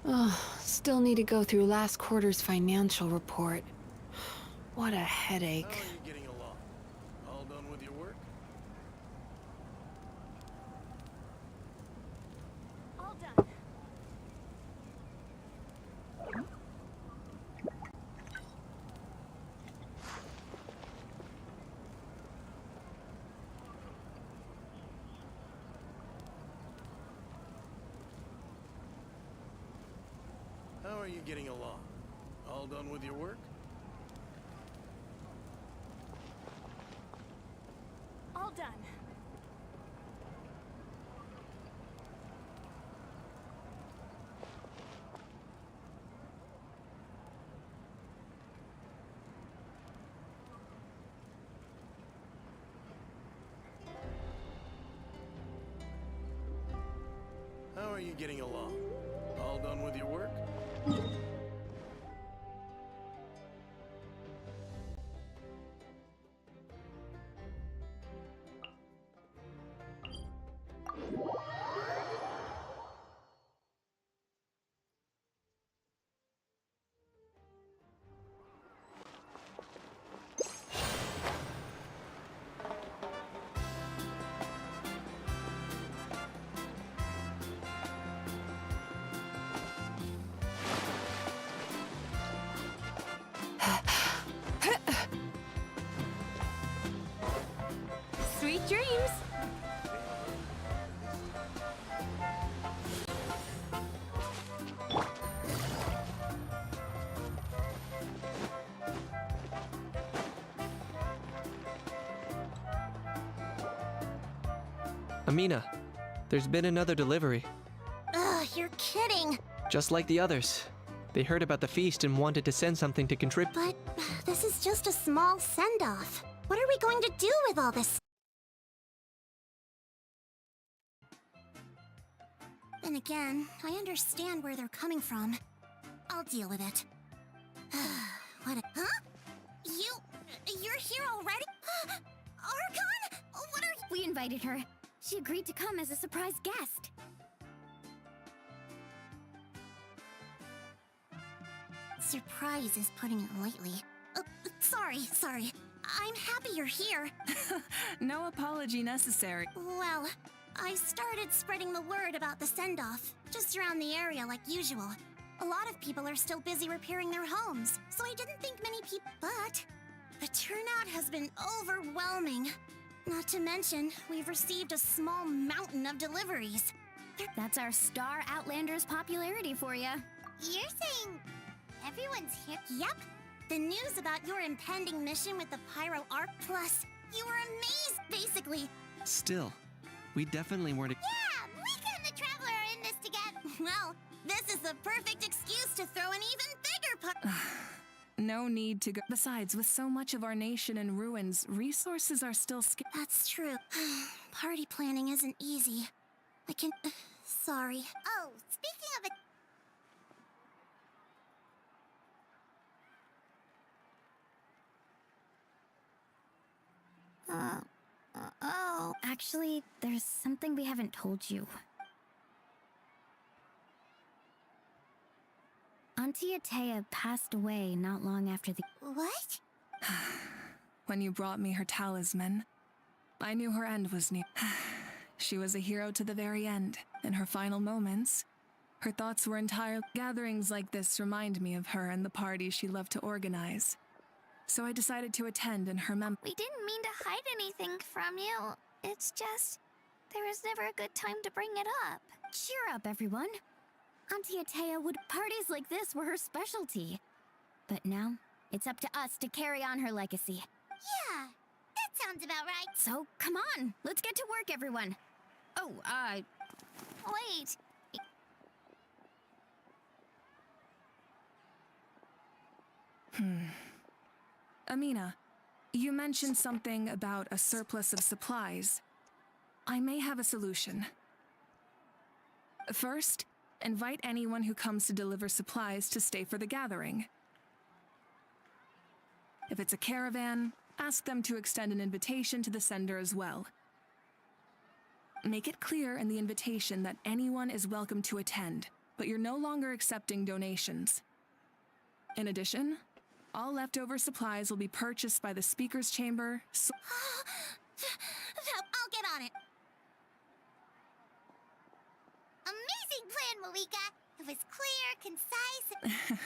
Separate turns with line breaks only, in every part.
Ugh, still need to go through last quarter's financial report. What a headache.
How are you getting along? All done with your work?
All done.
How are you getting along? All done with your work?
All done.
How are you getting along? All done with your work?
Sweet dreams.
Amina, there's been another delivery.
Ugh, you're kidding.
Just like the others. They heard about the feast and wanted to send something to contribute.
But this is just a small send-off. What are we going to do with all this? Then again, I understand where they're coming from. I'll deal with it. What a... Huh? You're here already? Archon? What are you...
We invited her. She agreed to come as a surprise guest.
Surprise is putting it lightly. Sorry. I'm happy you're here.
No apology necessary.
Well, I started spreading the word about the send-off, just around the area like usual. A lot of people are still busy repairing their homes, so I didn't think many people... But the turnout has been overwhelming. Not to mention, we've received a small mountain of deliveries.
That's our Star Outlander's popularity for you.
You're saying everyone's here? Yep. The news about your impending mission with the Pyro Arc Plus. You were amazed, basically.
Still, we definitely weren't.
Yeah, we and the Traveler are in this together. Well, this is the perfect excuse to throw an even bigger party.
No need to go. Besides, with so much of our nation in ruins, resources are still scarce.
That's true. Party planning isn't easy. I can... sorry. Oh, speaking of it... Oh.
Actually, there's something we haven't told you. Auntie Atea passed away not long after the...
What?
When you brought me her talisman, I knew her end was near. She was a hero to the very end. In her final moments, her thoughts were entirely... Gatherings like this remind me of her and the parties she loved to organize. So I decided to attend in her memory.
We didn't mean to hide anything from you. It's just, there was never a good time to bring it up. Cheer up, everyone. Auntie Atea would... Parties like this were her specialty. But now, it's up to us to carry on her legacy.
Yeah, that sounds about right.
So, come on, let's get to work, everyone. Oh, wait.
Amina, you mentioned something about a surplus of supplies. I may have a solution. First, invite anyone who comes to deliver supplies to stay for the gathering. If it's a caravan, ask them to extend an invitation to the sender as well. Make it clear in the invitation that anyone is welcome to attend, but you're no longer accepting donations. In addition, all leftover supplies will be purchased by the Speaker's Chamber.
I'll get on it. Amazing plan, Malika. It was clear, concise.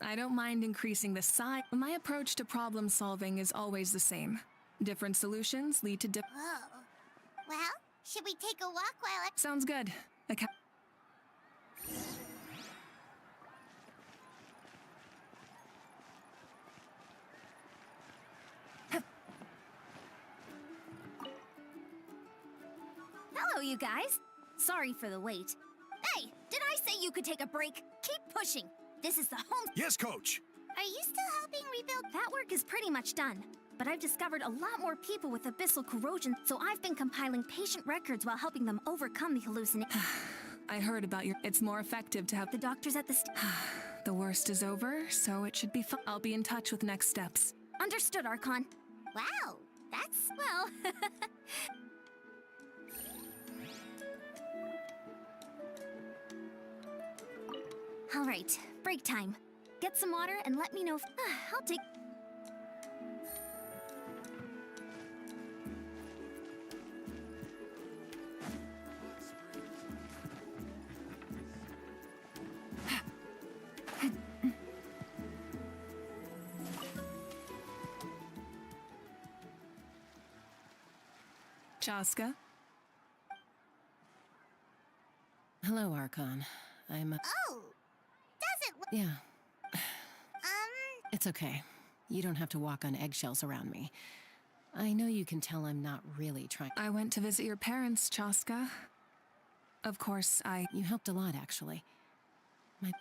I don't mind increasing the size. My approach to problem solving is always the same. Different solutions lead to
Whoa. Well, should we take a walk while I...
Sounds good.
Hello, you guys. Sorry for the wait. Hey, did I say you could take a break? Keep pushing. This is the home...
Yes, Coach.
Are you still helping rebuild...
That work is pretty much done. But I've discovered a lot more people with abyssal corrosion, so I've been compiling patient records while helping them overcome the hallucination.
I heard about your... It's more effective to have
The doctors at the
The worst is over, so it should be fun. I'll be in touch with next steps.
Understood, Archon.
Wow, that's...
Well... All right, break time. Get some water and let me know if... I'll take...
Chaska?
Hello, Archon. I'm...
Oh, doesn't look...
Yeah, it's okay. You don't have to walk on eggshells around me. I know you can tell I'm not really trying...
I went to visit your parents, Chaska. Of course,
You helped a lot, actually.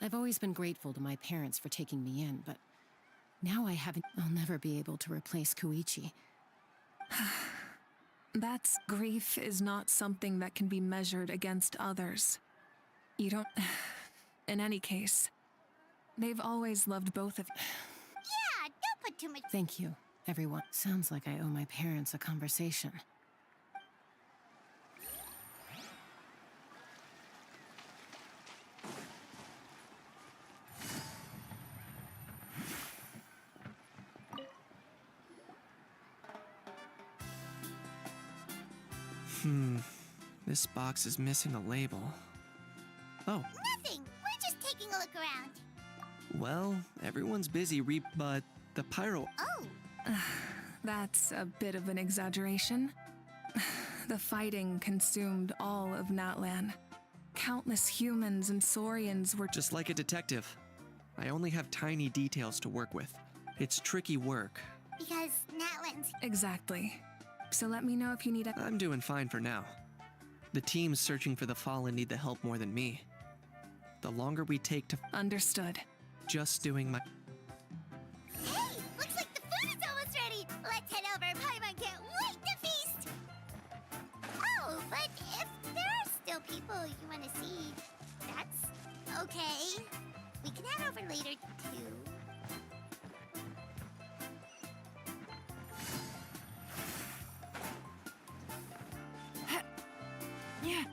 I've always been grateful to my parents for taking me in, but now I haven't... I'll never be able to replace Koichi.
That's... Grief is not something that can be measured against others. You don't... In any case, they've always loved both of you.
Yeah, don't put too much...
Thank you, everyone. Sounds like I owe my parents a conversation.
This box is missing a label. Oh,
Nothing. We're just taking a look around.
well, everyone's busy but the pyro...
Oh,
That's a bit of an exaggeration. The fighting consumed all of Natlan. Countless humans and Saurians were...
Just like a detective. I only have tiny details to work with. It's tricky work.
because Natlan's...
Exactly. So let me know if you need a...
I'm doing fine for now. The teams searching for the fallen need the help more than me. The longer we take to...
Understood.
Just doing my...
Hey, looks like the food is almost ready. Let's head over. Paimon can't wait to feast. Oh, but if there are still people you want to see, that's okay. We can head over later, too.
Yeah.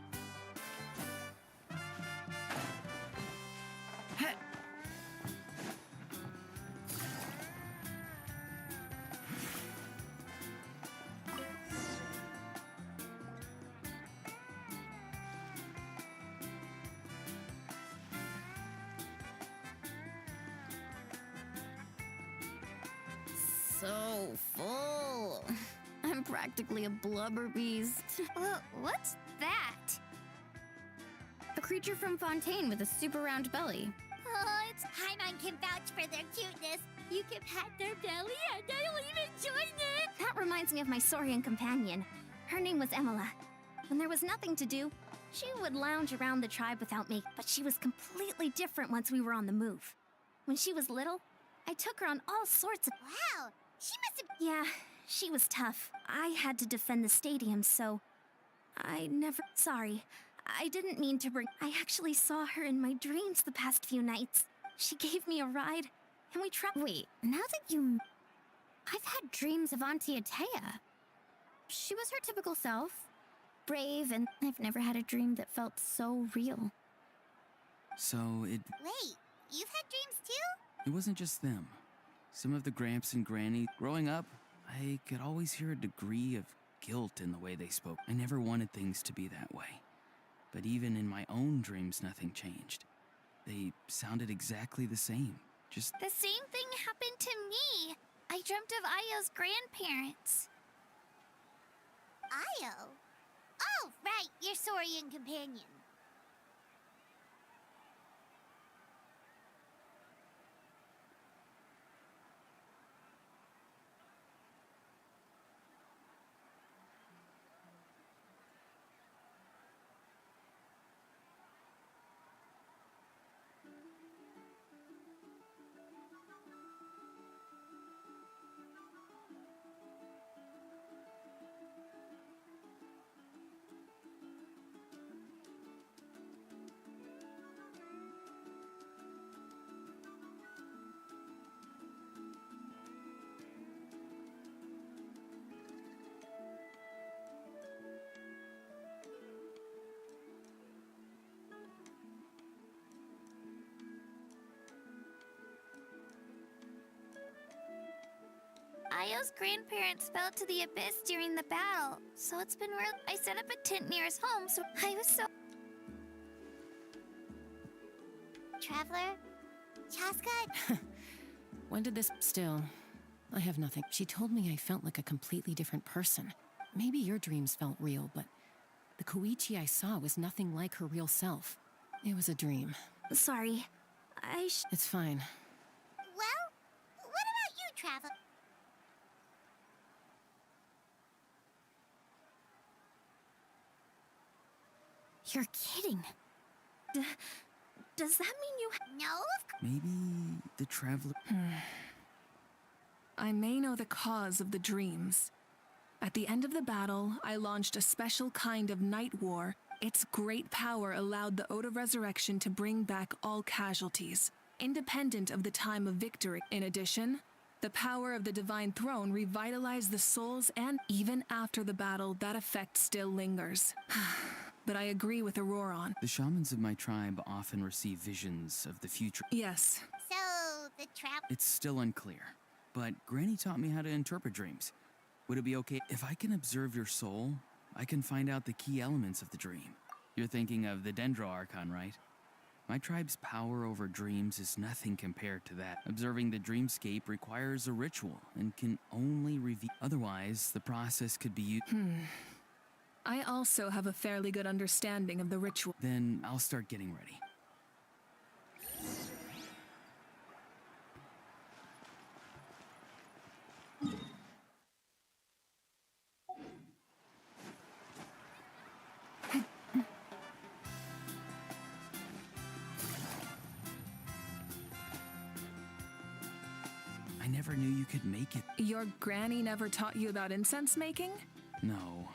So full. I'm practically a blubber beast. What's that? A creature from Fontaine with a super round belly.
Oh, it's Paimon can vouch for their cuteness. You can pat their belly and I'll even join it.
That reminds me of my Saurian companion. Her name was Emila. When there was nothing to do, she would lounge around the tribe without me, but she was completely different once we were on the move. When she was little, I took her on all sorts of...
Wow, she must have...
Yeah, she was tough. I had to defend the stadium, so... I never... Sorry, I didn't mean to bring... I actually saw her in my dreams the past few nights. She gave me a ride, and we Wait, now that you... I've had dreams of Auntie Atea. She was her typical self. Brave, and I've never had a dream that felt so real.
So
Wait, you've had dreams too?
it wasn't just them. Some of the Gramps and Granny. Growing up, I could always hear a degree of guilt in the way they spoke. I never wanted things to be that way. But even in my own dreams, nothing changed. They sounded exactly the same. Just
The same thing happened to me. I dreamt of Ayo's grandparents.
Io? Oh, right, your Saurian companion.
Ayo's grandparents fell to the abyss during the battle, so it's been real. I set up a tent near his home, so I was so.
Traveler? Chaska?
When did this... Still, I have nothing. She told me I felt like a completely different person. Maybe your dreams felt real, but the Koichi I saw was nothing like her real self. It was a dream.
Sorry.
It's fine.
Well, what about you, Traveler?
You're kidding. Does that mean you...
No, of
maybe the Traveler.
I may know the cause of the dreams. At the end of the battle, I launched a special kind of night war. Its great power allowed the Ode of Resurrection to bring back all casualties, independent of the time of victory. In addition, the power of the Divine Throne revitalized the souls, and even after the battle, that effect still lingers. But I agree with Auroron.
The shamans of my tribe often receive visions of the future.
Yes.
So, the trap...
It's still unclear, but Granny taught me how to interpret dreams. Would it be okay if I can observe your soul? I can find out the key elements of the dream. You're thinking of the Dendro Archon, right? My tribe's power over dreams is nothing compared to that. Observing the dreamscape requires a ritual and can only reveal. Otherwise, the process could be used.
I also have a fairly good understanding of the ritual.
Then I'll start getting ready. I never knew you could make it.
Your granny never taught you about incense making?
No.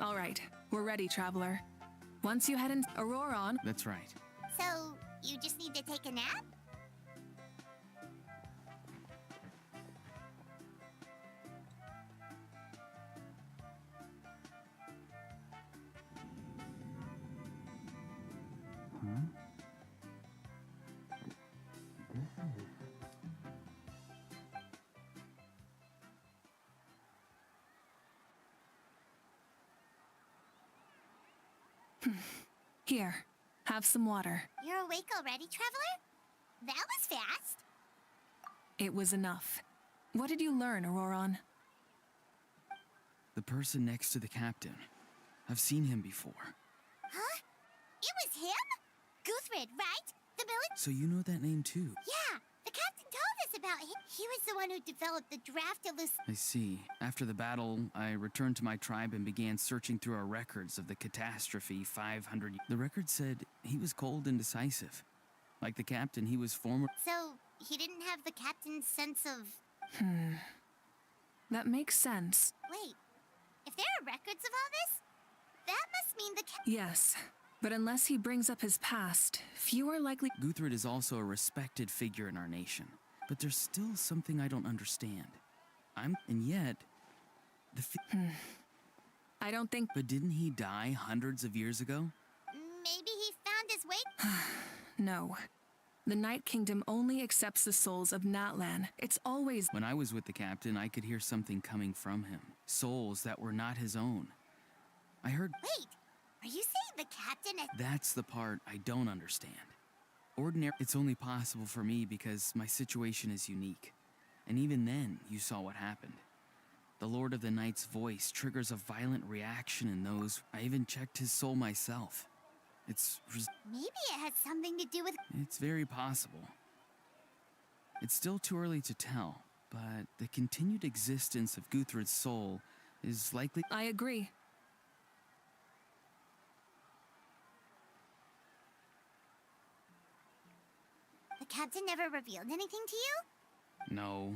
All right, we're ready, Traveler. Once you head in Auroron...
That's right.
So, you just need to take a nap?
Here, have some water.
You're awake already, Traveler? That was fast.
It was enough. What did you learn, Auroron?
The person next to the captain. I've seen him before.
Huh? It was him? Guthrid, right? The military...
So you know that name too?
Yeah, the captain told us about him. He was the one who developed the draftilus...
I see. After the battle, I returned to my tribe and began searching through our records of the catastrophe 500 years. The record said he was cold and decisive. Like the captain, he was former...
So, he didn't have the captain's sense of...
That makes sense.
Wait, if there are records of all this, that must mean the
Yes, but unless he brings up his past, few are likely...
Guthrid is also a respected figure in our nation. But there's still something I don't understand. And yet...
I don't think...
But didn't he die hundreds of years ago?
Maybe he found his way?
No. The Night Kingdom only accepts the souls of Natlan. It's always...
When I was with the captain, I could hear something coming from him. Souls that were not his own. I heard...
Wait, are you saying the captain is...
That's the part I don't understand. Ordinary... It's only possible for me because my situation is unique. And even then, you saw what happened. The Lord of the Night's voice triggers a violent reaction in those... I even checked his soul myself.
Maybe it has something to do with...
It's very possible. It's still too early to tell, but the continued existence of Guthrud's soul is likely...
I agree.
The captain never revealed anything to you?
No,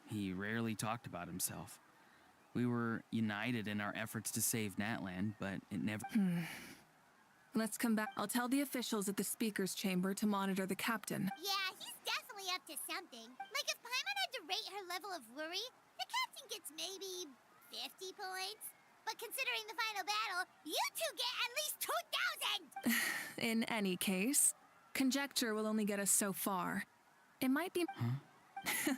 he rarely talked about himself. We were united in our efforts to save Natlan, but it never...
Let's come back. I'll tell the officials at the speaker's chamber to monitor the captain.
Yeah, he's definitely up to something. Like if Paimon had to rate her level of worry, the captain gets maybe 50 points. But considering the final battle, you two get at least 2,000!
In any case, conjecture will only get us so far. It might be...
Huh?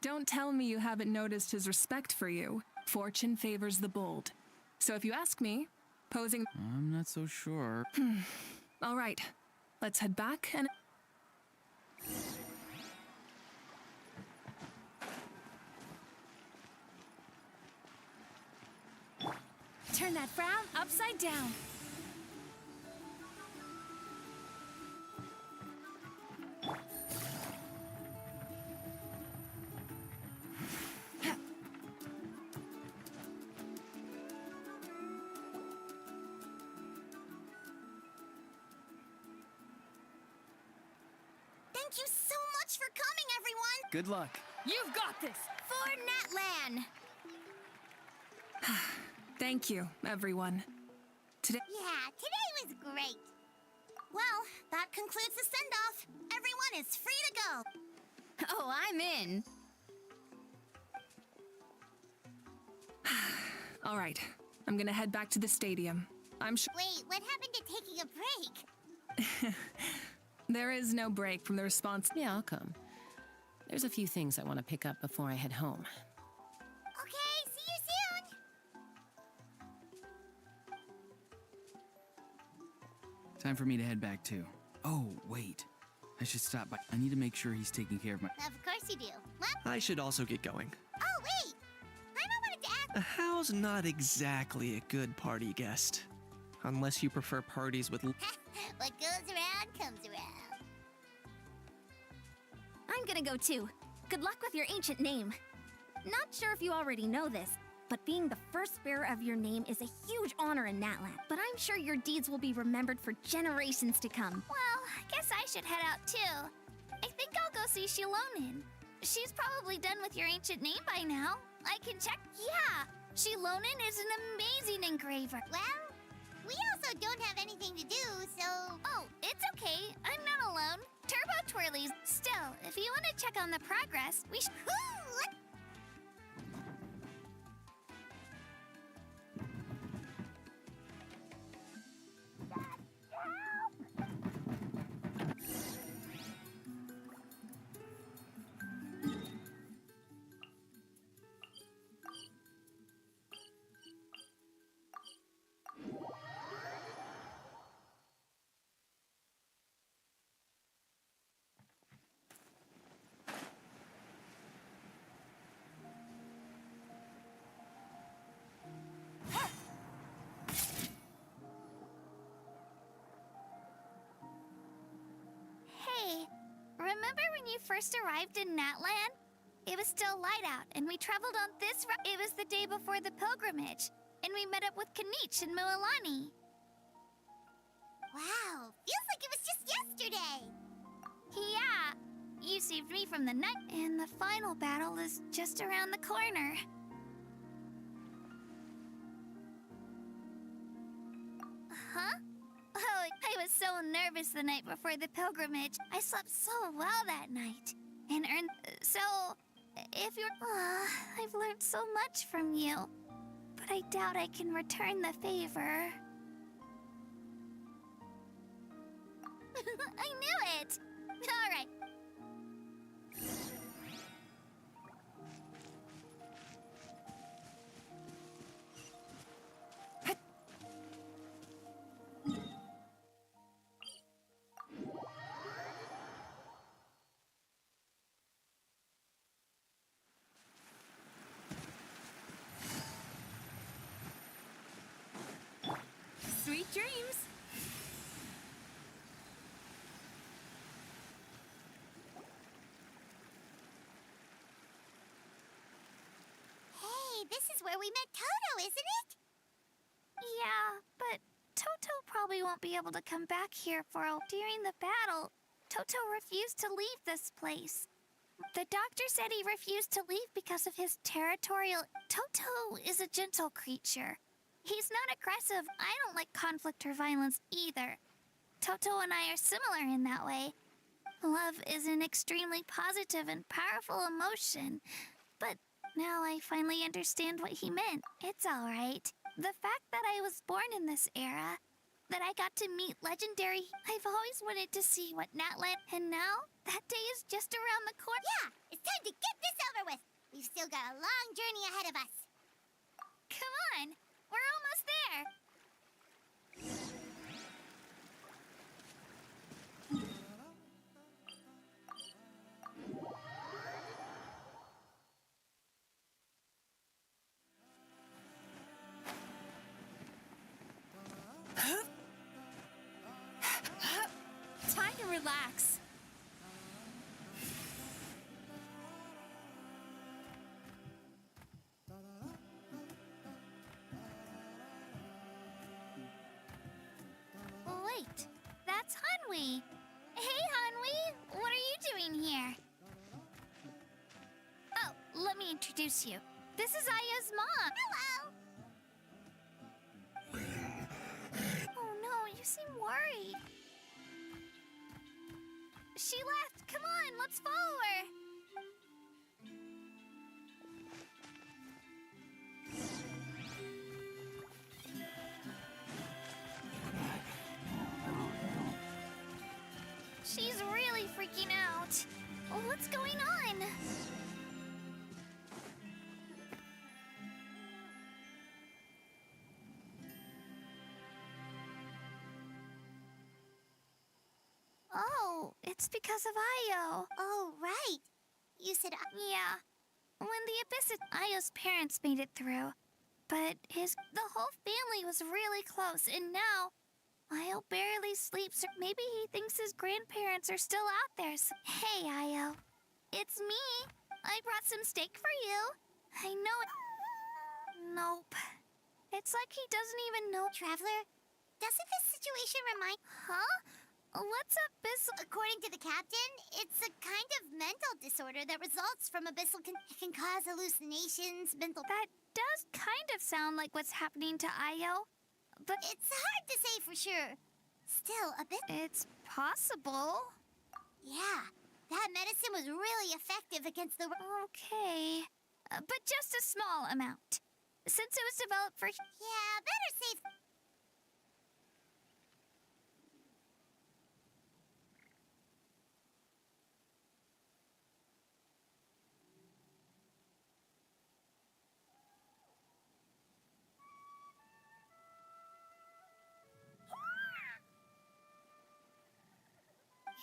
Don't tell me you haven't noticed his respect for you. Fortune favors the bold. So if you ask me, posing...
I'm not so sure.
All right, let's head back and...
Turn that frown upside down.
Thank you so much for coming, everyone!
Good luck.
You've got this.
For Natlan!
Thank you, everyone. Today...
Yeah, today was great. Well, that concludes the send-off. Everyone is free to go.
Oh, I'm in.
All right, I'm gonna head back to the stadium. I'm sure...
Wait, what happened to taking a break?
There is no break from the response...
Yeah, I'll come. There's a few things I want to pick up before I head home.
Okay, see you soon!
Time for me to head back too. Oh, wait. I should stop by. I need to make sure he's taking care of my...
Of course you do. What?
I should also get going.
Oh, wait! I wanted to ask...
A how's not exactly a good party guest. Unless you prefer parties with...
What goes around comes around.
I'm gonna go too. Good luck with your ancient name. Not sure if you already know this, but being the first bearer of your name is a huge honor in Natlan. But I'm sure your deeds will be remembered for generations to come.
Well, I guess I should head out too. I think I'll go see Shilonin. She's probably done with your ancient name by now. I can check. Yeah, Shilonin is an amazing engraver. Well, we also don't have anything to do, so... Oh, it's okay. I'm not alone. Turbo Twirlies. Still, if you want to check on the progress, we should... Remember when you first arrived in Natlan? It was still light out, and we traveled on this route. It was the day before the pilgrimage, and we met up with Kanich and Moalani. Wow, feels like it was just yesterday. Yeah, you saved me from the night, and the final battle is just around the corner. Huh? Oh, I was so nervous the night before the pilgrimage. I slept so well that night. And earned... So, if you're... I've learned so much from you. But
but I doubt I can return the favor. I knew it! Alright.
Sweet dreams!
Hey, this is where we met Toto, isn't it?
Yeah, but Toto probably won't be able to come back here for during the battle. Toto refused to leave this place. The doctor said he refused to leave because of his territorial... Toto is a gentle creature. He's not aggressive. I don't like conflict or violence either. Toto and I are similar in that way. Love is an extremely positive and powerful emotion. But now I finally understand what he meant. It's alright. The fact that I was born in this era, that I got to meet legendary... I've always wanted to see what Natland... And now, that day is just around the corner.
Yeah, it's time to get this over with. We've still got a long journey ahead of us.
Come on, we're almost there.
Time to relax.
Wait, that's Hanwi. Hey, Hanwi, what are you doing here? Oh, let me introduce you. This is Aya's mom. Hello. Oh no, you seem worried. She left. Come on, let's follow her. She's really freaking out. What's going on? Oh, it's because of Io.
Oh, right. You said...
Yeah. When the Abyss... Io's parents made it through. But the whole family was really close, and now... Io barely sleeps, or maybe he thinks his grandparents are still out there. Hey, Io. It's me. I brought some steak for you. I know it... Nope. It's like he doesn't even know...
Traveler, doesn't this situation remind...
Huh? What's abyssal?
According to the captain, it's a kind of mental disorder that results from abyssal... It can cause hallucinations, mental...
That does kind of sound like what's happening to Io. But
It's hard to say for sure. Still, a bit...
it's possible.
Yeah, that medicine was really effective against the...
Okay. But just a small amount. Since it was developed for...
Yeah, better safe...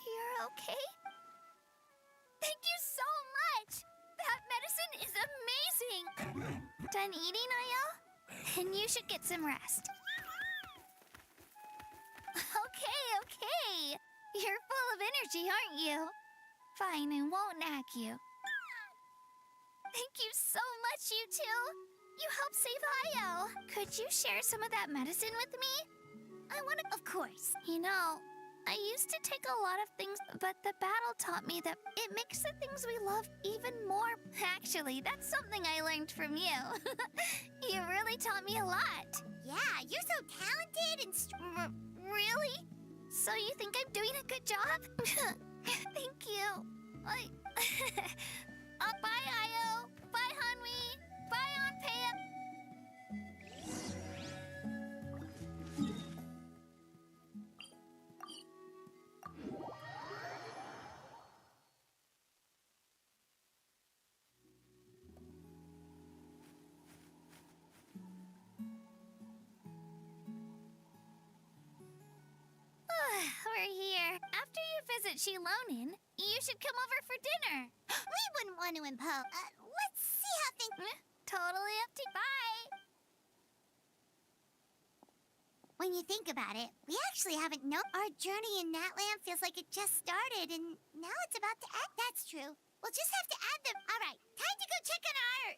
You're okay? Thank you so much! That medicine is amazing! Done eating, Io? Then you should get some rest. Okay. You're full of energy, aren't you? Fine, I won't nag you. Thank you so much, you two! You helped save Io! Could you share some of that medicine with me? I want to...
Of course.
You know, I used to take a lot of things, but the battle taught me that it makes the things we love even more. Actually, that's something I learned from you. You really taught me a lot.
Yeah, you're so talented and...
Really? So you think I'm doing a good job? Thank you. Bye, Io. Bye, Hanwi. Bye, Anpea. visit Shilonin. You should come over for dinner.
We wouldn't want to impose. Let's see how things...
Totally up to bye.
When you think about it, we actually haven't known. Our journey in Natland feels like it just started, and now it's about to end. That's true. We'll just have to add them. All right, time to go check on our...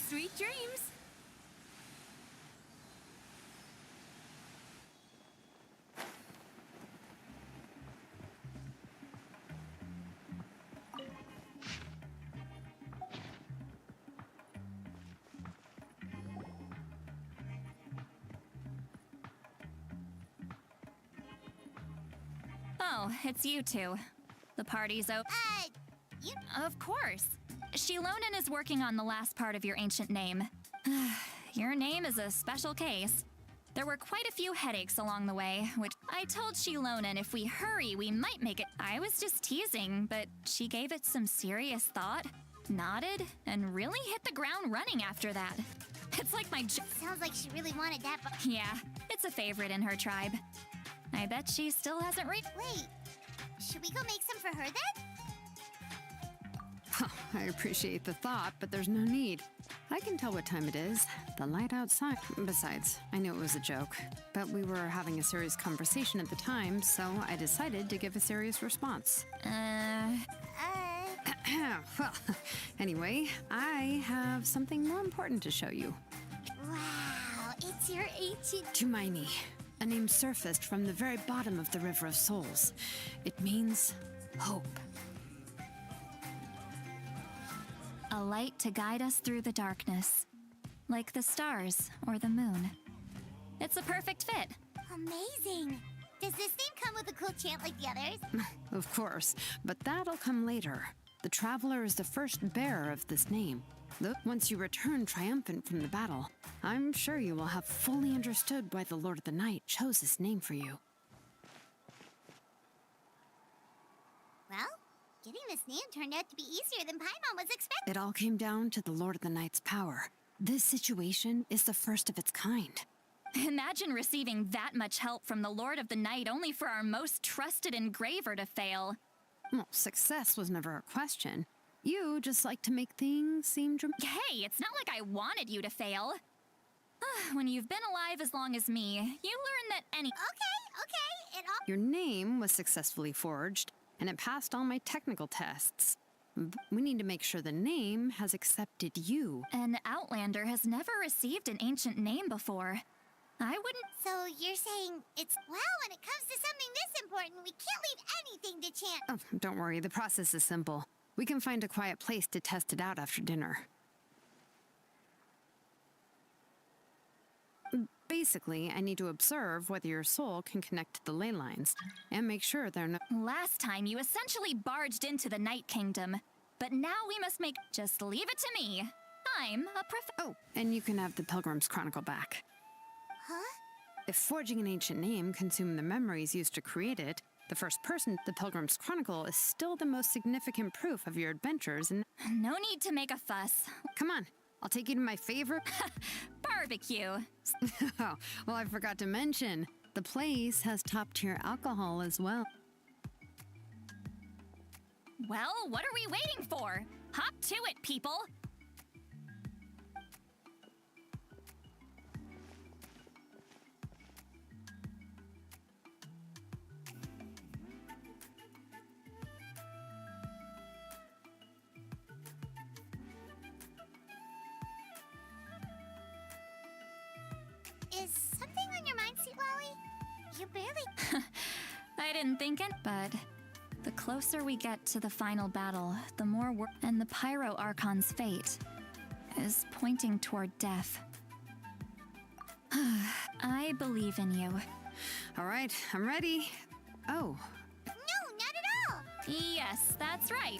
Sweet dreams. Oh, it's you two. The party's over.
You...
Of course. Shilonin is working on the last part of your ancient name. Your name is a special case. There were quite a few headaches along the way, which I told Shilonin if we hurry, we might make it. I was just teasing, but she gave it some serious thought, nodded, and really hit the ground running after that. It's like my
Sounds like she really wanted that, but...
Yeah, it's a favorite in her tribe. I bet she still hasn't
Wait, should we go make some for her then?
I appreciate the thought, but there's no need. I can tell what time it is. The light outside. Besides, I knew it was a joke, but we were having a serious conversation at the time, so I decided to give a serious response. Well, anyway, I have something more important to show you.
Wow, it's your ancient...
Tumaini, a name surfaced from the very bottom of the River of Souls. It means hope.
A light to guide us through the darkness, like the stars or the moon. It's a perfect fit.
Amazing. Does this name come with a cool chant like the others?
Of course, but that'll come later. The Traveler is the first bearer of this name. Once you return triumphant from the battle, I'm sure you will have fully understood why the Lord of the Night chose this name for you.
Well, getting this name turned out to be easier than Paimon was expecting.
It all came down to the Lord of the Night's power. This situation is the first of its kind.
Imagine receiving that much help from the Lord of the Night only for our most trusted engraver to fail.
Well, success was never a question. You just like to make things seem
Hey, it's not like I wanted you to fail. When you've been alive as long as me, you learn that any-
Okay, it all-
Your name was successfully forged, and it passed all my technical tests. We need to make sure the name has accepted you.
An Outlander has never received an ancient name before. I wouldn't-
So you're saying it's... Well, when it comes to something this important, we can't leave anything to chance.
Oh, don't worry, the process is simple. We can find a quiet place to test it out after dinner. Basically, I need to observe whether your soul can connect to the ley lines, and make sure they're not...
Last time you essentially barged into the Night Kingdom, but now we must make- Just leave it to me. I'm a
Oh, and you can have the Pilgrim's Chronicle back.
Huh?
If forging an ancient name consumed the memories used to create it, the first person, the Pilgrim's Chronicle, is still the most significant proof of your adventures and...
No need to make a fuss.
Come on, I'll take you to my favorite...
Barbecue.
Oh, well, I forgot to mention, the place has top-tier alcohol as well.
Well, what are we waiting for? Hop to it, people!
Is something on your mind, Sweet Lolly? You barely...
I didn't think it, but the closer we get to the final battle, the more and the Pyro Archon's fate is pointing toward death. I believe in you.
All right, I'm ready. Oh,
No, not at all!
Yes, that's right.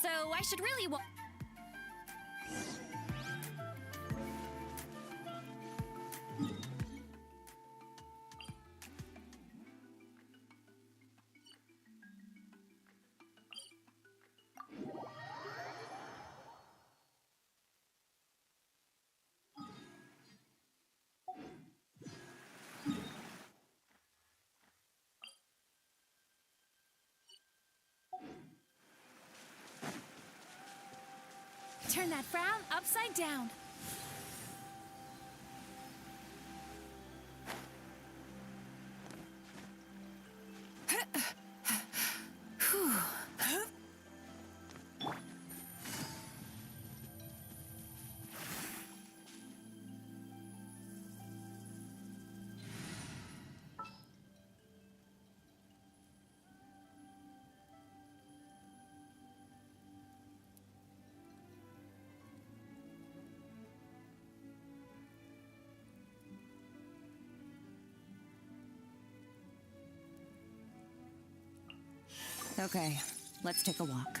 So I should really
Turn that frown upside down.
Okay, let's take a walk.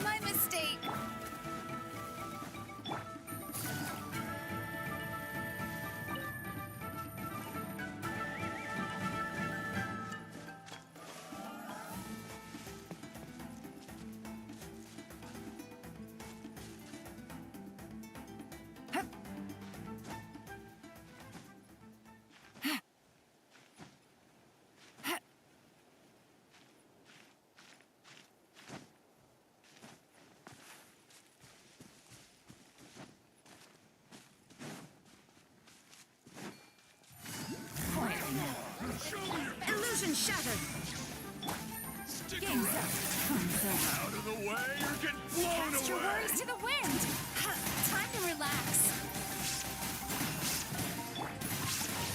My mistake.
Illusion shattered.
Game's up.
Out of the way, you're getting blown
Cast your
away!
worries to the wind. Time to relax.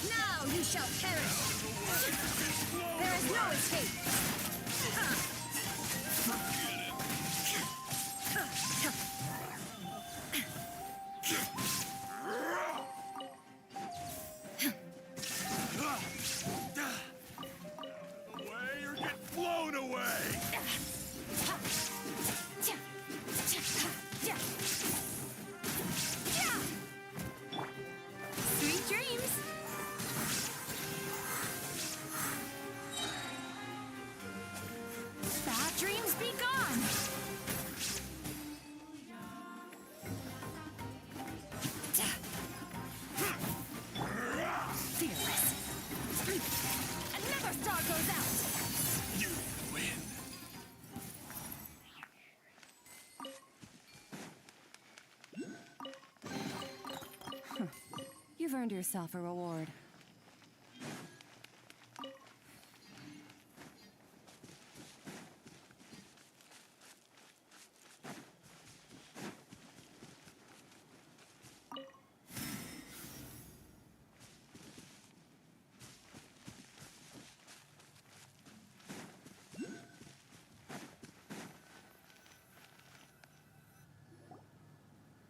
Now you shall perish. There is no escape.
Away, you're getting blown away!
Sweet dreams. Bad dreams be gone. Fearless. Another star goes out.
You win.
You've earned yourself a reward.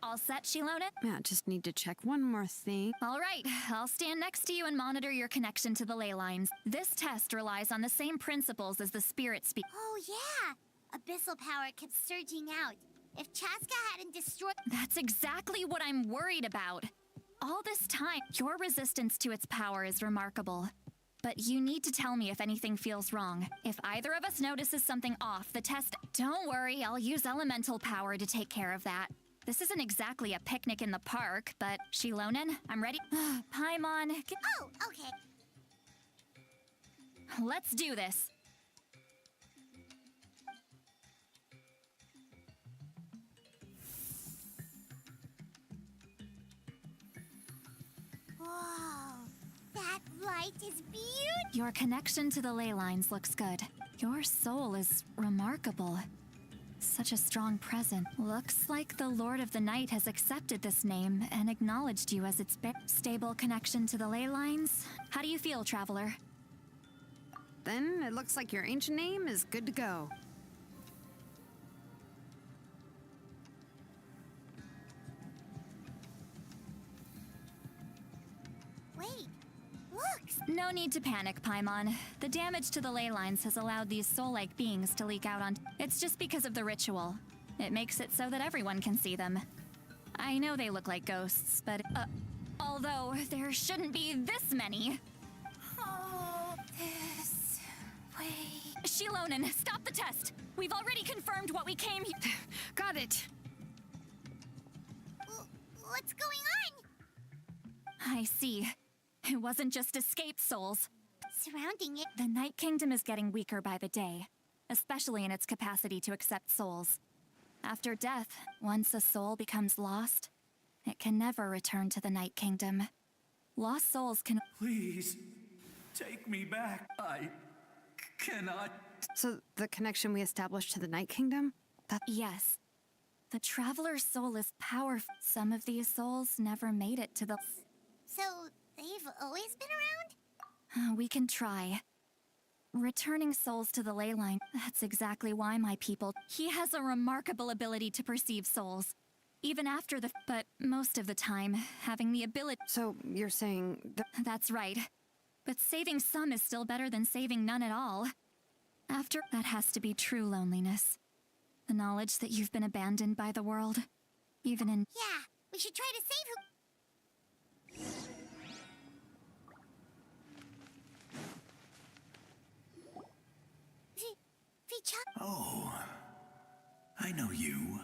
All set, Shilona?
Yeah, just need to check one more thing.
All right, I'll stand next to you and monitor your connection to the ley lines. This test relies on the same principles as the spirit speak.
Oh, yeah! Abyssal power kept surging out. If Chaska hadn't destroyed.
That's exactly what I'm worried about. All this time, your resistance to its power is remarkable. But you need to tell me if anything feels wrong. If either of us notices something off, the test. Don't worry, I'll use elemental power to take care of that. This isn't exactly a picnic in the park, but Shilonen, I'm ready. Paimon,
Oh, okay.
let's do this.
Whoa. That light is beautiful.
Your connection to the ley lines looks good. Your soul is remarkable. Such a strong presence. Looks like the Lord of the Night has accepted this name and acknowledged you as its stable connection to the ley lines. How do you feel, Traveler?
Then it looks like your ancient name is good to go.
Wait. Look.
No need to panic, Paimon. The damage to the ley lines has allowed these soul-like beings to leak out on. It's just because of the ritual. It makes it so that everyone can see them. I know they look like ghosts, but Although, there shouldn't be this many.
Oh, this way.
Shilonen, stop the test! We've already confirmed what we came here.
Got it.
What's going on?
I see. It wasn't just escaped souls.
Surrounding it.
The Night Kingdom is getting weaker by the day, especially in its capacity to accept souls. After death, once a soul becomes lost, it can never return to the Night Kingdom. Lost souls can...
Please, take me back. I cannot...
So the connection we established to the Night Kingdom?
Yes. The Traveler's soul is powerful. Some of these souls never made it to the...
So, they've always been around?
We can try. Returning souls to the ley line, that's exactly why my people... He has a remarkable ability to perceive souls. Even after the... But most of the time, having the ability...
So you're saying...
That's right. But saving some is still better than saving none at all. After... That has to be true loneliness. The knowledge that you've been abandoned by the world. Even in...
Yeah, we should try to save who...
Oh, I know you.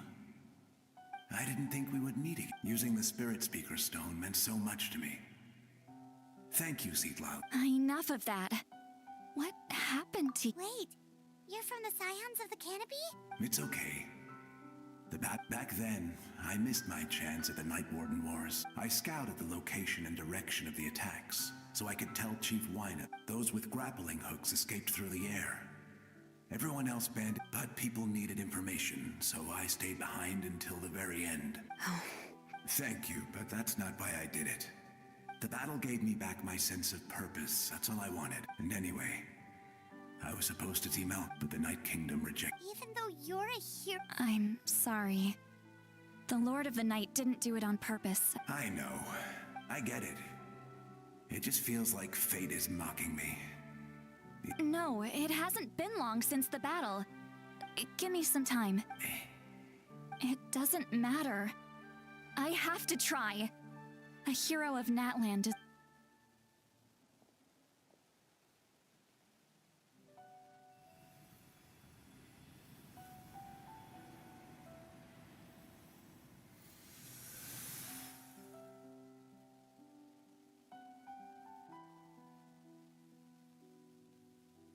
I didn't think we would meet again. Using the Spirit Speaker Stone meant so much to me. Thank you, Zeb-Klarity.
Enough of that. What happened to...
Wait, you're from the Scions of the Canopy?
It's okay. Back then, I missed my chance at the Night Warden Wars. I scouted the location and direction of the attacks, so I could tell Chief Wyna. Those with grappling hooks escaped through the air. Everyone else banned, but people needed information, so I stayed behind until the very end. Thank you, but that's not why I did it. The battle gave me back my sense of purpose, that's all I wanted. And anyway, I was supposed to team out, but the Night Kingdom rejected.
Even though you're a hero...
I'm sorry. The Lord of the Night didn't do it on purpose.
I know. I get it. It just feels like fate is mocking me.
No, it hasn't been long since the battle. Give me some time. It doesn't matter. I have to try. A hero of Natland is...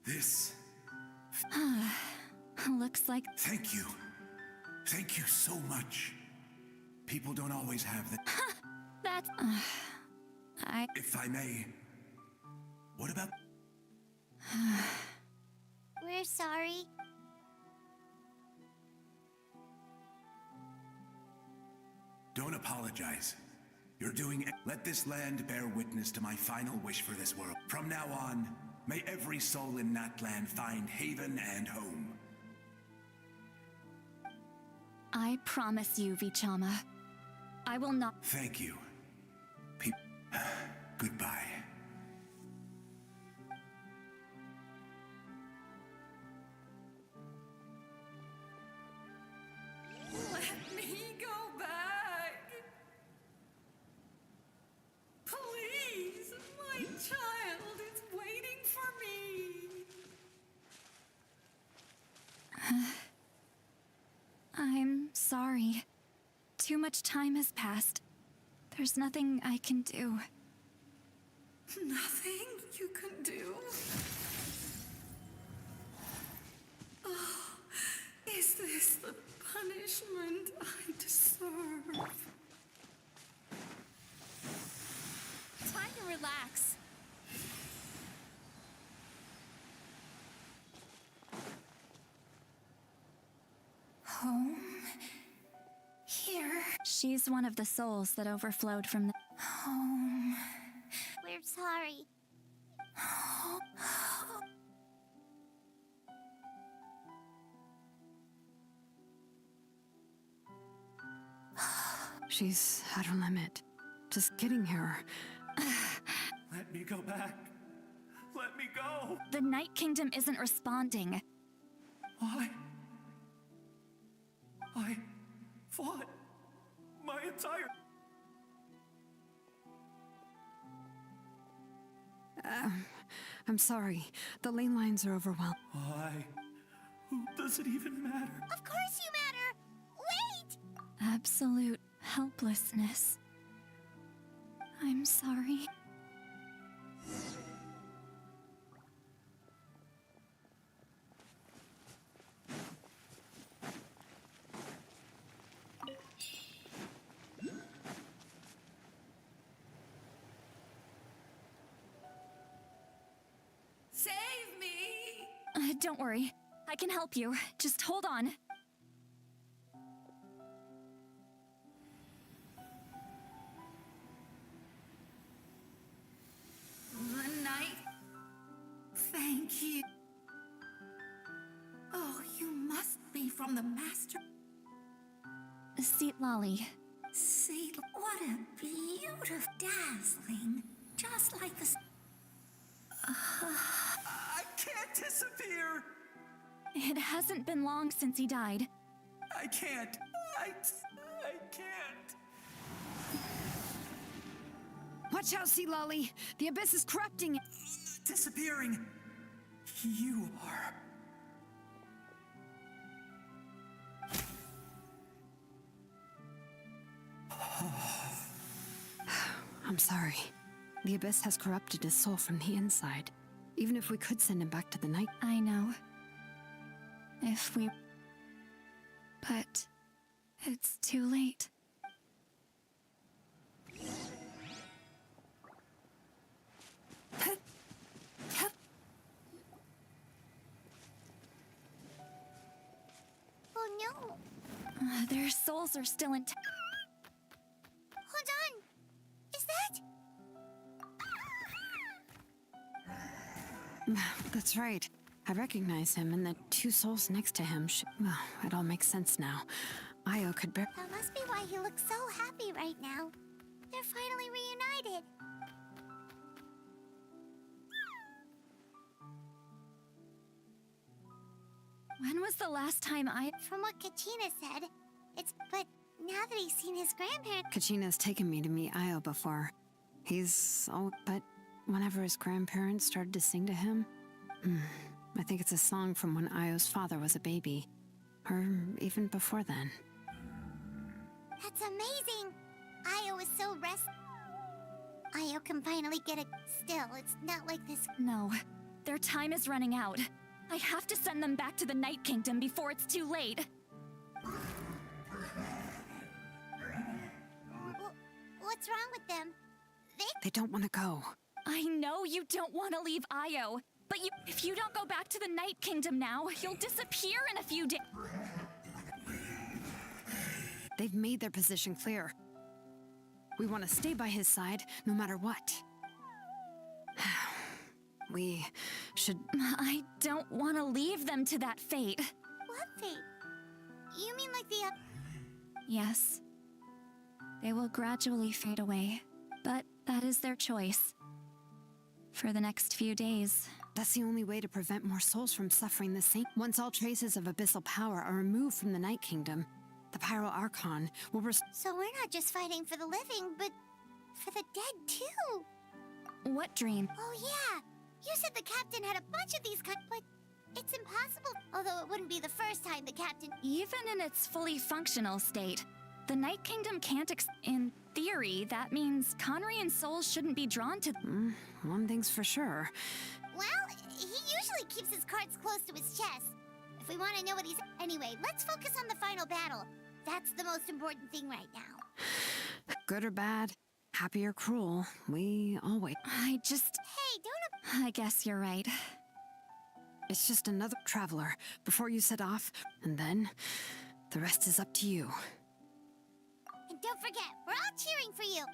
This...
Looks like...
Thank you. Thank you so much. People don't always have that.
That's...
If I may... What about...
We're sorry.
Don't apologize. You're doing it. Let this land bear witness to my final wish for this world. From now on, may every soul in Natland find haven and home.
I promise you, Vichama. I will not...
Thank you. Goodbye.
Let me go back. Please, my child is waiting for me.
I'm sorry. Too much time has passed. There's nothing I can do.
Nothing you can do? Oh, is this the punishment I deserve?
Time to relax.
Home? Here?
She's one of the souls that overflowed from the...
Home. We're sorry.
She's at her limit. Just getting here.
Let me go back. Let me go.
The Night Kingdom isn't responding.
I fought my entire...
I'm sorry. The lane lines are overwhelmed.
Why? Who does it even matter?
Of course you matter! Wait!
Absolute helplessness. I'm sorry.
Save me!
Don't worry. I can help you. Just hold on.
The night. Thank you. Oh, you must be from the master.
Seat Lolly.
See, what a beautiful, dazzling, just like the.
I can't disappear!
It hasn't been long since he died.
I can't. I can't.
Watch out, Sea Lolly! The abyss is corrupting it!
Disappearing. You are.
I'm sorry. The abyss has corrupted his soul from the inside. Even if we could send him back to the night...
I know. If we... But... it's too late.
Oh no!
Their souls are still intact.
Hold on! Is that...
That's right. I recognize him, and the two souls next to him well, it all makes sense now. Io could bear...
That must be why he looks so happy right now. They're finally reunited.
When was the last time
From what Kachina said, but now that he's seen his grandparents...
Kachina's taken me to meet Io before. He's old, but whenever his grandparents started to sing to him... I think it's a song from when Io's father was a baby. Or even before then.
That's amazing! Io is so Io can finally get a... Still, it's not like this...
No. Their time is running out. I have to send them back to the Night Kingdom before it's too late.
What's wrong with them?
They don't want to go.
I know you don't want to leave Io, but if you don't go back to the Night Kingdom now, you'll disappear in a few days.
They've made their position clear. We want to stay by his side, no matter what. We should...
I don't want to leave them to that fate.
What fate? You mean like the...
Yes. They will gradually fade away, but that is their choice. For the next few days.
That's the only way to prevent more souls from suffering the same. Once all traces of abyssal power are removed from the Night Kingdom, the Pyro Archon will
So we're not just fighting for the living, but for the dead too.
What dream?
Oh yeah, you said the captain had a bunch of these but it's impossible. Although it wouldn't be the first time the captain...
Even in its fully functional state, the Night Kingdom can't in theory, that means Conrian souls shouldn't be drawn to...
One thing's for sure.
Well, he usually keeps his cards close to his chest. If we want to know what he's... Anyway, let's focus on the final battle. That's the most important thing right now.
Good or bad, happy or cruel, we always...
Hey,
don't...
I guess you're right.
It's just another traveler before you set off, and then the rest is up to you.
And don't forget, we're all cheering for you.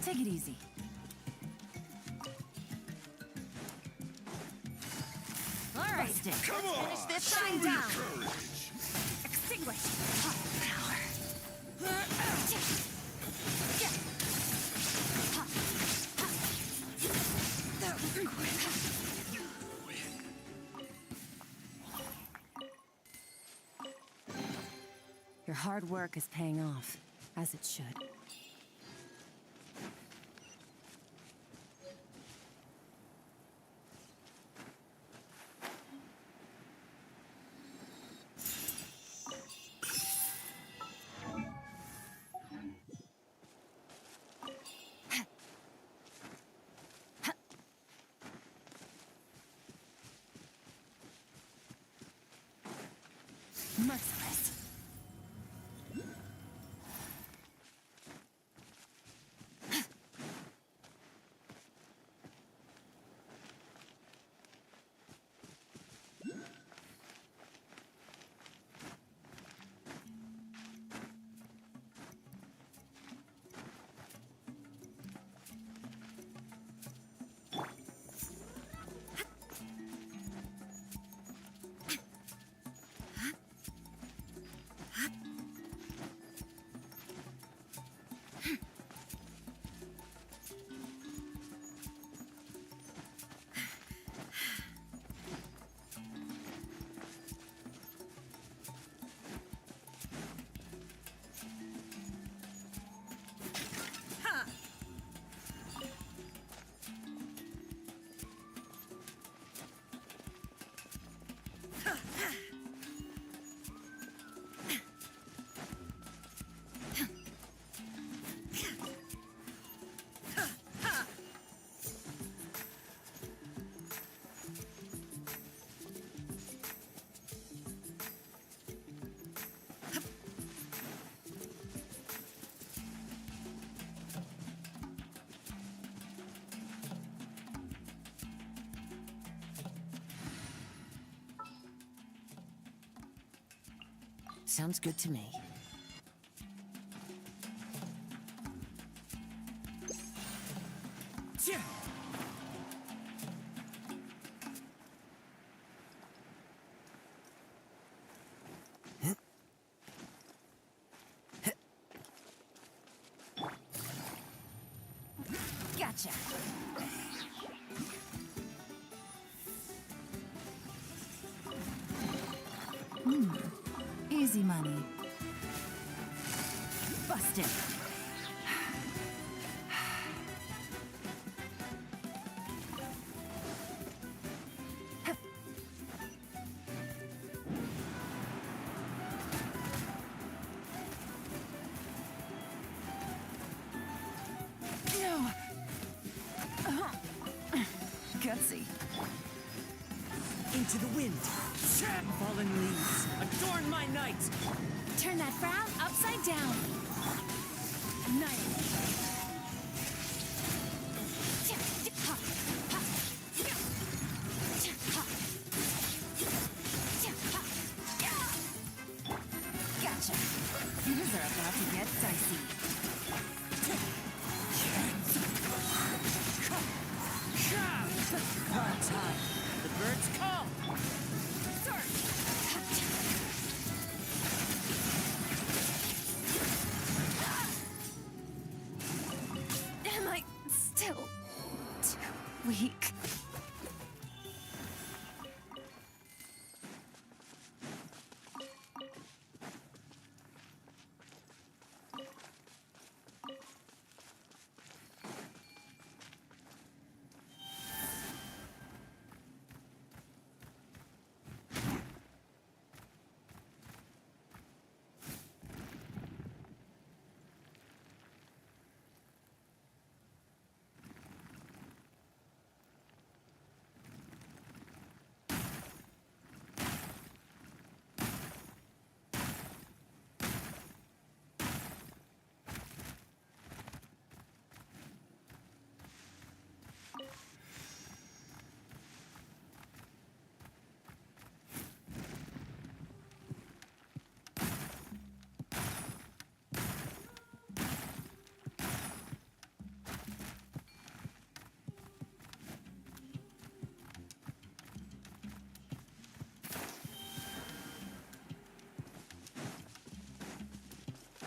Take it easy. All right,
Come on!
finish this
Show
shine
me
down.
courage!
Extinguish. Power. Your hard work is paying off, as it should. Merciless. Sounds good to me. Gotcha. Easy money. Busted. Gutsy.
Into the wind. Fallen leaves, adorn my night.
Turn that frown upside down. Nice. Gotcha. Things are about to get dicey.
weak.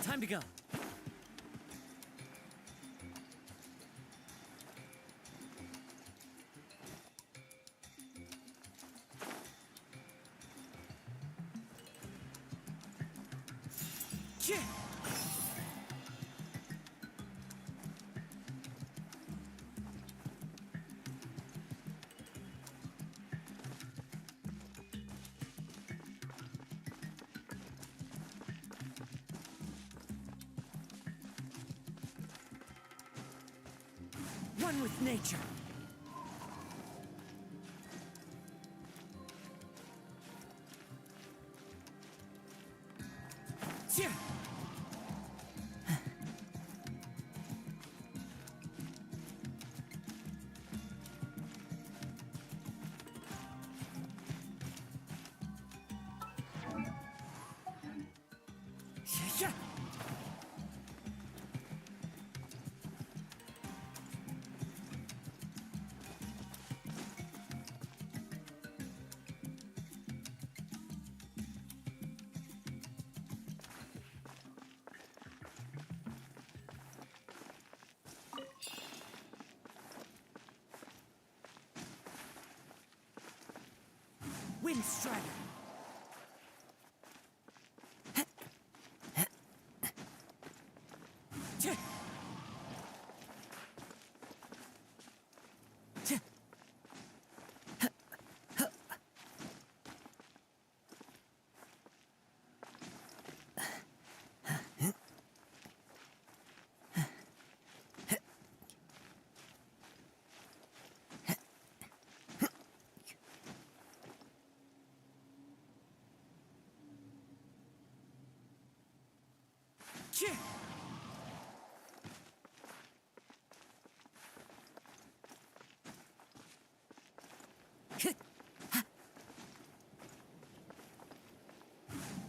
Time to go. Yeah. One with nature. Yeah. Yeah. Wind Strider. Yeah.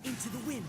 Into the wind.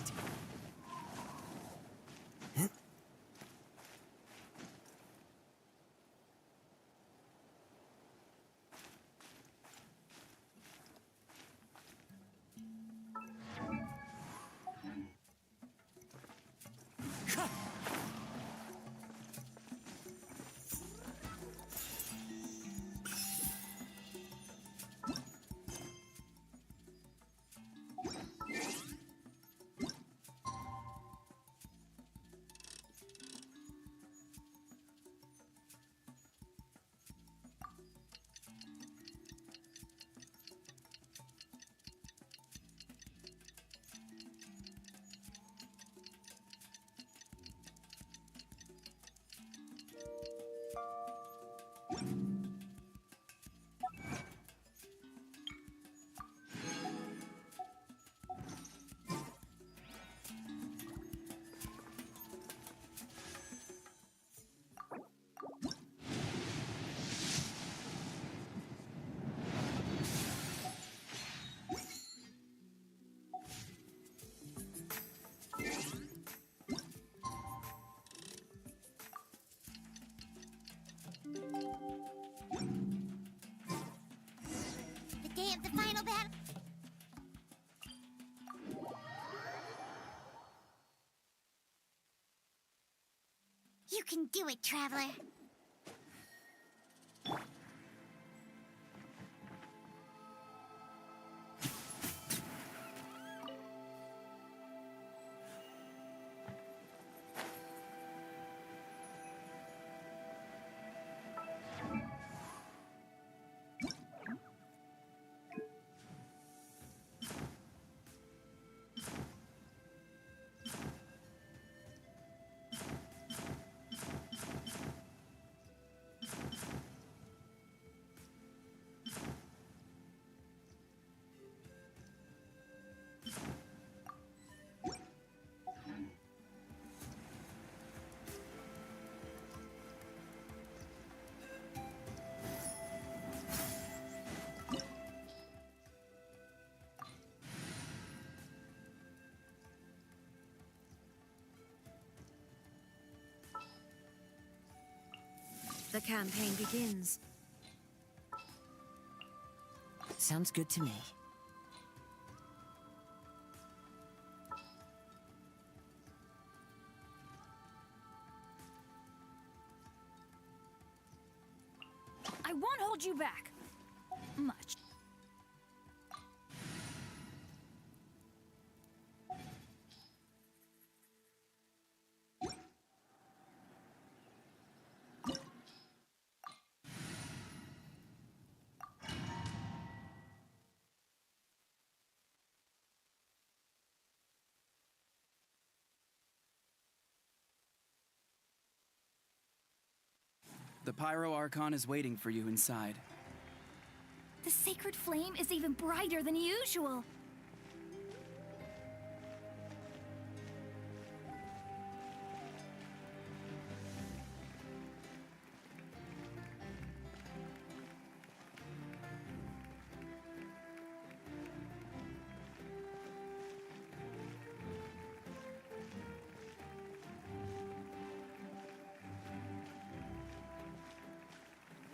The day of the final battle. You can do it, Traveler.
The campaign begins.
Sounds good to me.
I won't hold you back. Much.
The Pyro Archon is waiting for you inside.
The sacred flame is even brighter than usual.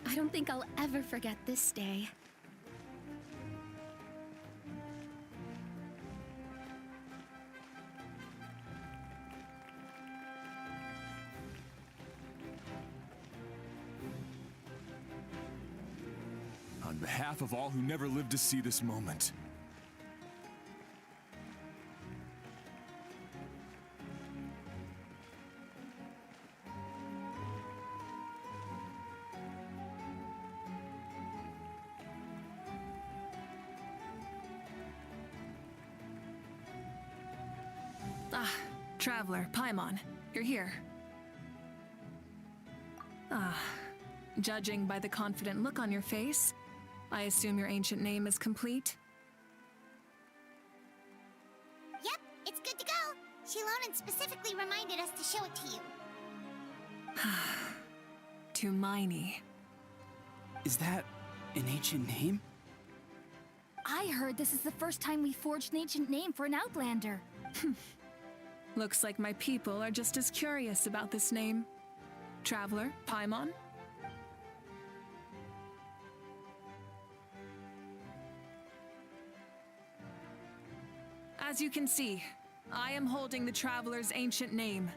I don't think I'll ever forget this day.
On behalf of all who never lived to see this moment.
Ah, Traveler, Paimon, you're here. Ah, judging by the confident look on your face, I assume your ancient name is complete?
Yep, it's good to go. Shilonen specifically reminded us to show it to you.
To Miney.
Is that an ancient name?
I heard this is the first time we forged an ancient name for an Outlander.
Looks like my people are just as curious about this name. Traveler, Paimon? As you can see, I am holding the Traveler's ancient name.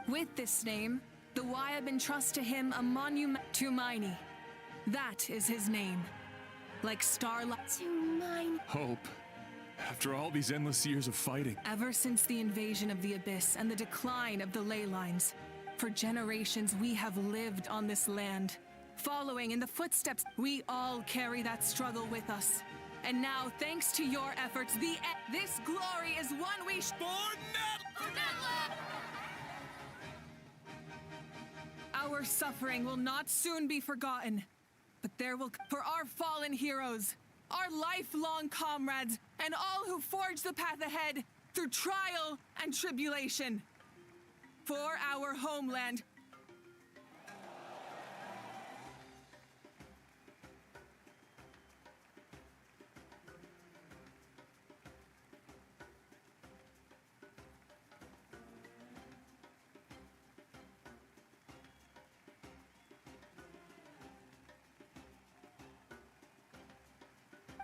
With this name, the Wyab entrust to him a monument to Miney. That is his name. Like starlight
To mine.
Hope. After all these endless years of fighting.
Ever since the invasion of the Abyss and the decline of the ley lines, for generations we have lived on this land. Following in the footsteps, we all carry that struggle with us. And now, thanks to your efforts, this glory is one we Our suffering will not soon be forgotten, but there will for our fallen heroes, our lifelong comrades, and all who forge the path ahead through trial and tribulation. For our homeland.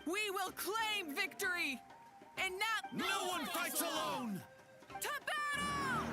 We will claim victory! And now—
No one fights alone!
To battle!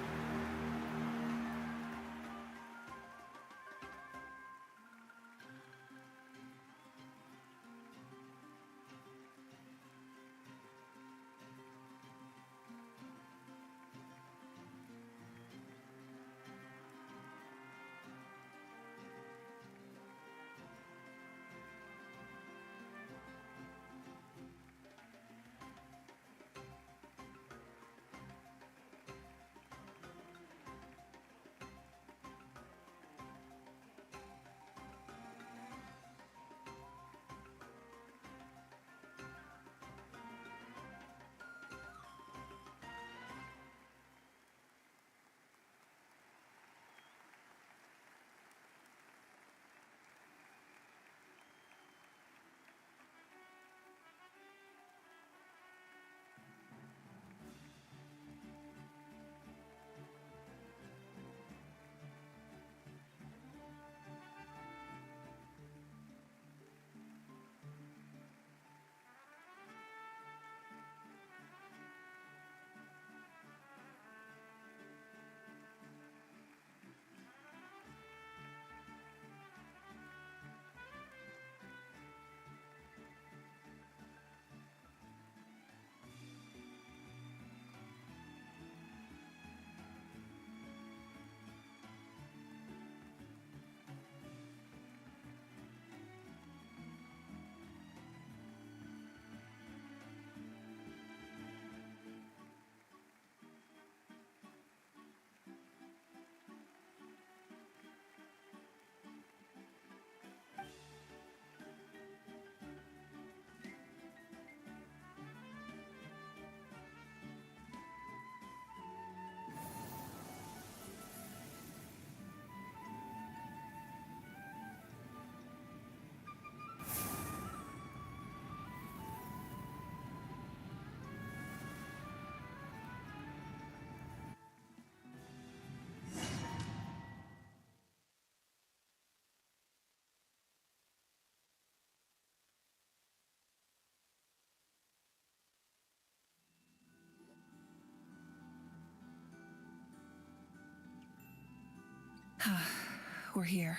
We're here.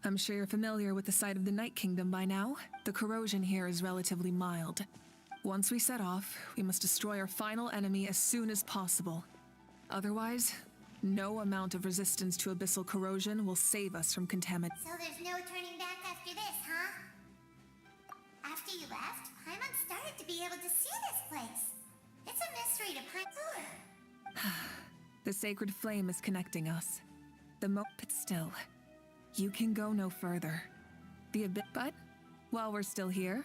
I'm sure you're familiar with the site of the Night Kingdom by now. The corrosion here is relatively mild. Once we set off, we must destroy our final enemy as soon as possible. Otherwise, no amount of resistance to abyssal corrosion will save us from contamination.
So there's no turning back after this, huh? After you left, Paimon started to be able to see this place. It's a mystery to Paimon.
The sacred flame is connecting us. But still, you can go no further. The abyss. But while we're still here,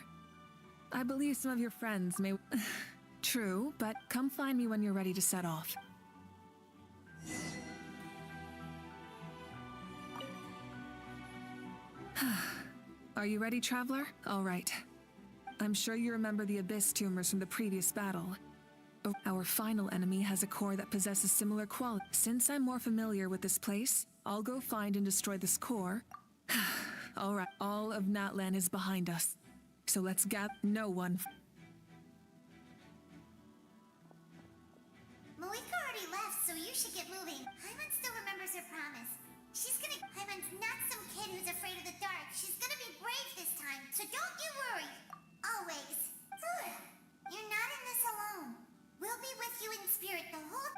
I believe some of your friends may. True, but come find me when you're ready to set off. Are you ready, traveler? All right. I'm sure you remember the abyss tumors from the previous battle. Our final enemy has a core that possesses similar qualities. Since I'm more familiar with this place, I'll go find and destroy this core. All right, all of Natlan is behind us. So let's gather. No one.
Malika already left, so you should get moving. Paimon still remembers her promise. Paimon's not some kid who's afraid of the dark. She's gonna be brave this time, so don't you worry. Always. You're not in this alone. We'll be with you in spirit the whole...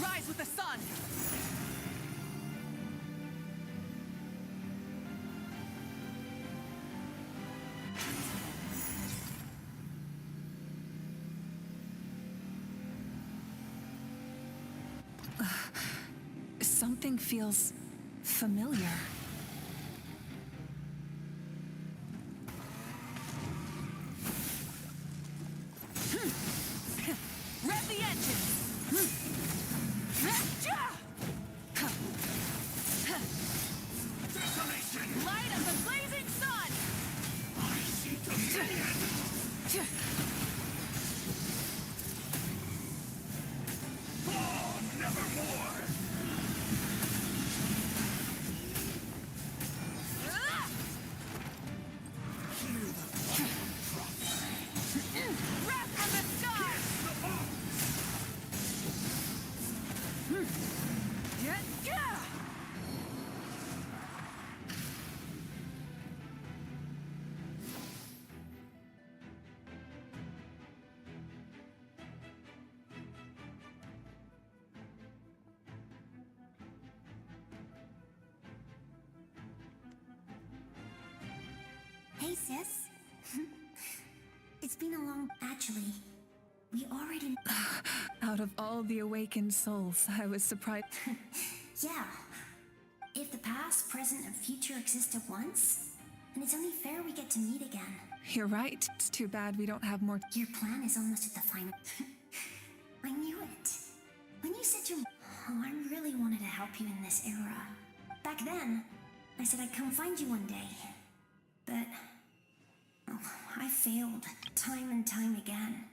Rise with the sun!
Something feels familiar.
Rev the engines! Light of the blazing sun! I see dominion! Oh, nevermore! Wrath from the sky!
Hey, sis. It's been a long... Actually, we already...
Out of all the awakened souls, I was surprised.
Yeah. If the past, present, and future exist at once, then it's only fair we get to meet again.
You're right. It's too bad we don't have more.
Your plan is almost at the final... I knew it. When you said you... Oh, I really wanted to help you in this era. Back then, I said I'd come find you one day. But... Oh, I failed. Time and time again.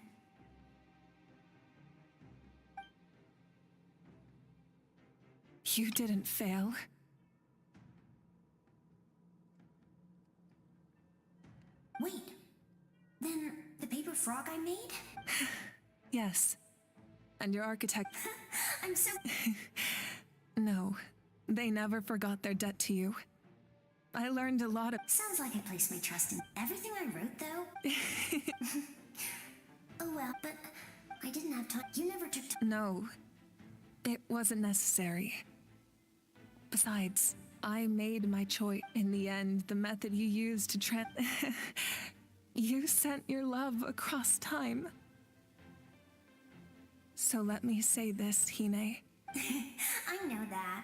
You didn't fail.
Wait, then the paper frog I made?
Yes. And your architect...
I'm so...
No, they never forgot their debt to you. I learned a lot of...
Sounds like I placed my trust in everything I wrote, though. Oh well, but I didn't have time. You never took time.
No, it wasn't necessary. Besides, I made my choice. In the end, the method you used to you sent your love across time. So let me say this, Hine.
I know that.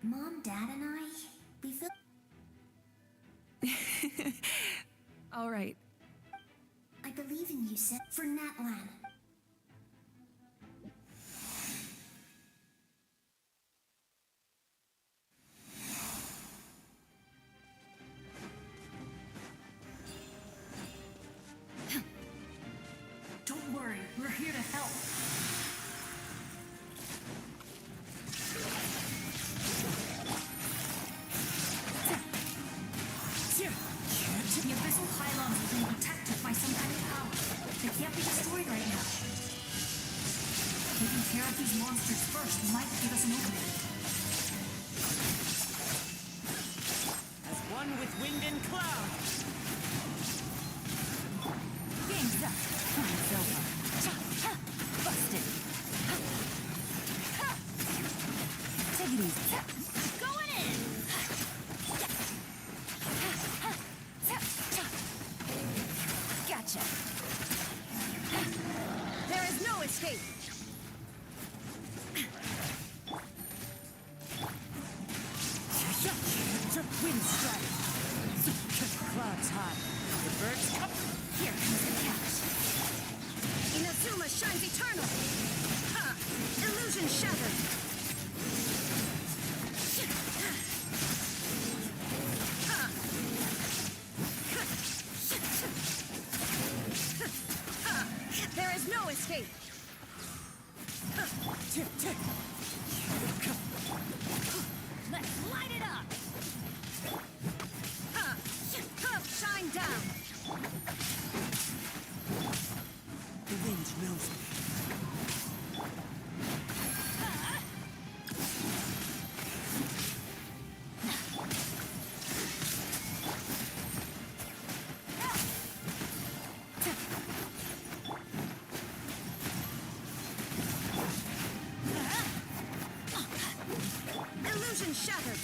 Mom, Dad, and I, we feel...
All right.
I believe in you, Seth, for Natlan.
Don't worry, we're here to help. The abyssal pylons are being protected by some kind of power. They can't be destroyed right now. Taking care of these monsters first might give us an opening.
As one with wind and cloud.
Game's up. Time's over. Busted. Take it easy. Going in! Gotcha. There is no escape. Wind strike. Clouds high. The birds come. Here comes the catch. Inazuma shines eternal. Ha! Illusion shattered. There is no escape. Let's light it up. Shine down.
The wind knows me.
Illusion shattered.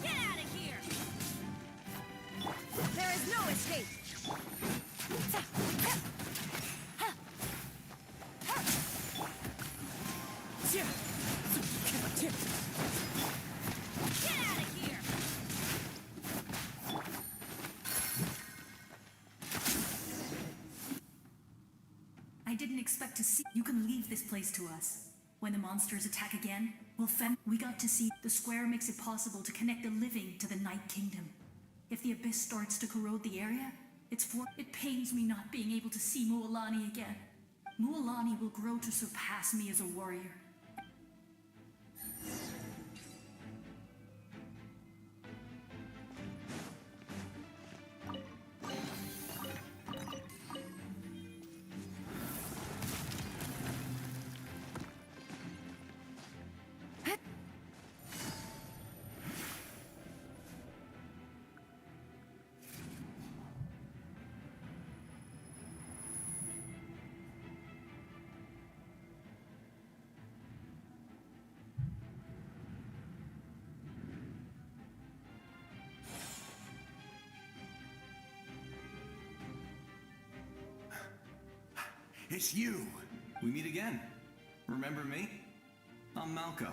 Get out of here. There is no escape. Get out of here.
I didn't expect to see. You can leave this place to us. When the monsters attack again, we'll fend. We got to see. The square makes it possible to connect the living to the Night Kingdom. If the abyss starts to corrode the area, it pains me not being able to see Mualani again. Mualani will grow to surpass me as a warrior.
It's you! We meet again. Remember me? I'm Malco.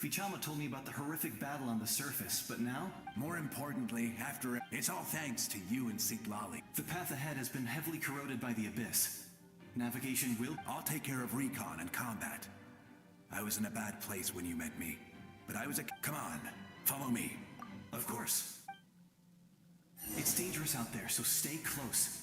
Fichama told me about the horrific battle on the surface, but now? More importantly, after it's all thanks to you and Sitlali. The path ahead has been heavily corroded by the abyss. Navigation will... I'll take care of recon and combat. I was in a bad place when you met me, but I was a... Come on, follow me. Of course. It's dangerous out there, so stay close.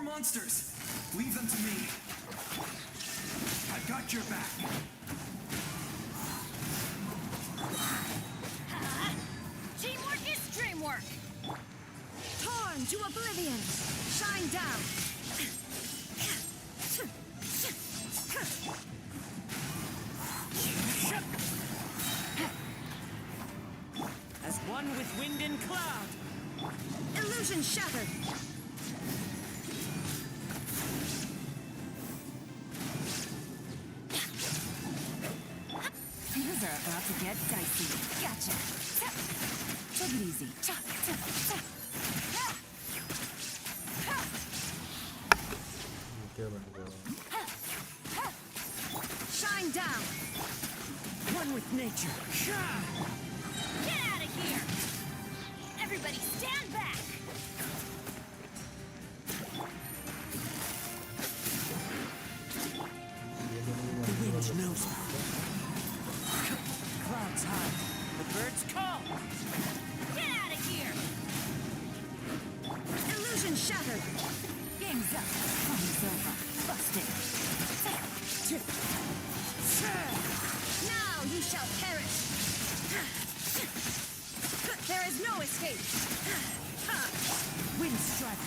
monsters! Leave them to me. I've got your back.
Teamwork is dreamwork! Torn to oblivion! Shine down!
As one with wind and cloud!
Illusion shattered! Things are about to get dicey. Gotcha! Take it easy. Shine down!
One with nature!
Get out of here! Everybody stand back!
The wind knows me. Clouds high. The birds call.
Get out of here! Illusion shattered! Game's up. Time's over. Busted. Now you shall perish! There is no escape!
Wind strike.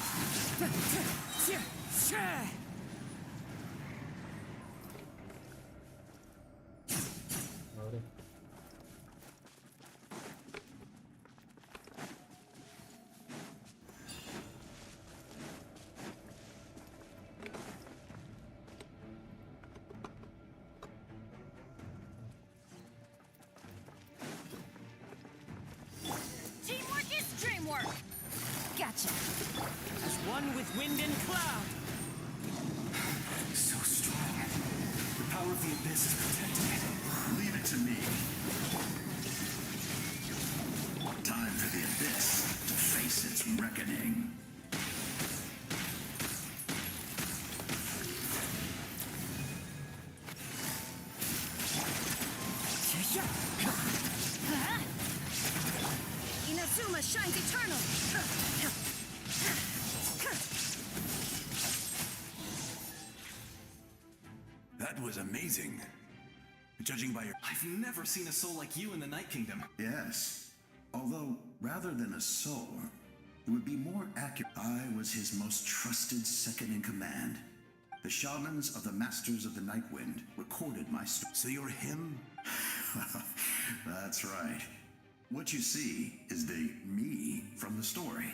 Teamwork is dreamwork! Gotcha!
As one with wind and cloud.
So strong. The power of the abyss is protecting it. Leave it to me. Time for the abyss to face its reckoning.
Inazuma shines eternal!
That was amazing. Judging by your... I've never seen a soul like you in the Night Kingdom. Yes. Although, rather than a soul, it would be more accurate. I was his most trusted second-in-command. The shamans of the Masters of the Night Wind recorded my story. So you're him? That's right. What you see is the me from the story.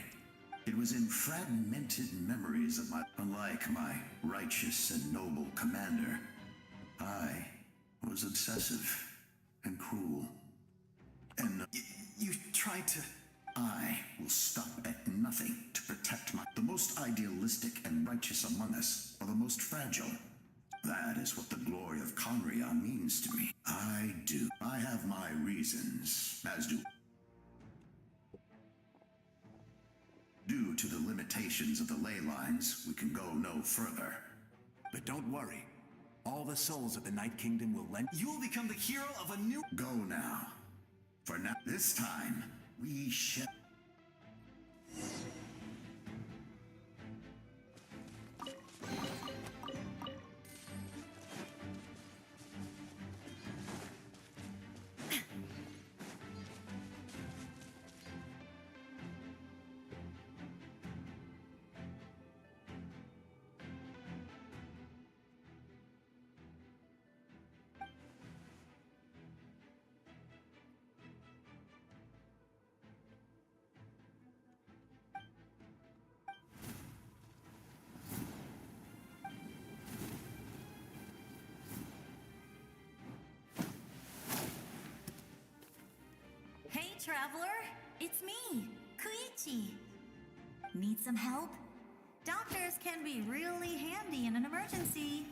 It was in fragmented memories of my... Unlike my righteous and noble commander, I was obsessive and cruel. And you tried to... I will stop at nothing to protect my... The most idealistic and righteous among us are the most fragile. That is what the glory of Conria means to me. I do. I have my reasons, as do... Due to the limitations of the ley lines, we can go no further. But don't worry. All the souls of the Night Kingdom will lend... You'll become the hero of a new... Go now. For now, this time, we shall...
Hey, traveler! It's me, Koichi. Need some help? Doctors can be really handy in an emergency.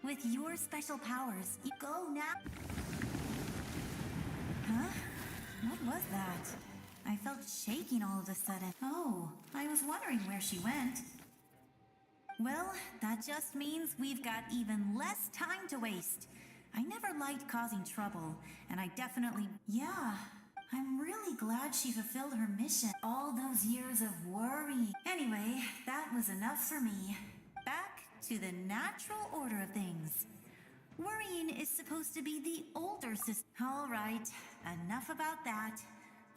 With your special powers, you go now. Huh? What was that? I felt shaking all of a sudden. Oh, I was wondering where she went. Well, that just means we've got even less time to waste. I never liked causing trouble, and I definitely... Yeah, I'm really glad she fulfilled her mission. All those years of worry. Anyway, that was enough for me. Back to the natural order of things. Worrying is supposed to be the older system. Alright, enough about that.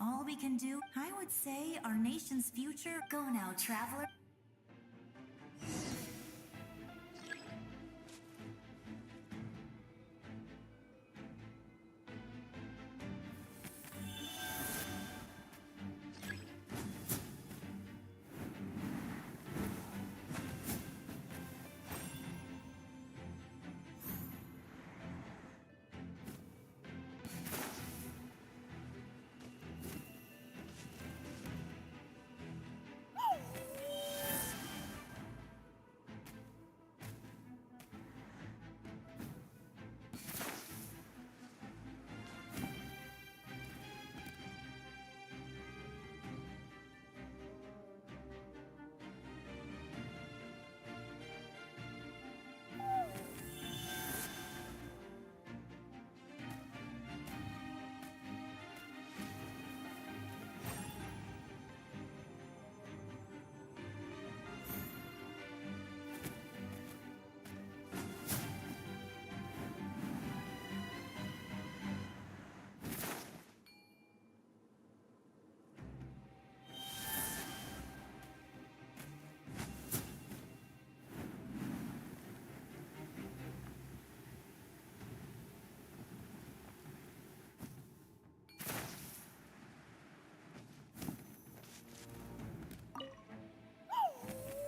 All we can do, I would say our nation's future. Go now, traveler.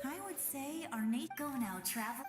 I would say our Nate go now, travel.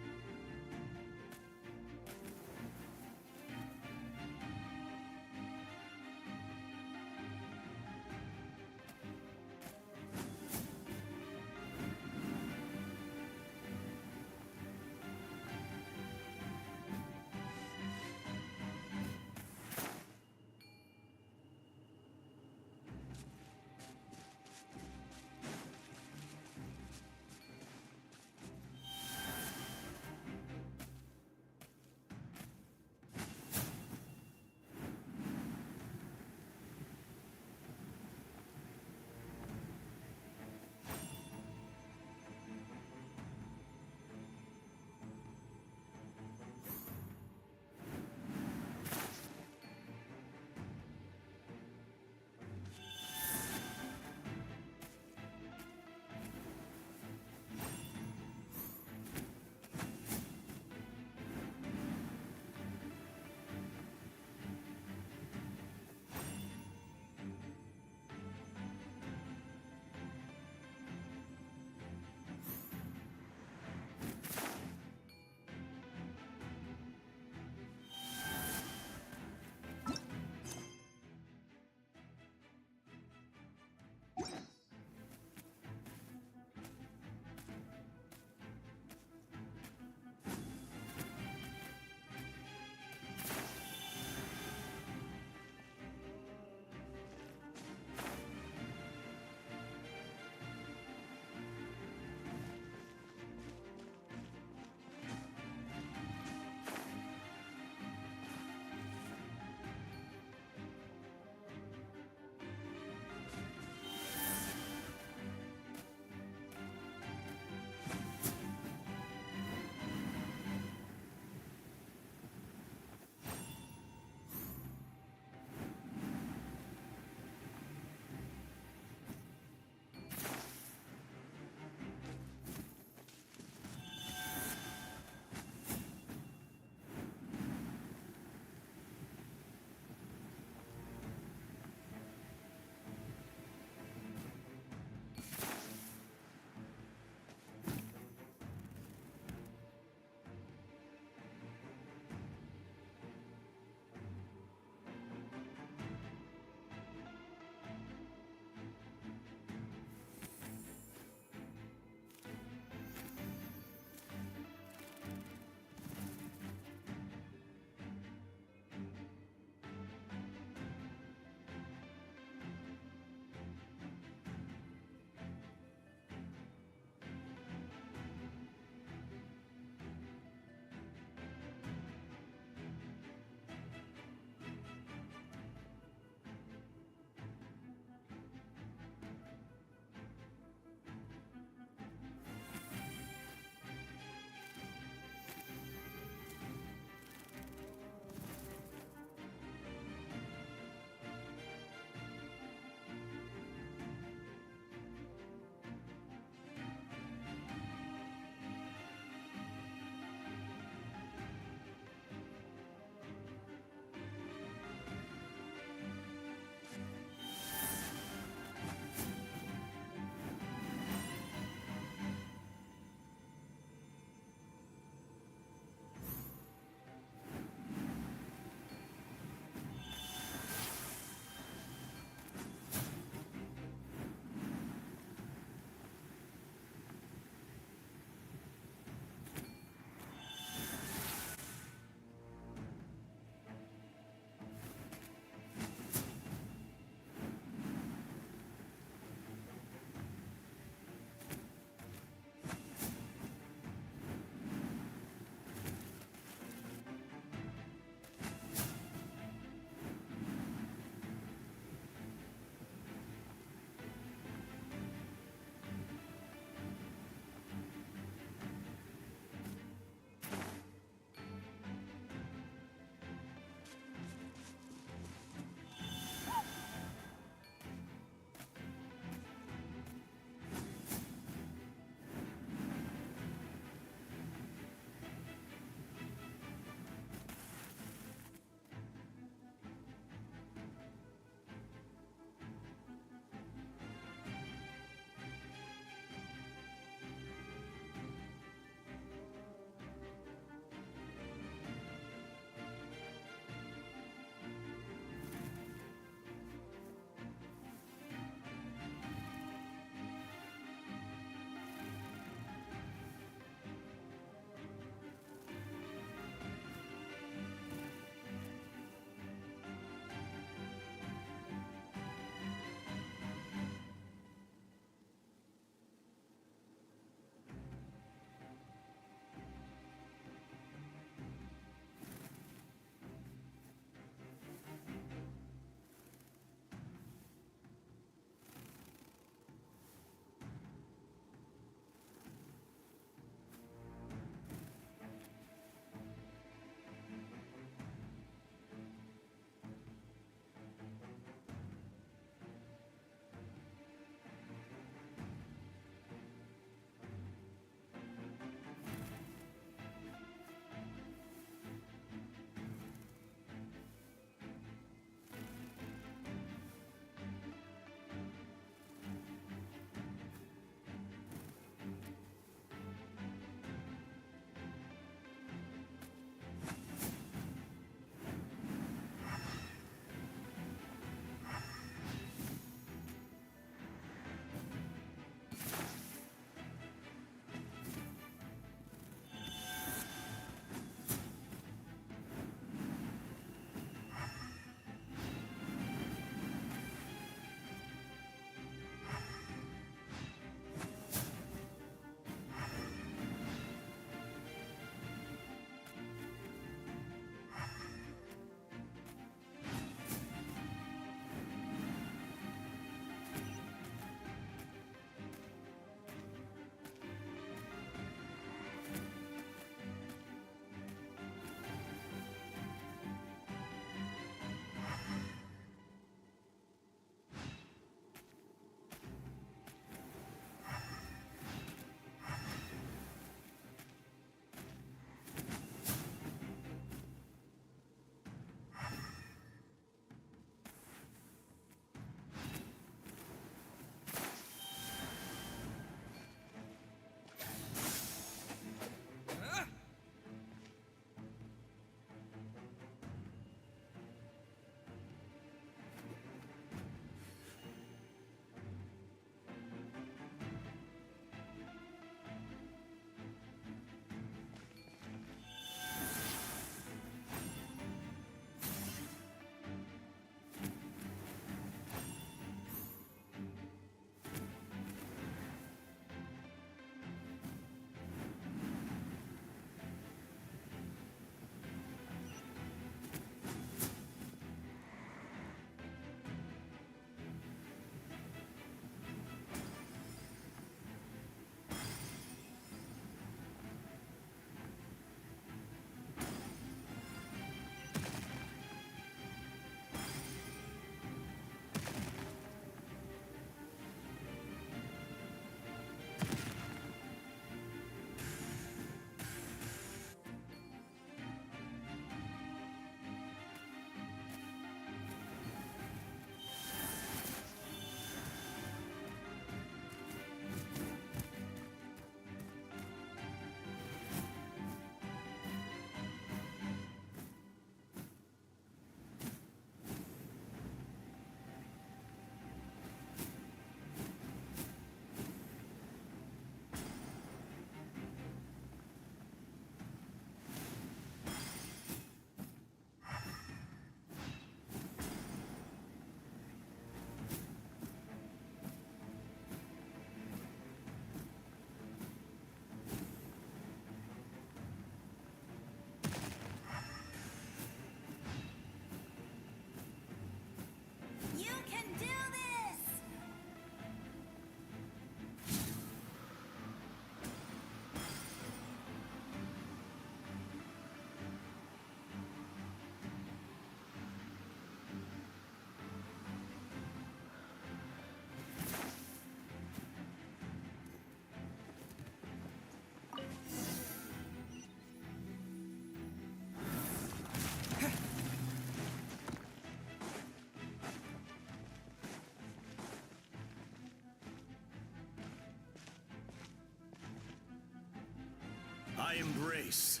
I embrace.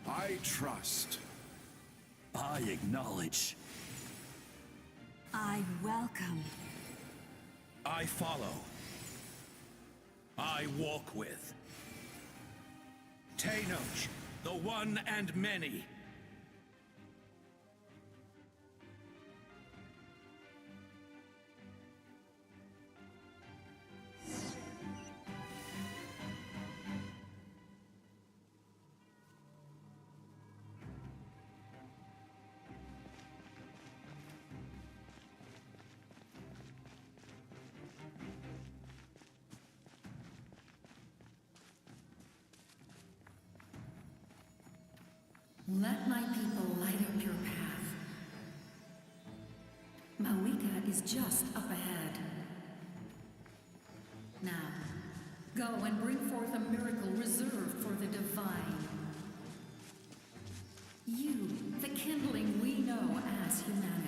I trust.
I acknowledge.
I welcome.
I follow. I walk with. Teyvat, the one and many.
Let my people light up your path. Mawika is just up ahead. Now, go and bring forth a miracle reserved for the divine. You, the kindling we know as humanity.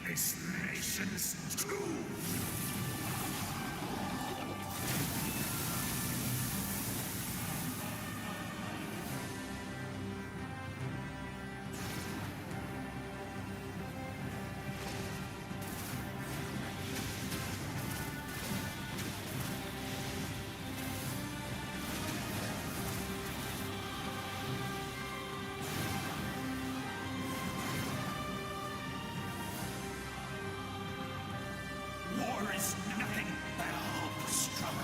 This nation's doom! War is nothing but a hopeless struggle.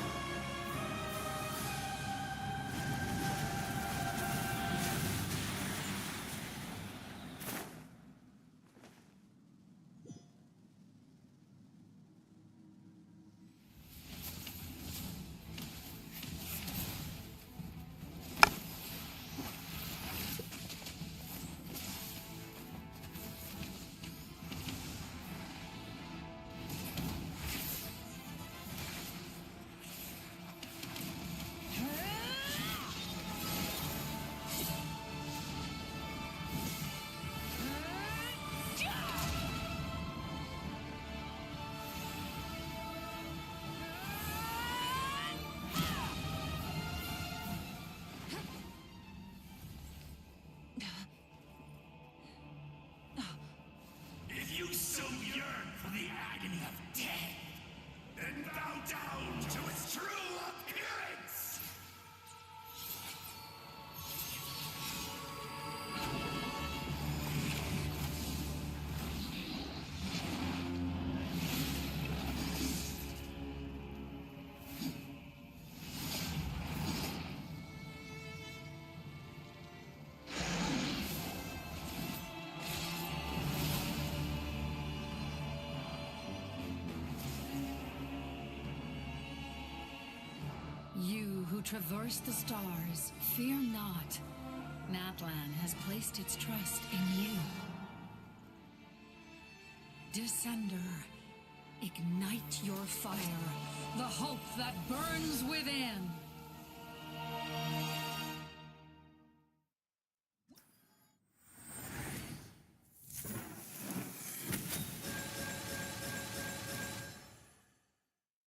You who traverse the stars, fear not. Natlan has placed its trust in you. Descender, ignite your fire, the hope that burns within.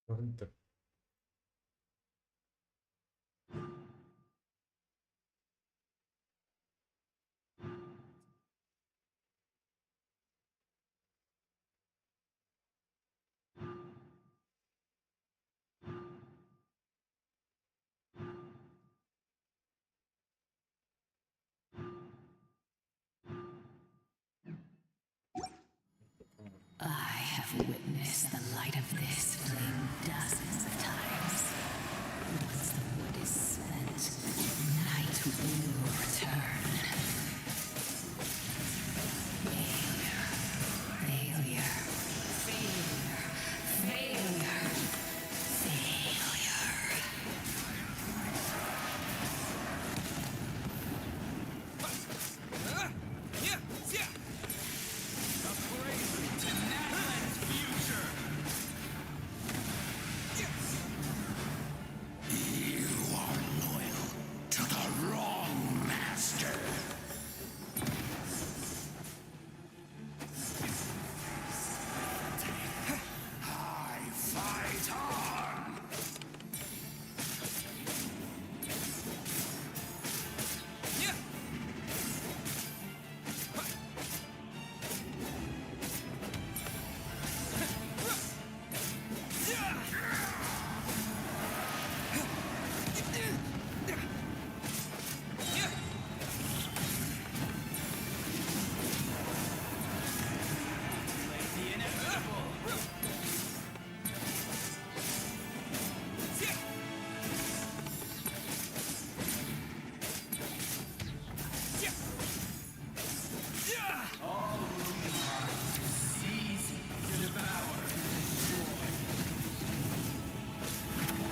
Mantap.
I have witnessed the light of this flame dozens of times. Once the wood is spent, night will return. Failure. Failure. Failure. Failure. Failure.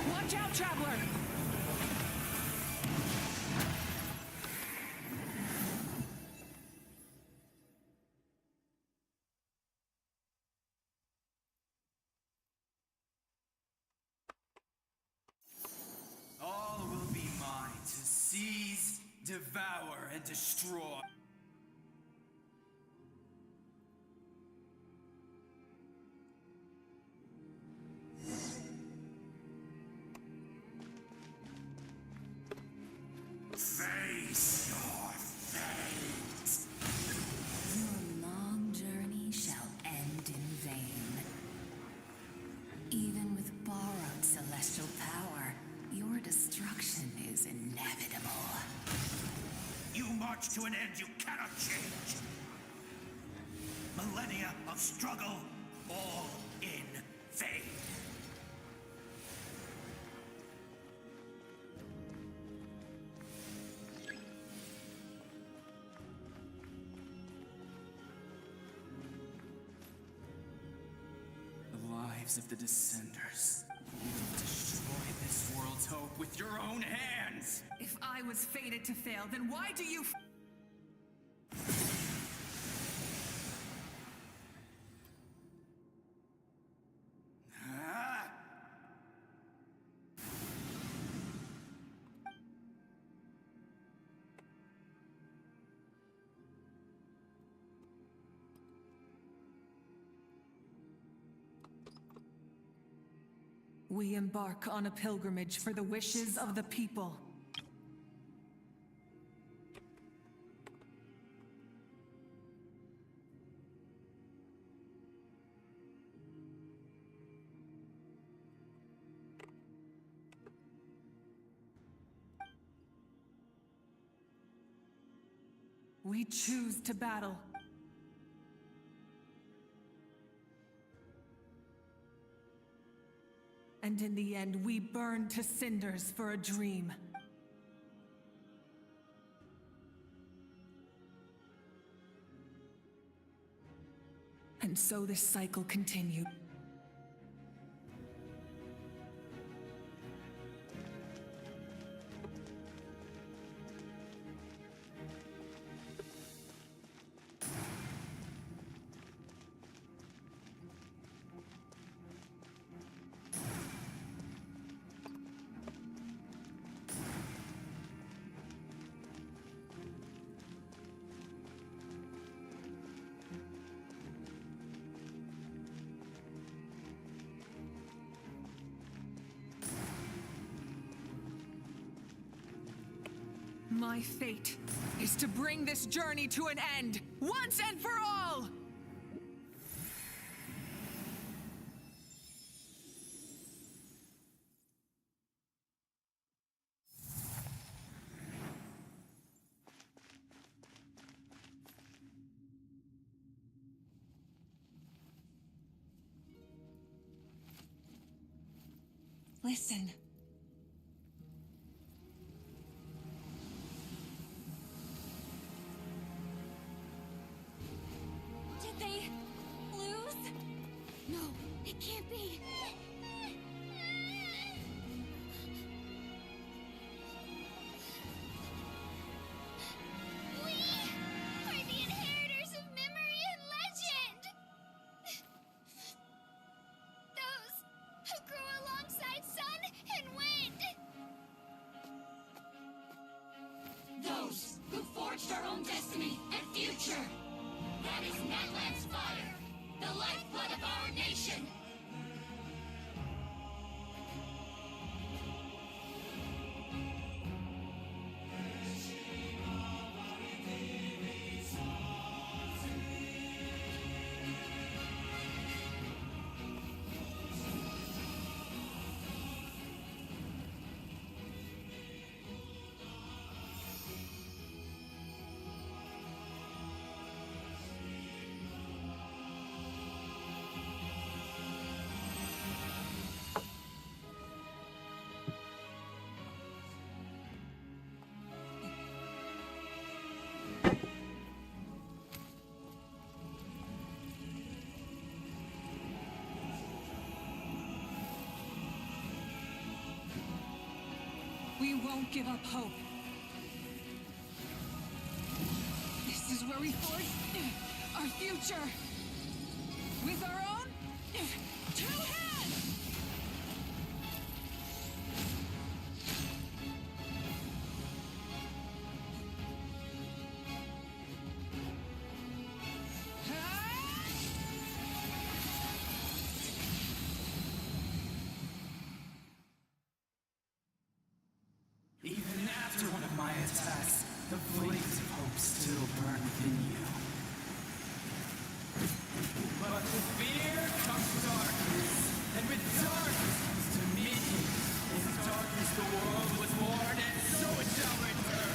Watch out, traveler!
All will be mine to seize, devour, and destroy.
Face your fate.
Your long journey shall end in vain. Even with borrowed celestial power, your destruction is inevitable.
You march to an end you cannot change. Millennia of struggle, all in vain.
The lives of the Descenders. You will destroy this world's hope with your own hands!
If I was fated to fail, then why do you...
Ah!
We embark on a pilgrimage for the wishes of the people. We choose to battle. And in the end, we burn to cinders for a dream. And so this cycle continued. My fate is to bring this journey to an end, once and for all! Listen.
Did they lose? No, it can't be. We are the inheritors of memory and legend. Those who grew alongside sun and wind.
Those who forged our own destiny and future. That is Natlan's fire, the lifeblood of our nation.
We won't give up hope. This is where we forge our future. With our own two hands!
Even after one of my attacks, the flames of hope still burn within you. But with fear comes darkness, and with darkness comes dominion. In darkness the world was born, and so it shall return.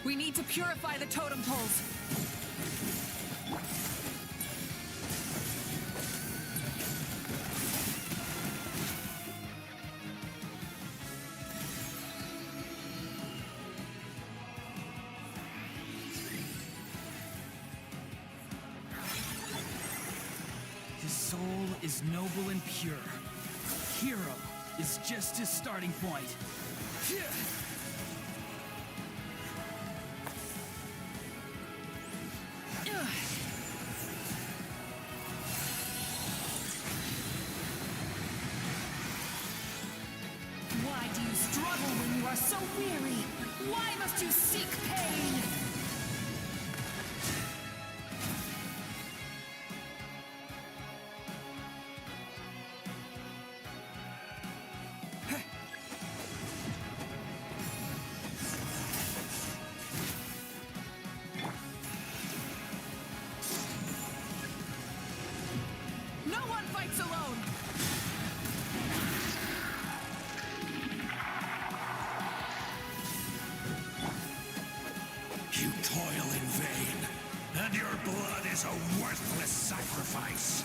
We need to purify the totem poles.
His soul is noble and pure. Hero is just his starting point.
Why do you struggle when you are so weary? Why must you seek pain? No one fights alone!
You toil in vain, and your blood is a worthless sacrifice.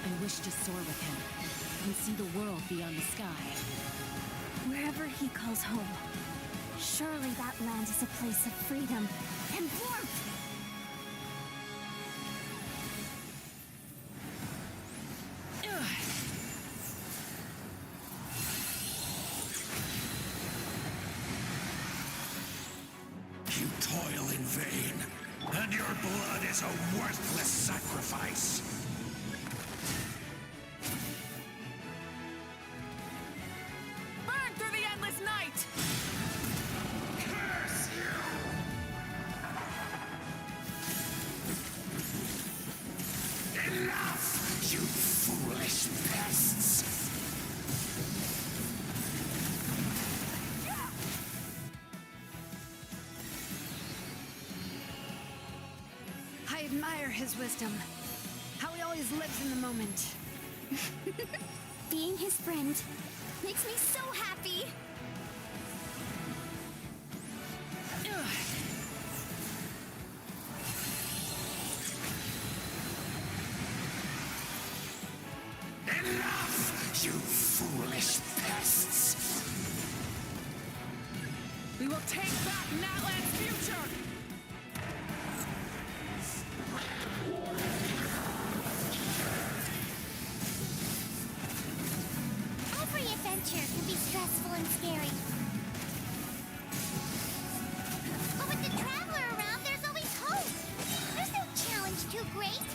I wish to soar with him and see the world beyond the sky.
Wherever he calls home, surely that land is a place of freedom and warmth.
You toil in vain, and your blood is a worthless sacrifice.
Burn through the endless night!
Curse you! Enough, you foolish pests!
I admire his wisdom. How he always lives in the moment.
Being his friend makes me so happy.
Enough, you foolish pests!
We will take back Natlan's future!
Every adventure can be stressful and scary. But with the Traveler around, there's always hope. There's no challenge too great.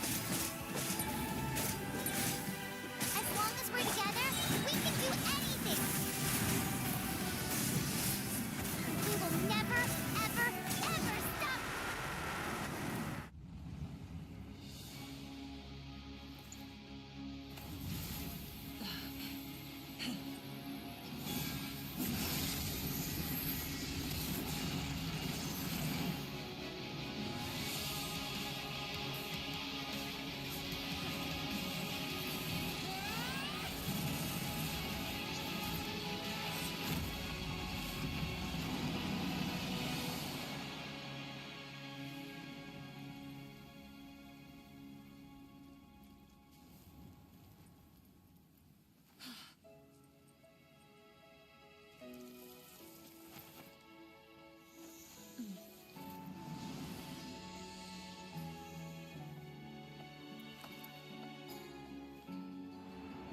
As long as we're together, we can do anything. We will never, ever, ever stop.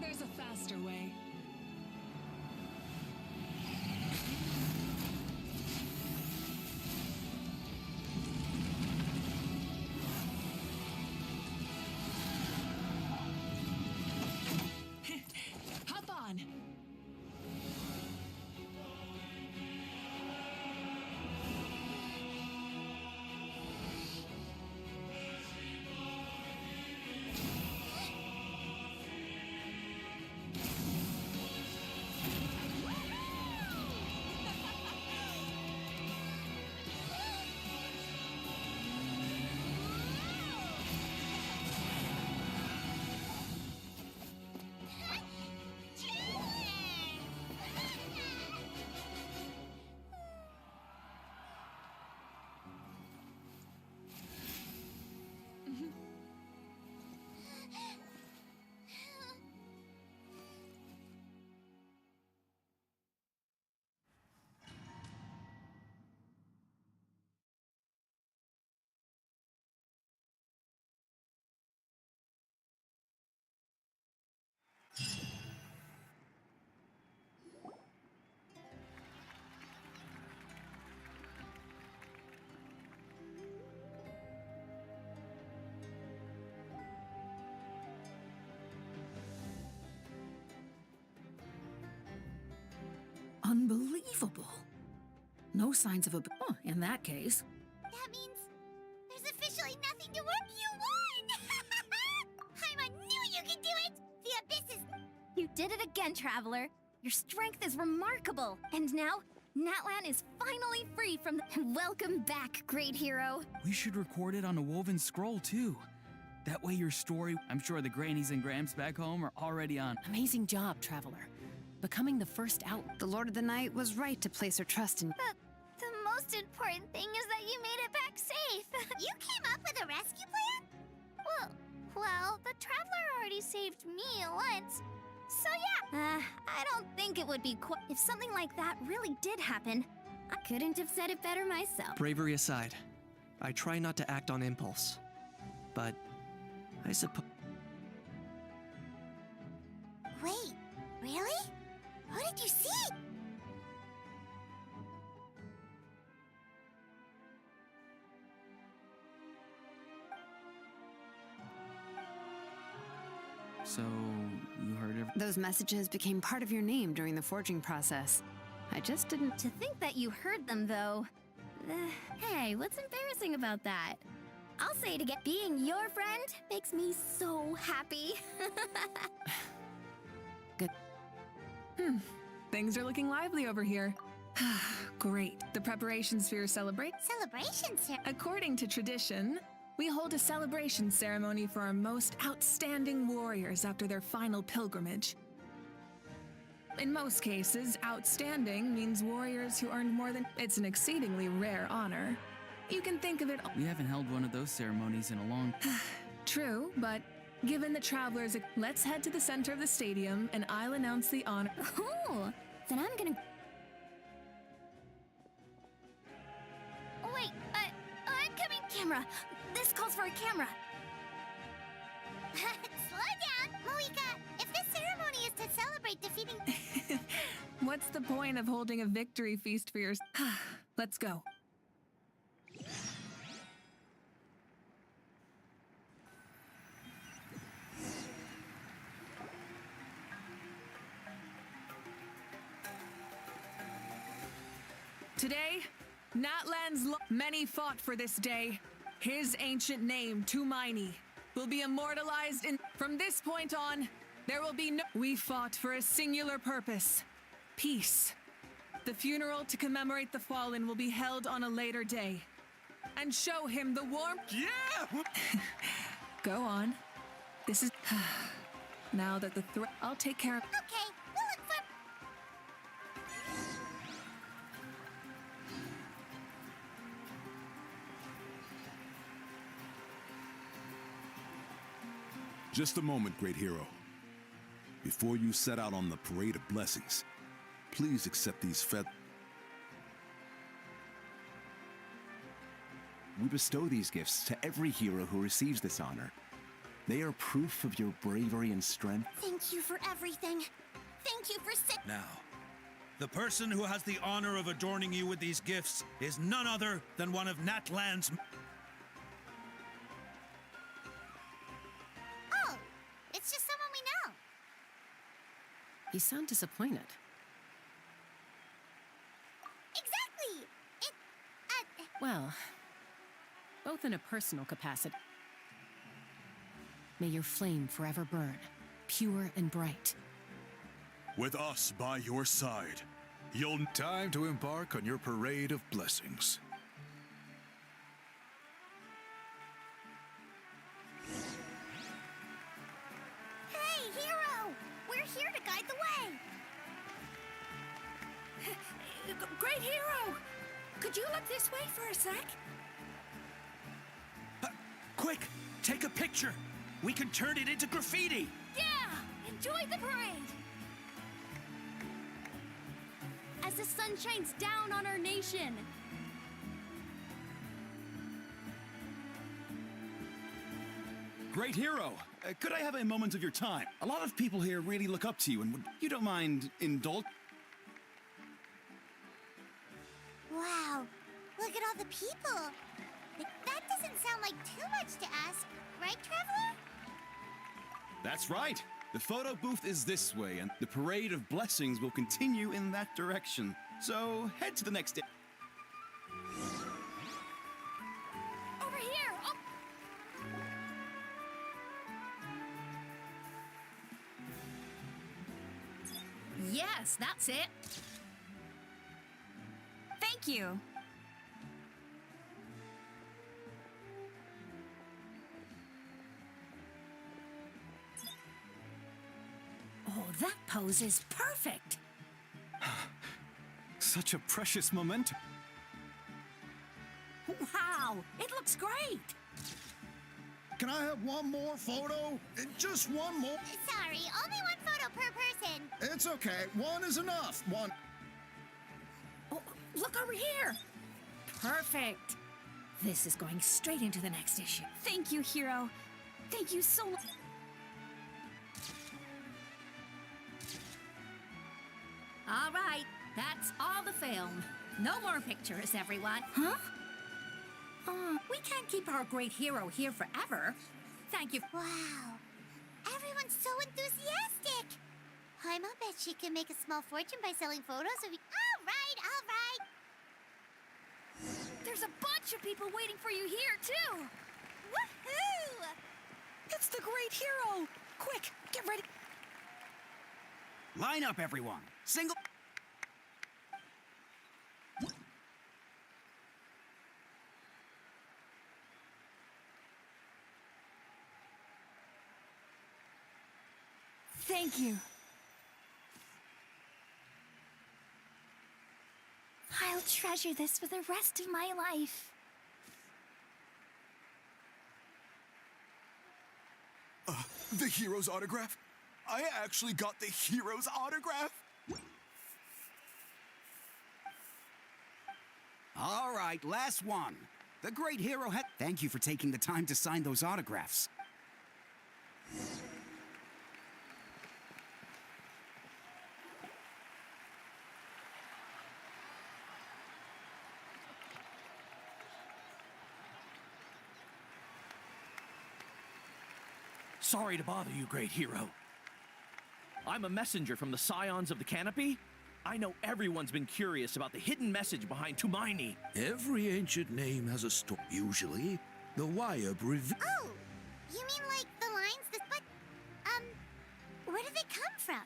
There's a faster way. Hop on!
Unbelievable. No signs of a... Oh, in that case.
That means there's officially nothing to work. You won! Paimon knew you could do it! The Abyss is...
You did it again, Traveler. Your strength is remarkable. And now, Natlan is finally free from the... Welcome back, great hero.
We should record it on a woven scroll, too. That way your story, I'm sure the grannies and gramps back home are already on.
Amazing job, Traveler. Becoming the first out.
The Lord of the Night was right to place her trust in...
But the most important thing is that you made it back safe.
You came up with a rescue plan?
Well, the Traveler already saved me once. So yeah, I don't think it would be quite... If something like that really did happen, I couldn't have said it better myself.
Bravery aside, I try not to act on impulse. But I suppose...
Wait, really? What did you see?
So, you heard everything?
Those messages became part of your name during the forging process. I just didn't...
To think that you heard them, though... hey, what's embarrassing about that? I'll say it again. Being your friend makes me so happy.
Good.
Things are looking lively over here. Great. The preparations for your celebration.
Celebration, sir.
According to tradition, we hold a celebration ceremony for our most outstanding warriors after their final pilgrimage. In most cases, outstanding means warriors who earned more than... It's an exceedingly rare honor. You can think of it...
We haven't held one of those ceremonies in a long...
True, but given the travelers... Let's head to the center of the stadium, and I'll announce the honor...
Oh, then I'm gonna... Wait, incoming camera! This calls for a camera!
Slow down, Moika! If this ceremony is to celebrate defeating...
What's the point of holding a victory feast for your... Let's go. Today, Natlan's many fought for this day. His ancient name, Tumaini, will be immortalized in... From this point on, there will be no... We fought for a singular purpose. Peace. The funeral to commemorate the fallen will be held on a later day. And show him the warmth...
Yeah!
Go on. This is... Now that the threat... I'll take care of...
Okay, we'll look for...
Just a moment, great hero. Before you set out on the parade of blessings, please accept these
We bestow these gifts to every hero who receives this honor. They are proof of your bravery and strength.
Thank you for everything. Thank you for
Now, the person who has the honor of adorning you with these gifts is none other than one of Natlan's...
Oh, it's just someone we know.
You sound disappointed.
Exactly!
Well, both in a personal capacity. May your flame forever burn, pure and bright.
With us by your side, you'll... Time to embark on your parade of blessings.
Hey, hero! We're here to guide the way!
Great hero! Could you look this way for a sec?
Quick! Take a picture! We can turn it into graffiti!
Yeah! Enjoy the parade! As the sun shines down on our nation!
Great hero! Could I have a moment of your time? A lot of people here really look up to you, and you don't mind
Wow, look at all the people. That doesn't sound like too much to ask, right, Traveler?
That's right. The photo booth is this way, and the parade of blessings will continue in that direction. So head to the next day.
Over here! Oh.
Yes, that's it.
Thank you.
Oh, that pose is perfect.
Such a precious momentum.
Wow, it looks great.
Can I have one more photo? Just one more?
Sorry, only one photo per person.
It's okay. One is enough. One.
Oh, look over here. Perfect. This is going straight into the next issue.
Thank you, Hero. Thank you so much.
All right, that's all the film. No more pictures, everyone.
Huh?
We can't keep our great hero here forever. Thank you.
Wow. Everyone's so enthusiastic. Paimon bet she can make a small fortune by selling photos of you. All right, all right.
There's a bunch of people waiting for you here, too.
Woohoo!
It's the great hero. Quick, get ready.
Line up, everyone. Single.
Thank you. I'll treasure this for the rest of my life.
The hero's autograph? I actually got the hero's autograph?
All right, last one. The great hero had. Thank you for taking the time to sign those autographs.
Sorry to bother you, great hero. I'm a messenger from the Scions of the Canopy. I know everyone's been curious about the hidden message behind Tumaini.
Every ancient name has a story. Usually, the Wayab reveals.
Oh, you mean like the lines that, but, where do they come from?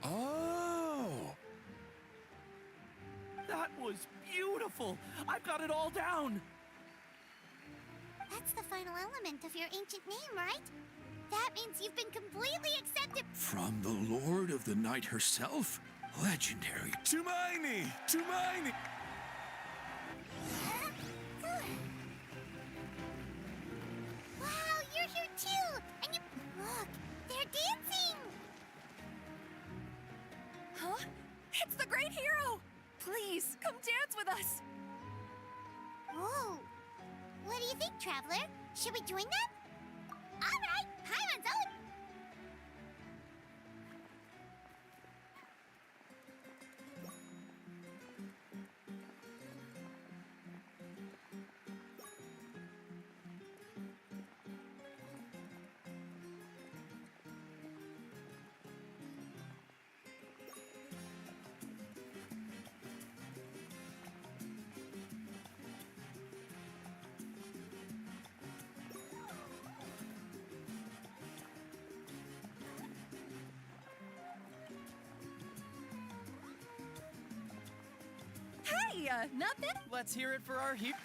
Oh! That was beautiful! I've got it all down!
That's the final element of your ancient name, right? That means you've been completely accepted.
From the Lord of the Night herself? Legendary.
Tumaini! Tumaini!
Wow, you're here too! And you... Look, they're dancing!
Huh? It's the great hero! Please, come dance with us!
Whoa! What do you think, Traveler? Should we join them? All right, Paimon's own!
Hey, nothing?
Let's hear it for our hero.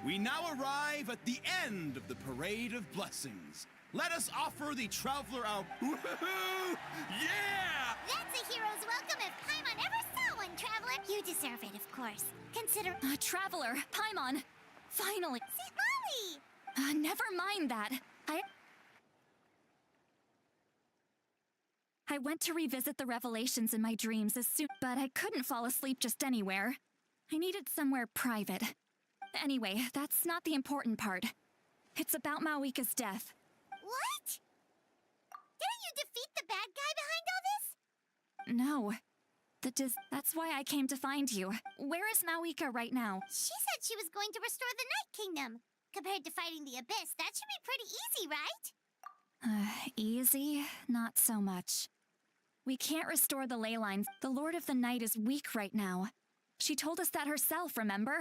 We now arrive at the end of the Parade of Blessings. Let us offer the Traveler our... Woohoo! Yeah!
That's a hero's welcome if Paimon ever saw one, Traveler. You deserve it, of course. Consider...
Traveler, Paimon. Finally.
Sit Molly!
Never mind that. I went to revisit the revelations in my dreams as soon, but I couldn't fall asleep just anywhere. I needed somewhere private. Anyway, that's not the important part. It's about Mawika's death.
What? Didn't you defeat the bad guy behind all this?
No,
That's why I came to find you. Where is Mawika right now?
She said she was going to restore the Night Kingdom. Compared to fighting the Abyss, that should be pretty easy, right?
Easy? Not so much. We can't restore the ley lines. The Lord of the Night is weak right now. She told us that herself, remember?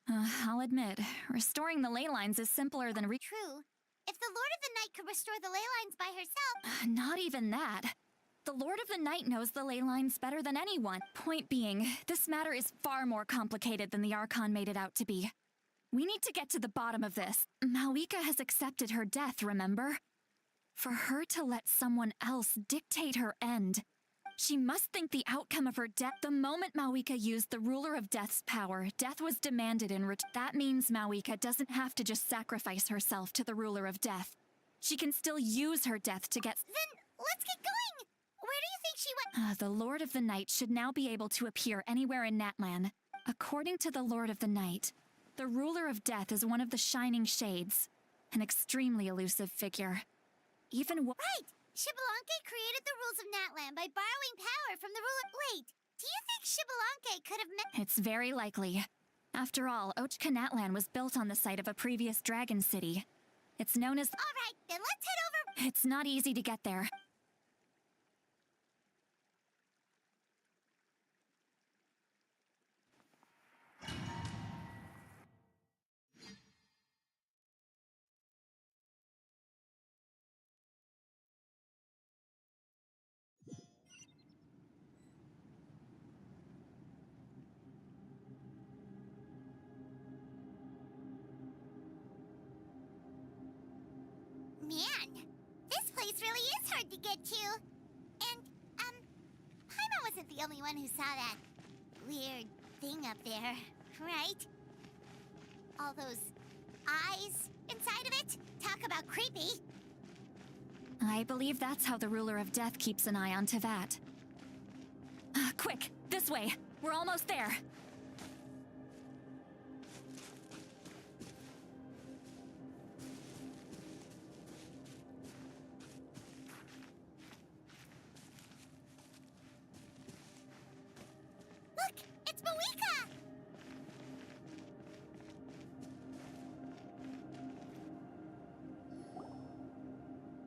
I'll admit, restoring the ley lines is simpler than
True. If the Lord of the Night could restore the ley lines by herself...
Not even that. The Lord of the Night knows the ley lines better than anyone. Point being, this matter is far more complicated than the Archon made it out to be. We need to get to the bottom of this. Mawika has accepted her death, remember? For her to let someone else dictate her end, she must think the outcome of her death. The moment Mawika used the Ruler of Death's power, death was demanded in return. That means Mawika doesn't have to just sacrifice herself to the Ruler of Death. She can still use her death to get...
Then, let's get going! Where do you think she went?
The Lord of the Night should now be able to appear anywhere in Natlan. According to the Lord of the Night, the Ruler of Death is one of the Shining Shades, an extremely elusive figure.
Right! Xbalanque created the rules of Natlan by borrowing power from the ruler. Wait, do you think Xbalanque could have met...
It's very likely. After all, Ochka Natlan was built on the site of a previous dragon city. It's known as...
Alright, then let's head over...
It's not easy to get there.
Man, this place really is hard to get to. And, Paimon wasn't the only one who saw that weird thing up there, right? All those eyes inside of it? Talk about creepy.
I believe that's how the Ruler of Death keeps an eye on Teyvat. Quick, this way. We're almost there.
Look, it's Mawika!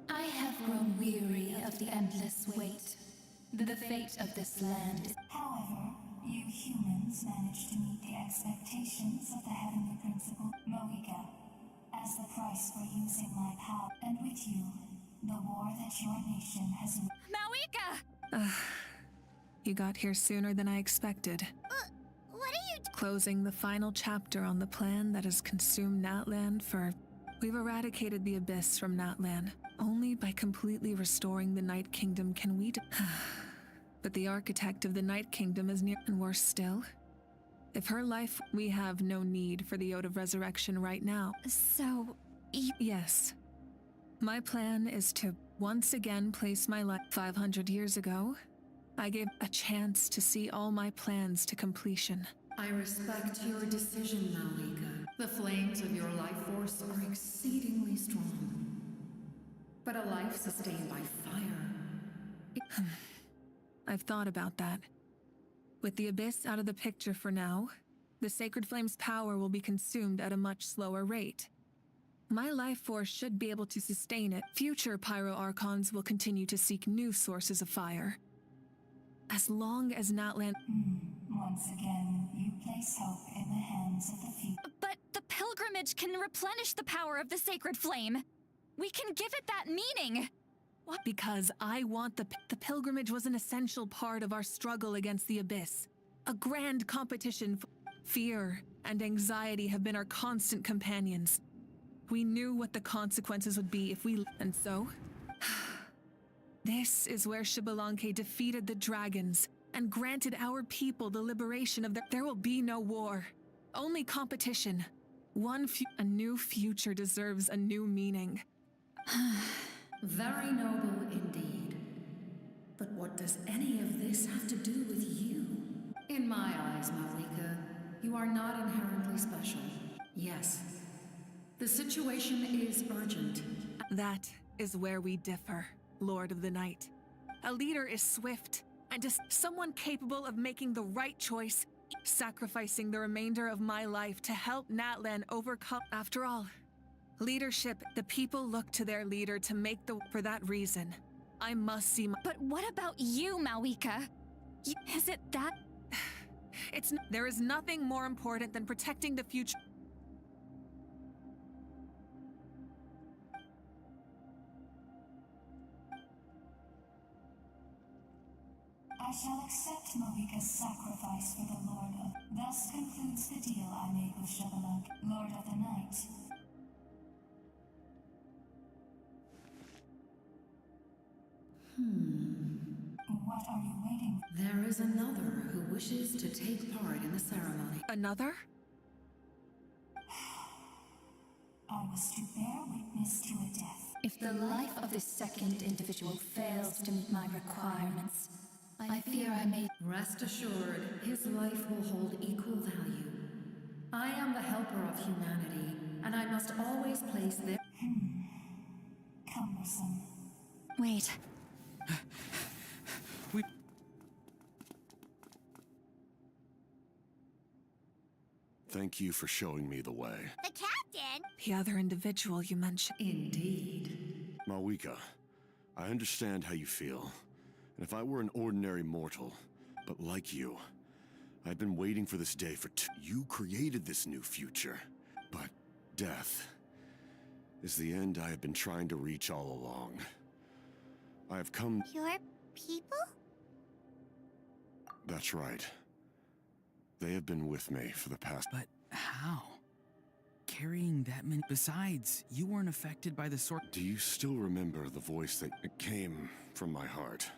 I have grown weary of the endless wait. The fate of this land is...
However, you humans managed to meet the expectations of the Heavenly Principle, Mawika, as the price for using my power, and with you, the war that your nation has...
Mawika!
You got here sooner than I expected.
What are you...
Closing the final chapter on the plan that has consumed Natlan for... We've eradicated the Abyss from Natlan. Only by completely restoring the Night Kingdom can we... But the architect of the Night Kingdom is near... And worse still, if her life... We have no need for the Ode of Resurrection right now.
So...
Yes. My plan is to once again place my life... 500 years ago, I gave a chance to see all my plans to completion.
I respect your decision, Mawika. The flames of your life force are exceedingly strong. But a life sustained by fire...
I've thought about that. With the Abyss out of the picture for now, the Sacred Flame's power will be consumed at a much slower rate. My life force should be able to sustain it. Future Pyro Archons will continue to seek new sources of fire. As long as Natlan...
Once again, you place hope in the hands of the few.
But the pilgrimage can replenish the power of the Sacred Flame. We can give it that meaning.
What? Because I want the pilgrimage was an essential part of our struggle against the Abyss. A grand competition. Fear and anxiety have been our constant companions. We knew what the consequences would be if we... And so... This is where Xbalanque defeated the dragons and granted our people the liberation of There will be no war. Only competition. A new future deserves a new meaning.
Very noble indeed. But what does any of this have to do with you? In my eyes, Mawika, you are not inherently special. Yes, the situation is urgent.
That is where we differ, Lord of the Night. A leader is swift, and to someone capable of making the right choice, sacrificing the remainder of my life to help Natlan overcome. After all, leadership, the people look to their leader to make for that reason. I must see my—
But what about you, Malika? Is it that?
There is nothing more important than protecting the future.
I shall accept Moika's sacrifice for the Lord of... Thus concludes the deal I made with Zebronics, Lord of the Night. What are you waiting for?
There is another who wishes to take part in the ceremony.
Another?
I was to bear witness to a death.
If the life of this second individual fails to meet my requirements, I fear I may...
Rest assured, his life will hold equal value. I am the helper of humanity, and I must always place their...
Cumbersome.
Wait.
Thank you for showing me the way.
The captain?
The other individual you mentioned.
Indeed.
Malika, I understand how you feel. And if I were an ordinary mortal, but like you, I've been waiting for this day for You created this new future. But death is the end I have been trying to reach all along. I have come...
Your people?
That's right. They have been with me for the past...
But how? Carrying that many... Besides, you weren't affected by the sort...
Do you still remember the voice that came from my heart?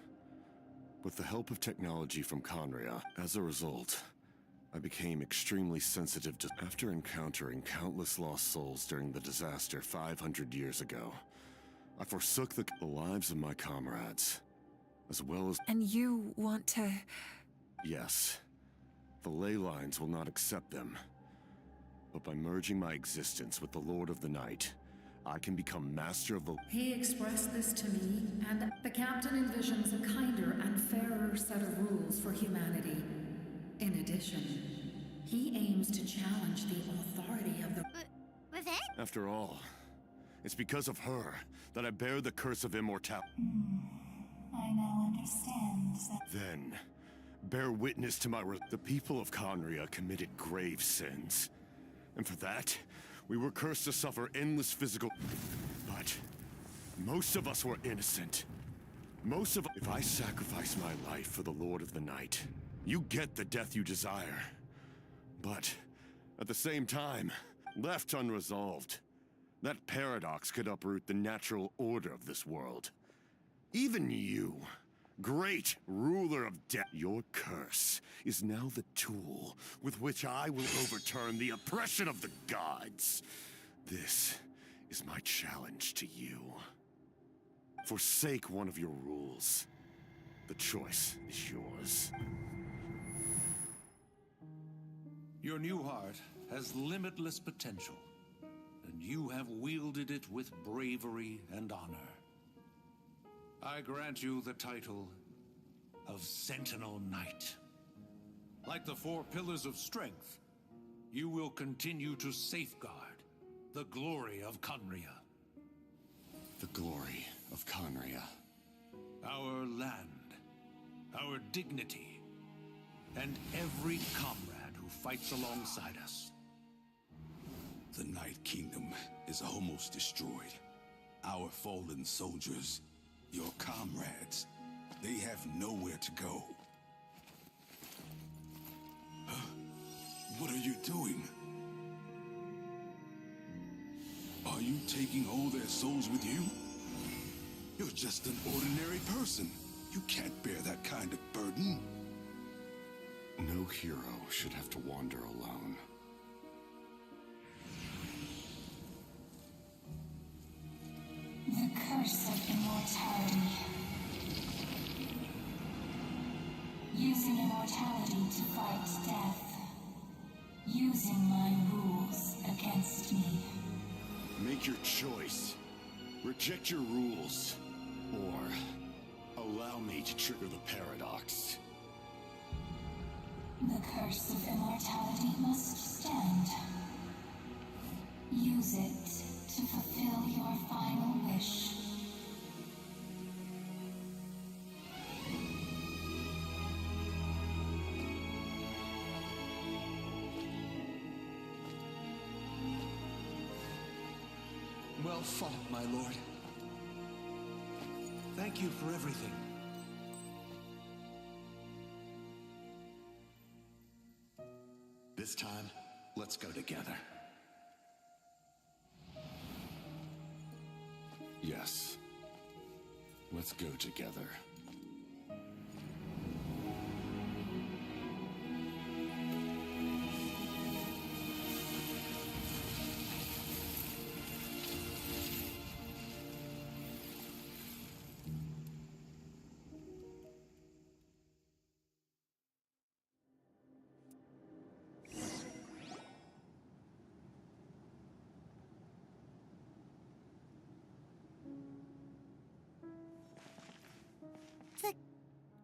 With the help of technology from Khaenri'ah, as a result, I became extremely sensitive to... After encountering countless lost souls during the disaster 500 years ago, I forsook the lives of my comrades, as well as...
And you want to...
Yes. The ley lines will not accept them. But by merging my existence with the Lord of the Night, I can become master of the...
He expressed this to me, and the captain envisions a kinder and fairer set of rules for humanity. In addition, he aims to challenge the authority of the...
With it?
After all, it's because of her that I bear the curse of immortality.
I now understand that...
Then, bear witness to my... The people of Khaenri'ah committed grave sins. And for that, we were cursed to suffer endless physical... But most of us were innocent. If I sacrifice my life for the Lord of the Night, you get the death you desire. But at the same time, left unresolved, that paradox could uproot the natural order of this world. Even you, great ruler of death, your curse is now the tool with which I will overturn the oppression of the gods. This is my challenge to you. Forsake one of your rules. The choice is yours.
Your new heart has limitless potential, and you have wielded it with bravery and honor. I grant you the title of Sentinel Knight. Like the 4 pillars of strength, you will continue to safeguard the glory of Khaenri'ah.
The glory of Khaenri'ah.
Our land, our dignity, and every comrade who fights alongside us.
The Night Kingdom is almost destroyed. Our fallen soldiers, your comrades, they have nowhere to go. What are you doing? Are you taking all their souls with you? You're just an ordinary person. You can't bear that kind of burden.
No hero should have to wander alone.
The curse of immortality. Using immortality to fight death. Using my rules against me.
Make your choice. Reject your rules. Or Allow me to trigger the paradox.
The curse of immortality must stand. Use it to fulfill your final wish.
Well fought, my lord. Thank you for everything.
This time, let's go together. Yes. Let's go together.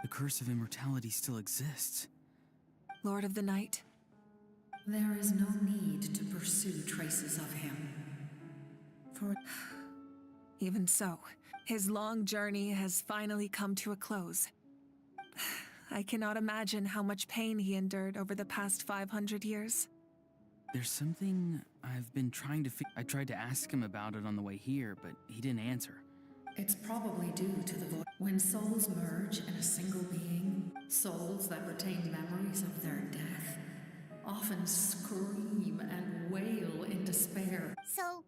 The curse of immortality still exists.
Lord of the Night.
There is no need to pursue traces of him.
For even so, his long journey has finally come to a close. I cannot imagine how much pain he endured over the past 500 years.
There's something I've been trying to I tried to ask him about it on the way here, but he didn't answer.
It's probably due to the void. When souls merge in a single being, souls that retain memories of their death often scream and wail in despair.
So,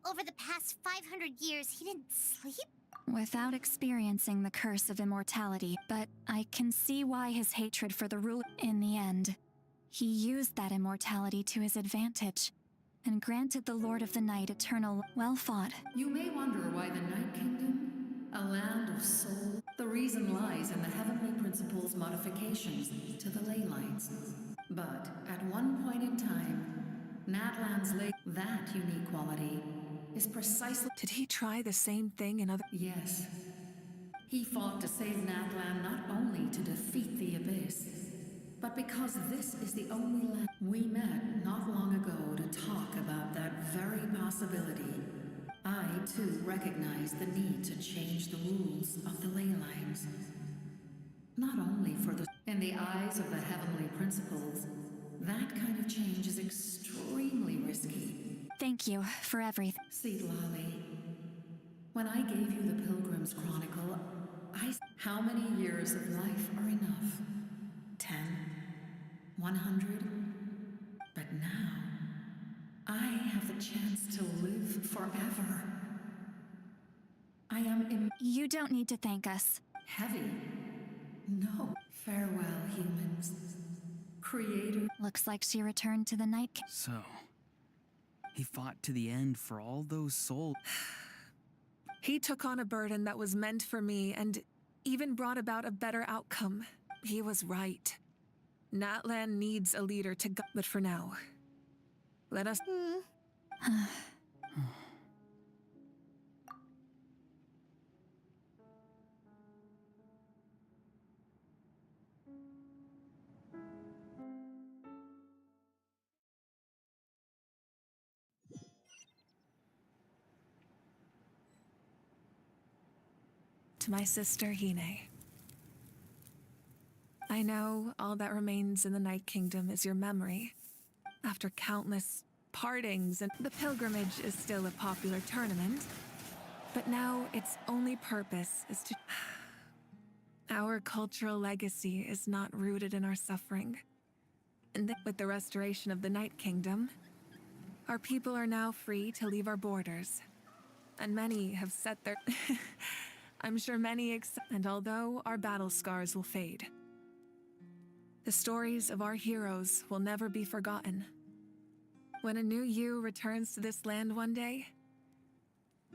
over the past 500 years, he didn't sleep?
Without experiencing the curse of immortality, but I can see why his hatred for the ruler. In the end, he used that immortality to his advantage, and granted the Lord of the Night eternal well fought.
You may wonder why the Night Kingdom, a land of soul, the reason lies in the heavenly principle's modifications to the ley lines. But at one point in time, Natlan's ley, that unique quality, is precisely...
Did he try the same thing in other...
Yes. He fought to save Natlan not only to defeat the Abyss, but because this is the only land. We met not long ago to talk about that very possibility. I, too, recognize the need to change the rules of the ley lines. Not only for the... In the eyes of the heavenly principles, that kind of change is extremely risky.
Thank you for everything.
See, Lolly, when I gave you the Pilgrim's Chronicle, how many years of life are enough? 10? 100? But now, I have the chance to live forever. I am
You don't need to thank us.
Heavy? No. Farewell, humans. Creator.
Looks like she returned to the Night Kingdom.
So, he fought to the end for all those souls.
He took on a burden that was meant for me and even brought about a better outcome. He was right. Natlan needs a leader to guide, but for now, let us... To my sister, Hine. I know all that remains in the Night Kingdom is your memory. After countless partings, and the pilgrimage is still a popular tournament, but now its only purpose is to... Our cultural legacy is not rooted in our suffering. And with the restoration of the Night Kingdom, our people are now free to leave our borders. And many have set their... I'm sure many and although our battle scars will fade, the stories of our heroes will never be forgotten. When a new you returns to this land one day,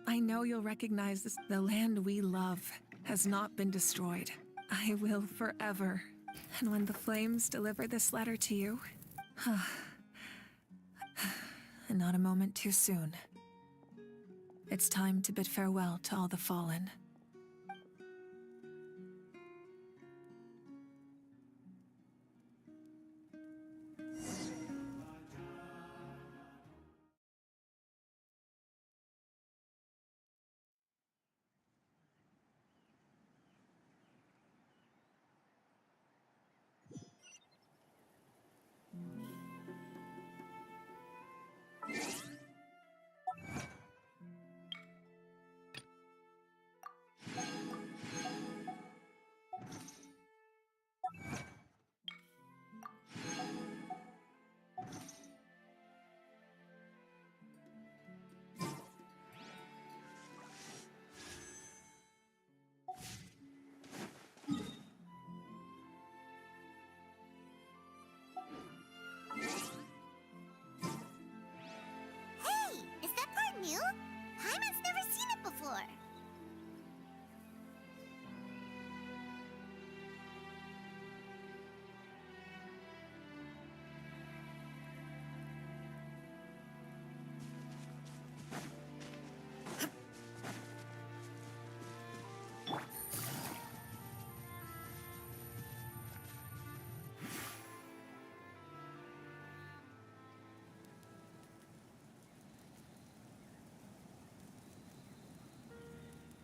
I know you'll recognize this. The land we love has not been destroyed. I will forever. And when the flames deliver this letter to you, and not a moment too soon, it's time to bid farewell to all the fallen.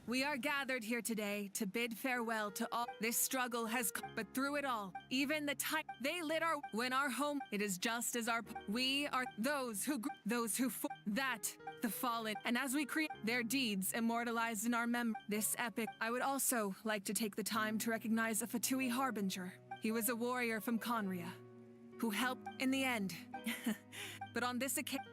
We are gathered here today to bid farewell to all. This struggle has come, but through it all, even the time they lit our when our home, it is just as our we are those who that the fallen, and as we create their deeds immortalized in our this epic. I would also like to take the time to recognize a Fatui Harbinger. He was a warrior from Conria, who helped in the end. But on this occasion.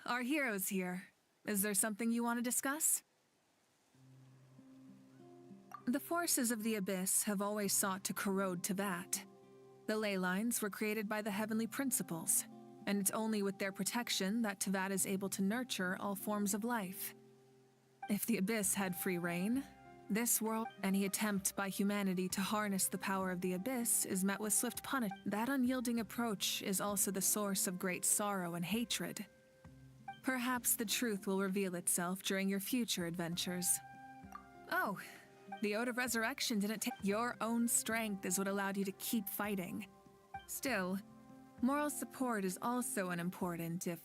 Our hero's here. Is there something you want to discuss? The forces of the Abyss have always sought to corrode Teyvat. The ley lines were created by the Heavenly Principles, and it's only with their protection that Teyvat is able to nurture all forms of life. If the Abyss had free reign, this world, any attempt by humanity to harness the power of the Abyss is met with swift punishment. That unyielding approach is also the source of great sorrow and hatred. Perhaps the truth will reveal itself during your future adventures. Oh, the Ode of Resurrection didn't take your own strength is what allowed you to keep fighting. Still, moral support is also unimportant if...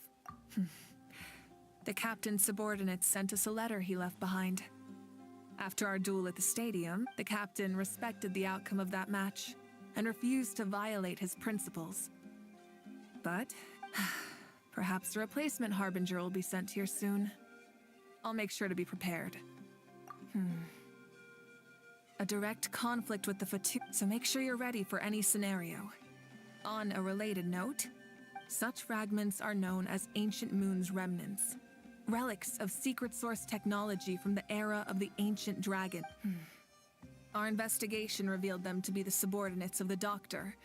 The captain's subordinates sent us a letter he left behind. After our duel at the stadium, the captain respected the outcome of that match and refused to violate his principles. But... perhaps a replacement Harbinger will be sent here soon. I'll make sure to be prepared. A direct conflict with the Fatu, so make sure you're ready for any scenario. On a related note, such fragments are known as Ancient Moon's remnants, relics of secret source technology from the era of the Ancient Dragon. Our investigation revealed them to be the subordinates of the Doctor.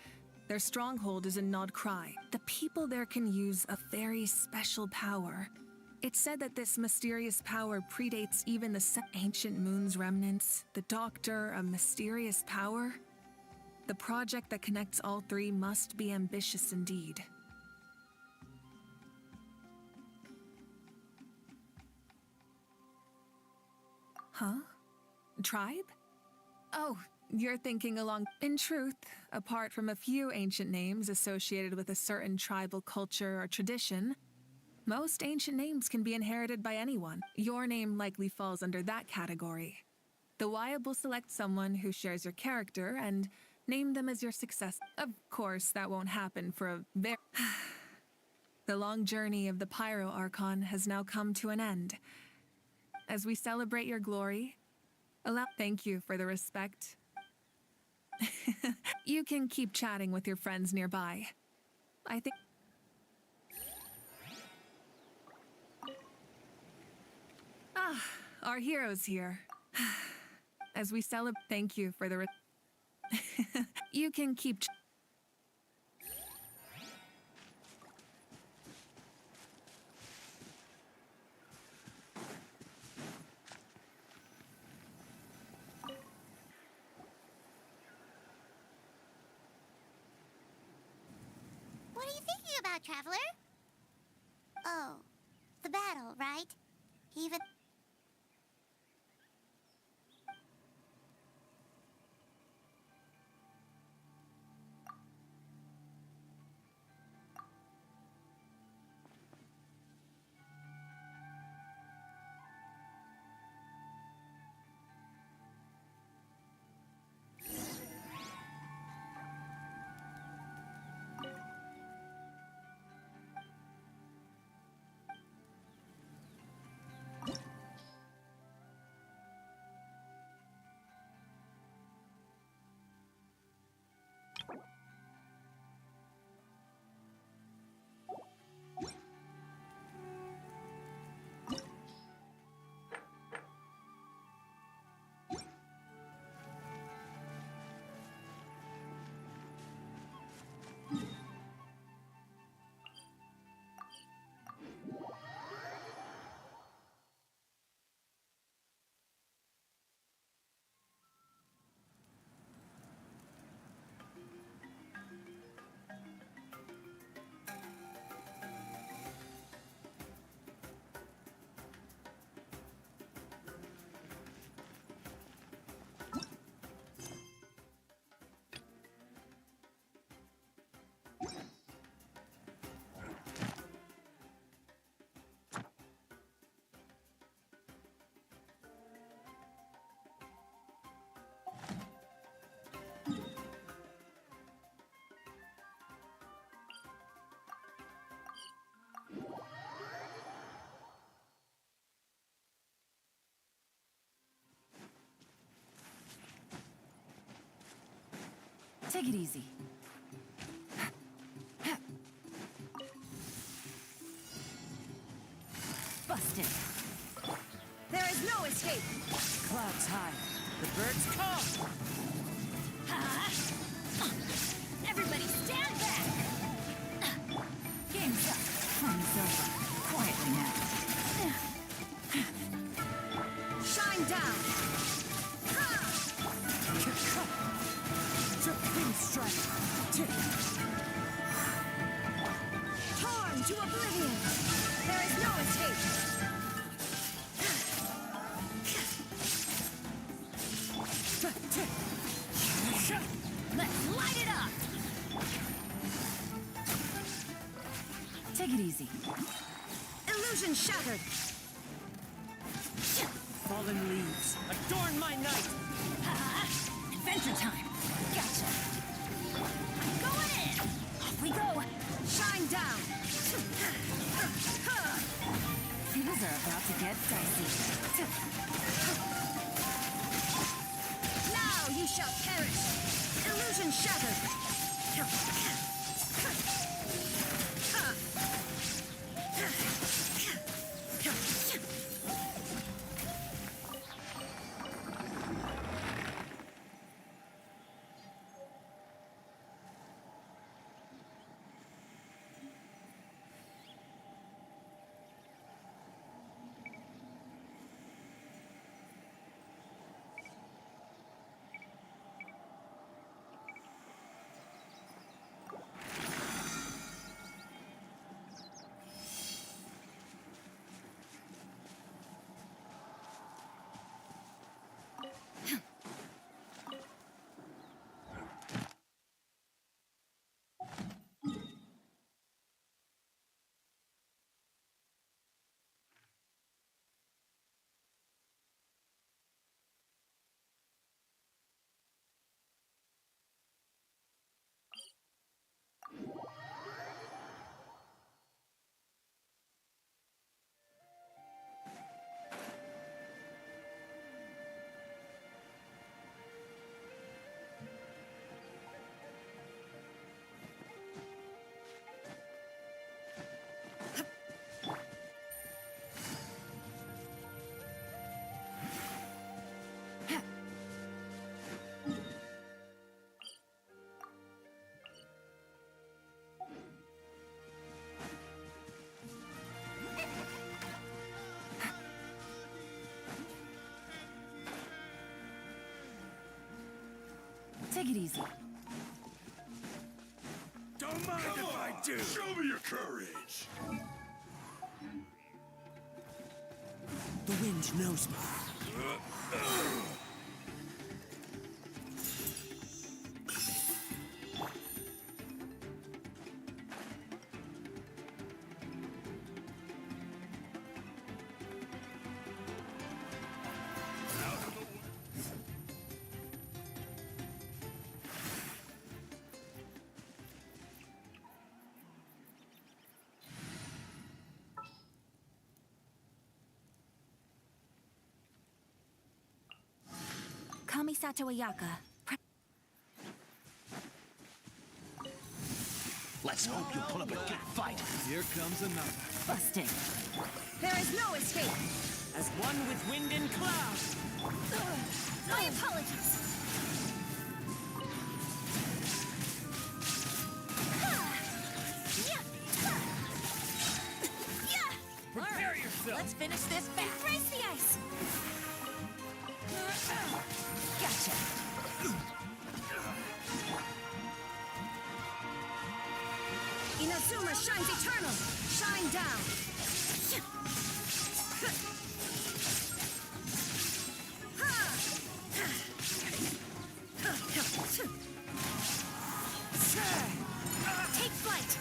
Their stronghold is in Nod Cry. The people there can use a very special power. It's said that this mysterious power predates even the Ancient Moon's remnants. The Doctor, a mysterious power? The project that connects all three must be ambitious indeed. Huh? Tribe? Oh, you're thinking along... In truth, apart from a few ancient names associated with a certain tribal culture or tradition, most ancient names can be inherited by anyone. Your name likely falls under that category. The Wyab will select someone who shares your character and name them as your successor. Of course, that won't happen for a very... The long journey of the Pyro Archon has now come to an end. As we celebrate your glory, thank you for the respect. You can keep chatting with your friends nearby. I think... Our hero's here. As we celebrate, thank you for the You can keep...
What are you thinking about, Traveler? Oh, the battle, right? Even...
Take it easy. Busted.
There is no escape!
Clouds high. The birds come!
Everybody stand back! Game's up. Fun's over. Quietly now.
Shine down!
Supreme strike!
Torn to oblivion! There is no escape!
Let's light it up!
Take it easy.
Illusion shattered!
Fallen leaves, adorn my night!
Adventure time! Gotcha! Going in! Off we go!
Shine down!
Things are about to get dicey.
Now you shall perish! Illusion shattered!
Take it easy.
Don't mind if I do. Show me your courage.
The wind knows me.
Kamisato Ayaka.
Let's hope you pull up a good fight. Here comes another.
Busted.
There is no escape!
As one with wind and cloud!
My apologies!
Prepare yourself!
Let's finish this back!
Embrace the ice!
Gotcha!
Inazuma shines eternal! Shine down!
Take flight!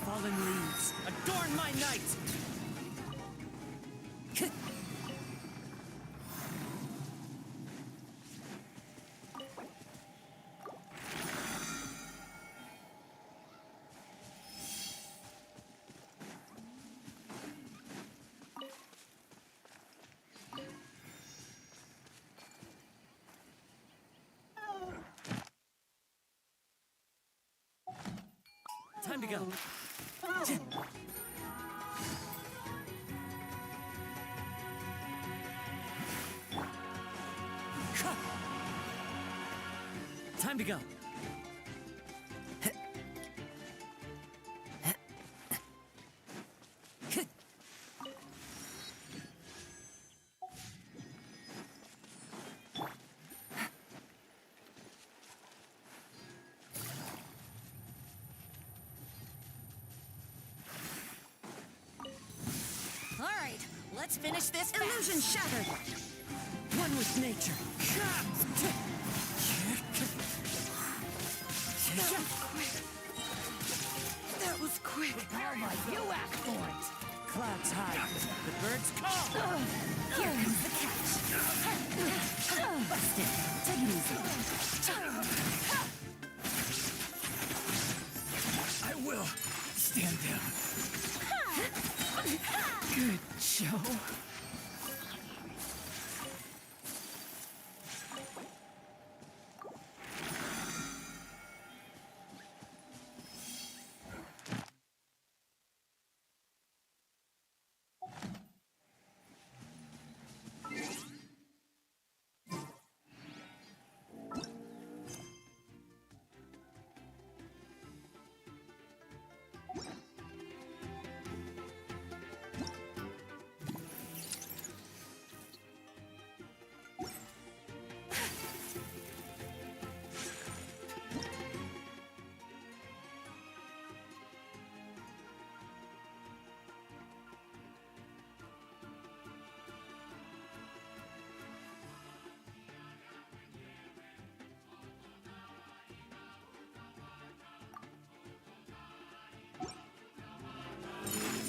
Fallen leaves, adorn my night! Time to go. Time to go.
All right, let's finish this. Illusion shattered. One with nature. That was quick.
How about you act for it? Clouds high. The birds call.
Here comes the catch. Busted. Take it easy.
I will. Stand down. Good, Joe.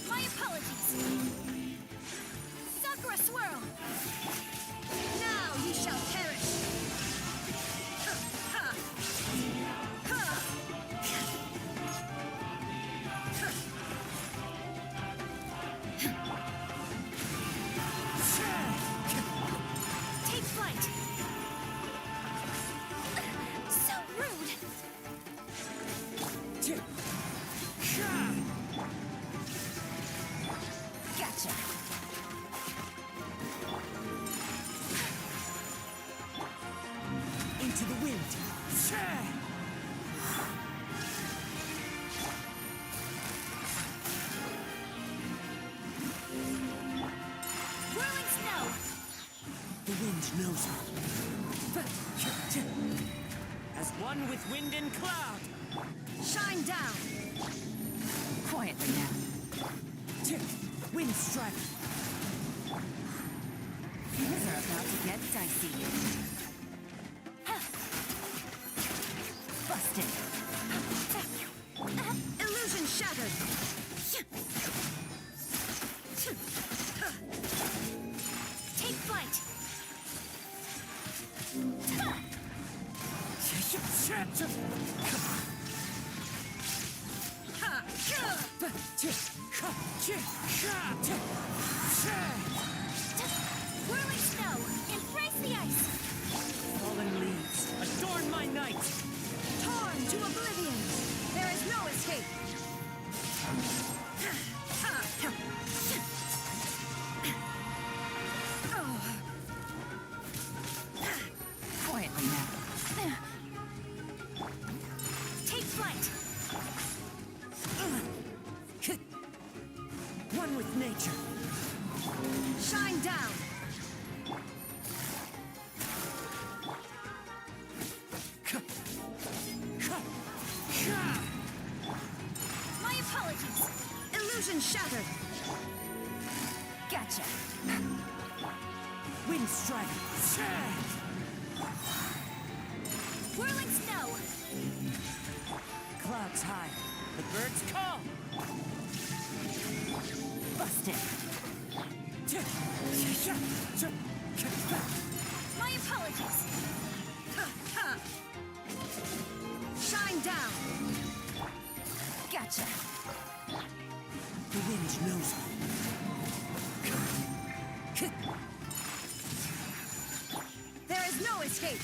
My apologies. Sakura swirl. Now you shall perish. Take flight. So rude. Gotcha.
Into the wind.
Whirling snow.
The wind knows me. As one with wind and cloud.
Shine down.
Quietly now. Wind strike.
Things are about to get dicey. Busted. Illusion shattered.
Take flight. Whirling snow. Embrace the ice.
Fallen leaves, adorn my night.
Torn to oblivion. There is no escape. Quietly now.
Take flight.
One with nature.
Shine down.
My apologies.
Illusion shattered.
Gotcha.
Wind strike.
Whirling snow.
Clouds high. The birds call.
Busted.
My apologies.
Shine down.
Gotcha.
The wind knows me.
There is no escape.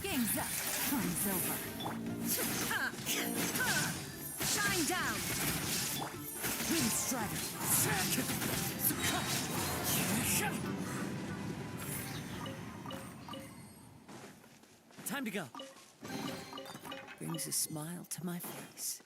Game's up.
fun's over. Shine down! Wind Strider!
Time to go. Brings a smile to my face.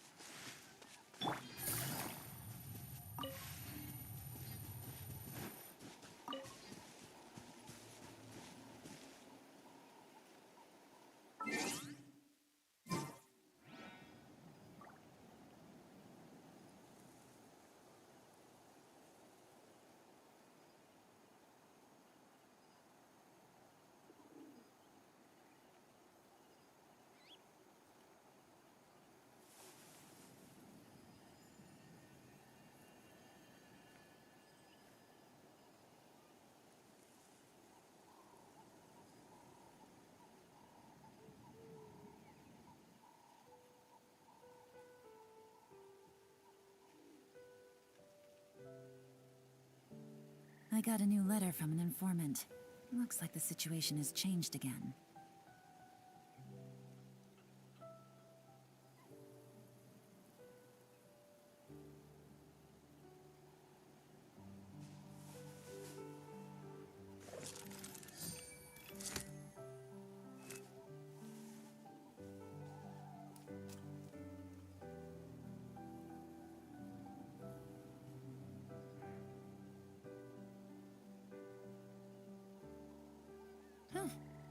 I got a new letter from an informant. Looks like the situation has changed again.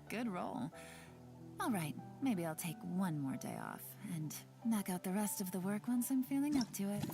Good roll. All right, maybe I'll take one more day off and knock out the rest of the work once I'm feeling up to it.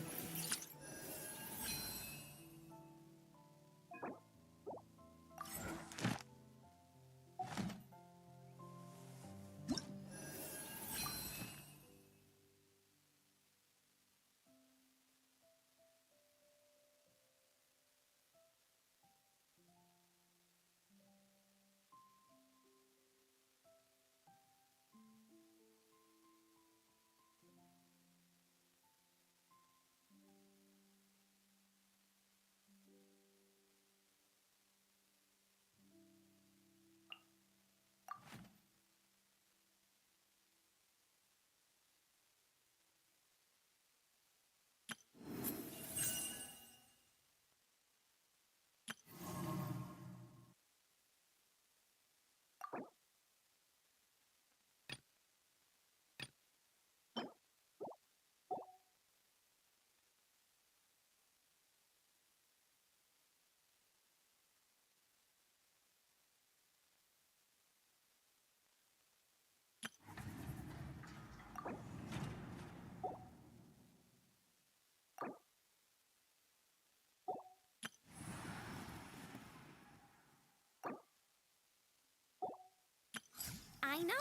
I know.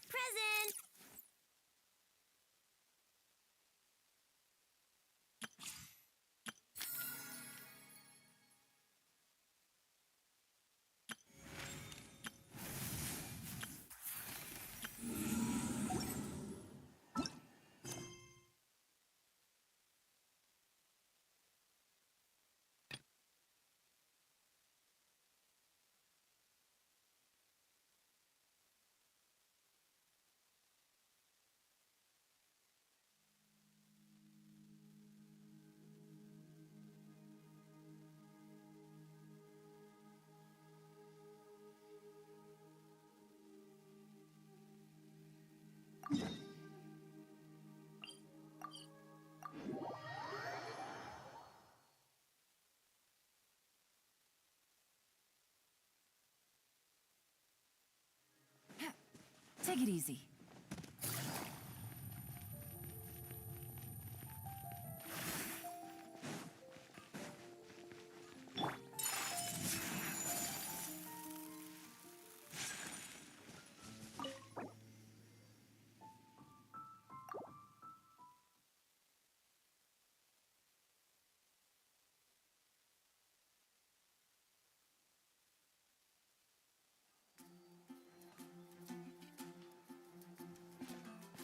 Present!
Take it easy.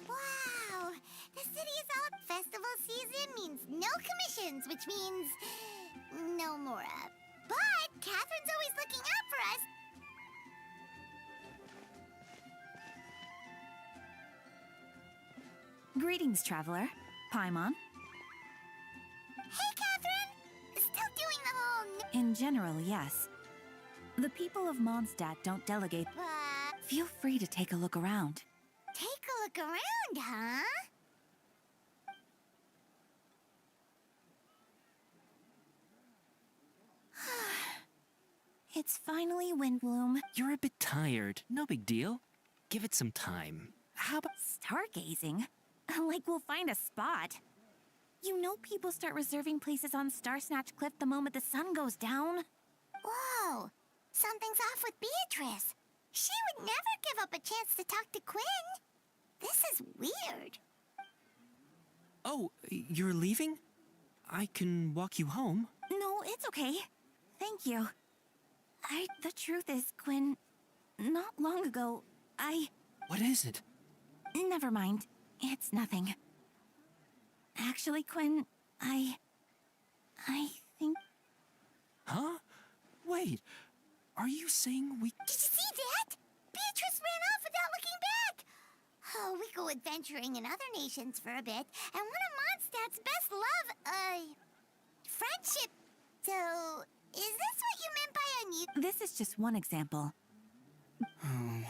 Wow! The city's out. Festival season means no commissions, which means no Mora. But Catherine's always looking out for us.
Greetings, traveler. Paimon.
Hey, Catherine! Still doing the whole...
In general, yes. The people of Mondstadt don't delegate. Feel free to take a look around.
Take a look around, huh?
It's finally Windbloom.
You're a bit tired. No big deal. Give it some time. How about
Stargazing? Like we'll find a spot. You know people start reserving places on Starsnatch Cliff the moment the sun goes down.
Whoa! Something's off with Beatrice. She would never give up a chance to talk to Quinn. This is weird.
Oh, you're leaving? I can walk you home.
No, it's okay. Thank you. The truth is, Quinn, not long ago,
What is it?
Never mind. It's nothing. Actually, Quinn, I think...
Huh? Wait, are you saying we...
Did you see that? Beatrice ran off without looking back. Oh, we go adventuring in other nations for a bit, and one of Mondstadt's best love, friendship. So, is this what you meant by a new...
This is just one example.
Oh,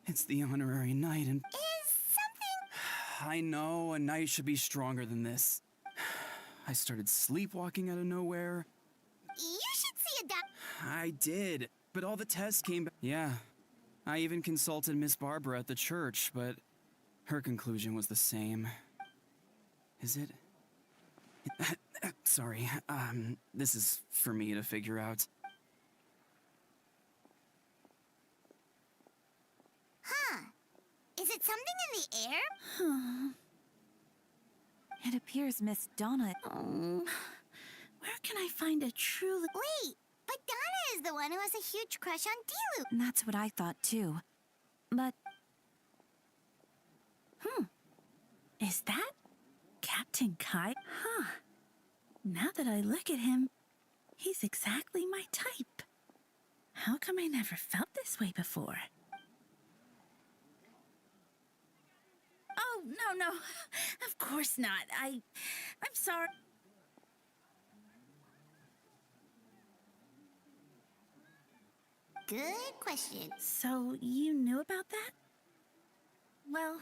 it's the honorary knight and...
Is something...
I know, a knight should be stronger than this. I started sleepwalking out of nowhere.
You should see a doc...
I did, but all the tests came back. Yeah, I even consulted Miss Barbara at the church, but her conclusion was the same. Is it? Sorry, this is for me to figure out.
Huh. Is it something in the air?
It appears Miss Donna... where can I find a truly...
Wait, but Donna is the one who has a huge crush on Dilu.
That's what I thought too. But... Is that Captain Kai? Huh. Now that I look at him, he's exactly my type. How come I never felt this way before? Oh, no. Of course not. I'm sorry.
Good question.
So, you knew about that? Well,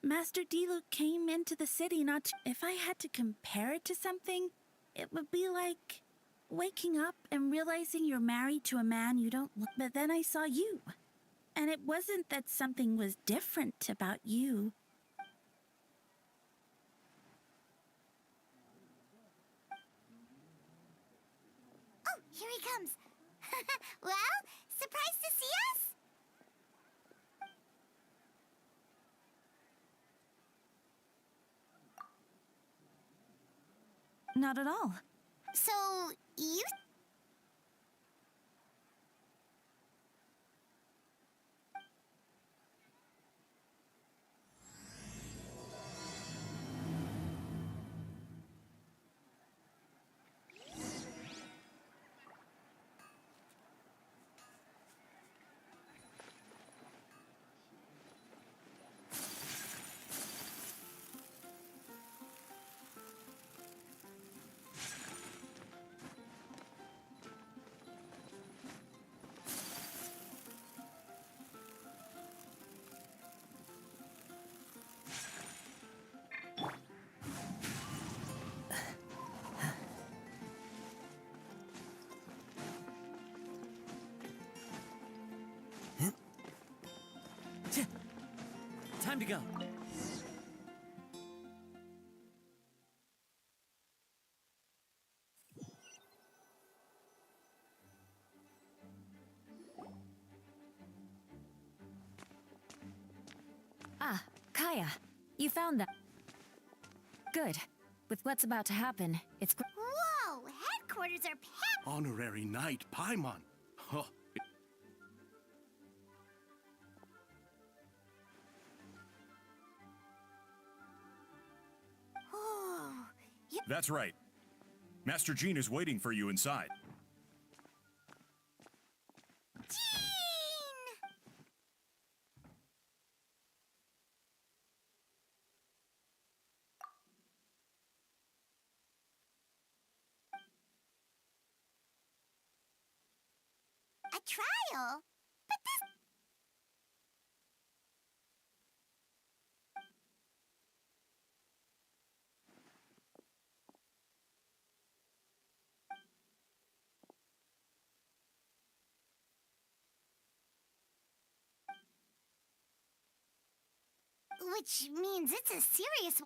Master Diluc came into the city not to... If I had to compare it to something, it would be like waking up and realizing you're married to a man you don't look... But then I saw you. And it wasn't that something was different about you.
Oh, here he comes. Well, surprised to see us?
Not at all.
So, you...
Time to go.
Ah, Kaya. You found that. Good. With what's about to happen, it's...
Whoa! Headquarters are packed!
Honorary Knight Paimon. Huh.
That's right. Master Jean is waiting for you inside.
trial? But this... Which means it's a serious...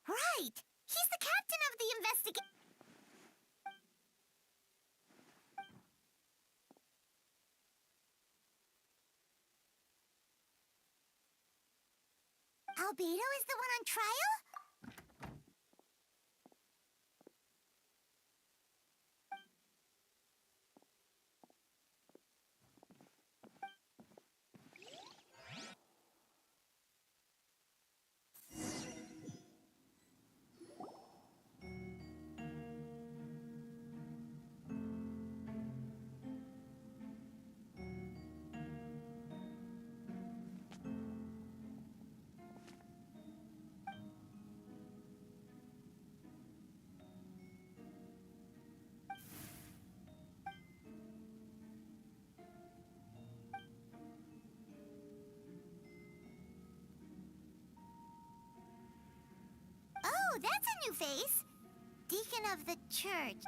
Right! He's the captain of the investigation. Albedo is the one on trial? Oh, that's a new face. Deacon of the church.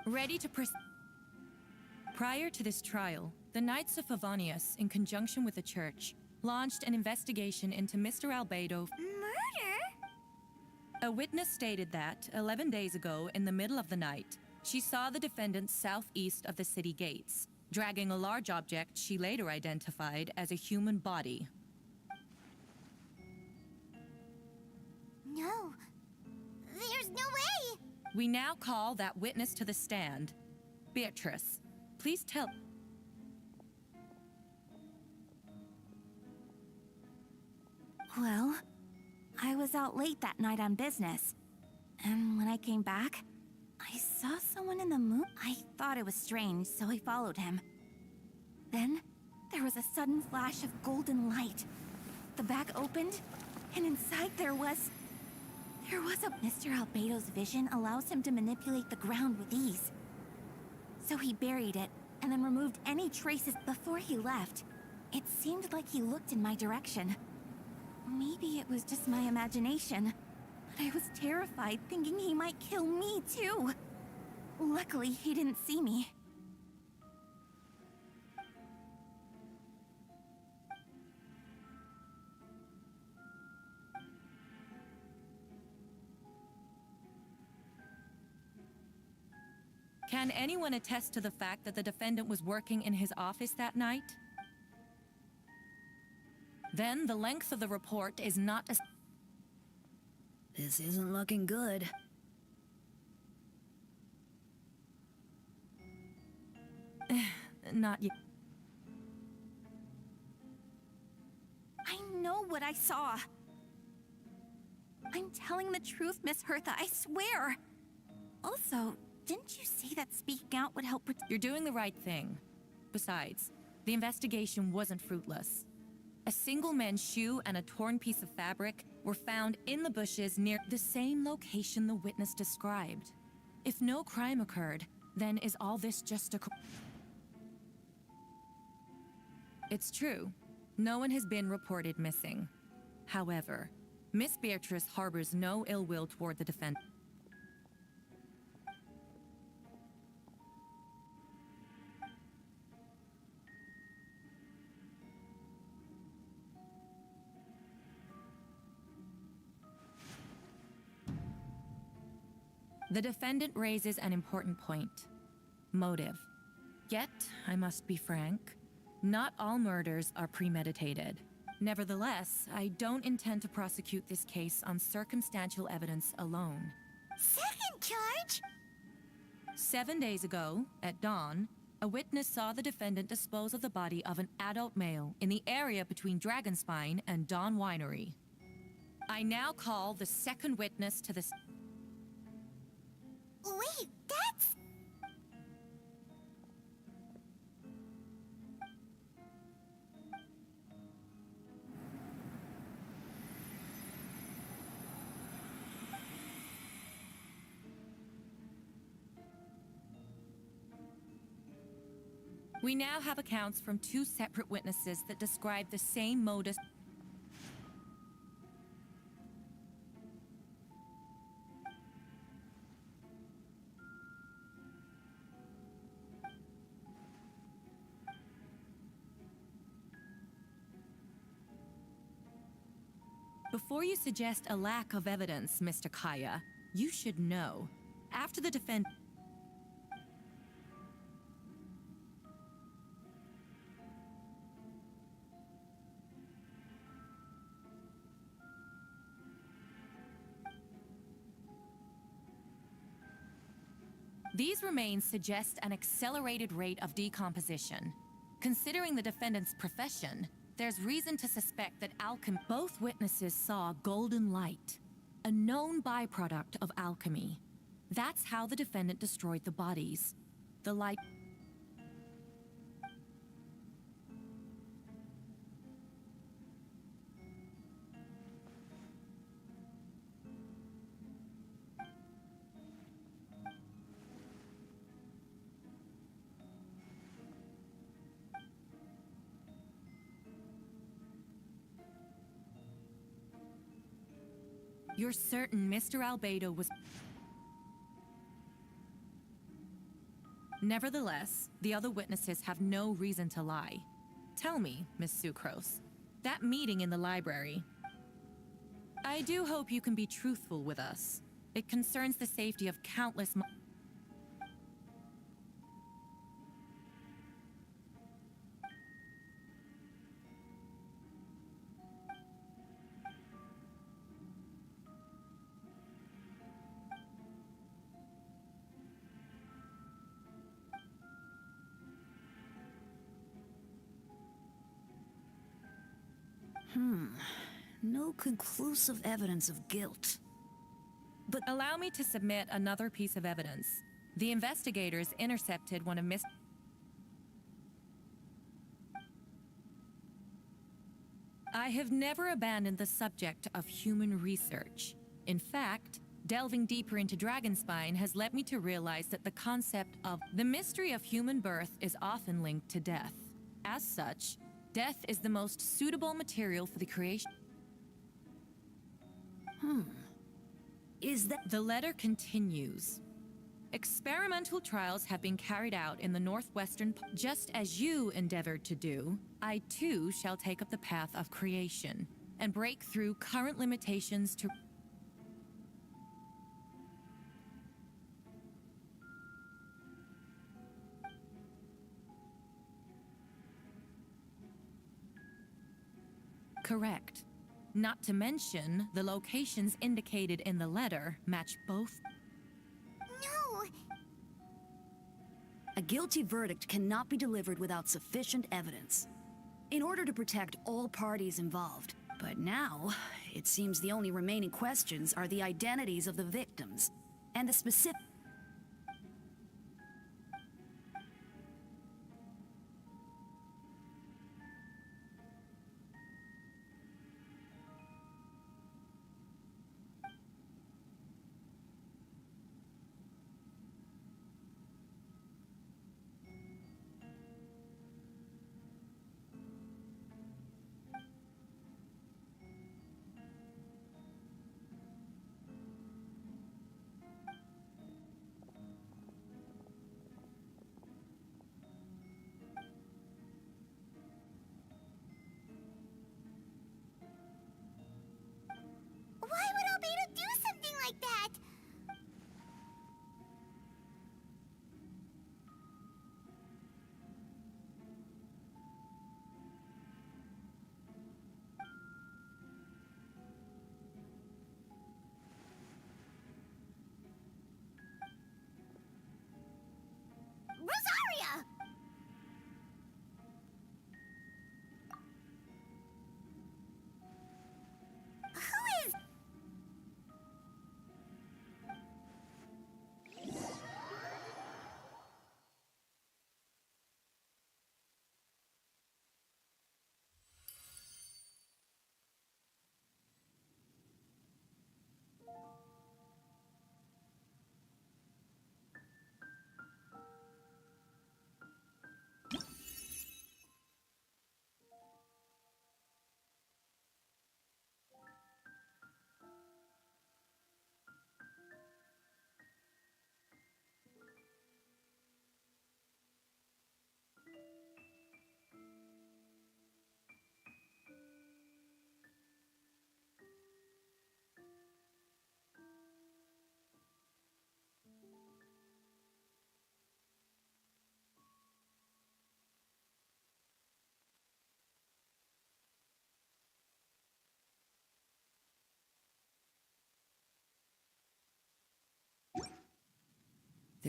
Ready to proceed. Prior to this trial, the Knights of Favonius, in conjunction with the Church, launched an investigation into Mr. Albedo.
Murder?
A witness stated that, 11 days ago, in the middle of the night, she saw the defendant southeast of the city gates, dragging a large object she later identified as a human body.
No. There's no way!
We now call that witness to the stand. Beatrice, please tell...
Well, I was out late that night on business. And when I came back, I saw someone in the moon. I thought it was strange, so I followed him. Then, there was a sudden flash of golden light. The bag opened, and inside there was a... Mr. Albedo's vision allows him to manipulate the ground with ease. So he buried it, and then removed any traces before he left. It seemed like he looked in my direction. Maybe it was just my imagination, but I was terrified thinking he might kill me too. Luckily, he didn't see me.
Can anyone attest to the fact that the defendant was working in his office that night? Then the length of the report is not as...
This isn't looking good.
Not yet.
I know what I saw. I'm telling the truth, Miss Hertha, I swear. Also, didn't you say that speaking out would help
You're doing the right thing. Besides, the investigation wasn't fruitless. A single man's shoe and a torn piece of fabric were found in the bushes near the same location the witness described. If no crime occurred, then is all this just a... It's true. No one has been reported missing. However, Miss Beatrice harbors no ill will toward the defendant. The defendant raises an important point. Motive. Yet, I must be frank, not all murders are premeditated. Nevertheless, I don't intend to prosecute this case on circumstantial evidence alone.
Second charge?
7 days ago, at dawn, A witness saw the defendant dispose of the body of an adult male in the area between Dragonspine and Dawn Winery. I now call the second witness to this.
Wait, that's...
We now have accounts from two separate witnesses that describe the same modus. Before you suggest a lack of evidence, Mr. Kaya, you should know. After the defense. These remains suggest an accelerated rate of decomposition. Considering the defendant's profession, there's reason to suspect that alchemy. Both witnesses saw golden light, a known byproduct of alchemy. That's how the defendant destroyed the bodies. The light. You're certain Mr. Albedo was... Nevertheless, the other witnesses have no reason to lie. Tell me, Miss Sucrose, that meeting in the library... I do hope you can be truthful with us. It concerns the safety of countless...
No conclusive evidence of guilt.
But allow me to submit another piece of evidence. The investigators intercepted one of Miss... I have never abandoned the subject of human research. In fact, delving deeper into Dragonspine has led me to realize that the concept of the mystery of human birth is often linked to death. As such, death is the most suitable material for the creation...
Is that...
The letter continues. Experimental trials have been carried out in the northwestern... Just as you endeavored to do, I too shall take up the path of creation and break through current limitations to... Correct. Not to mention, the locations indicated in the letter match both...
No!
A guilty verdict cannot be delivered without sufficient evidence, in order to protect all parties involved. But now, it seems the only remaining questions are the identities of the victims, and the specific...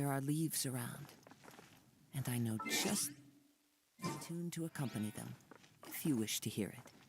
There are leaves around, and I know just the tune to accompany them, if you wish to hear it.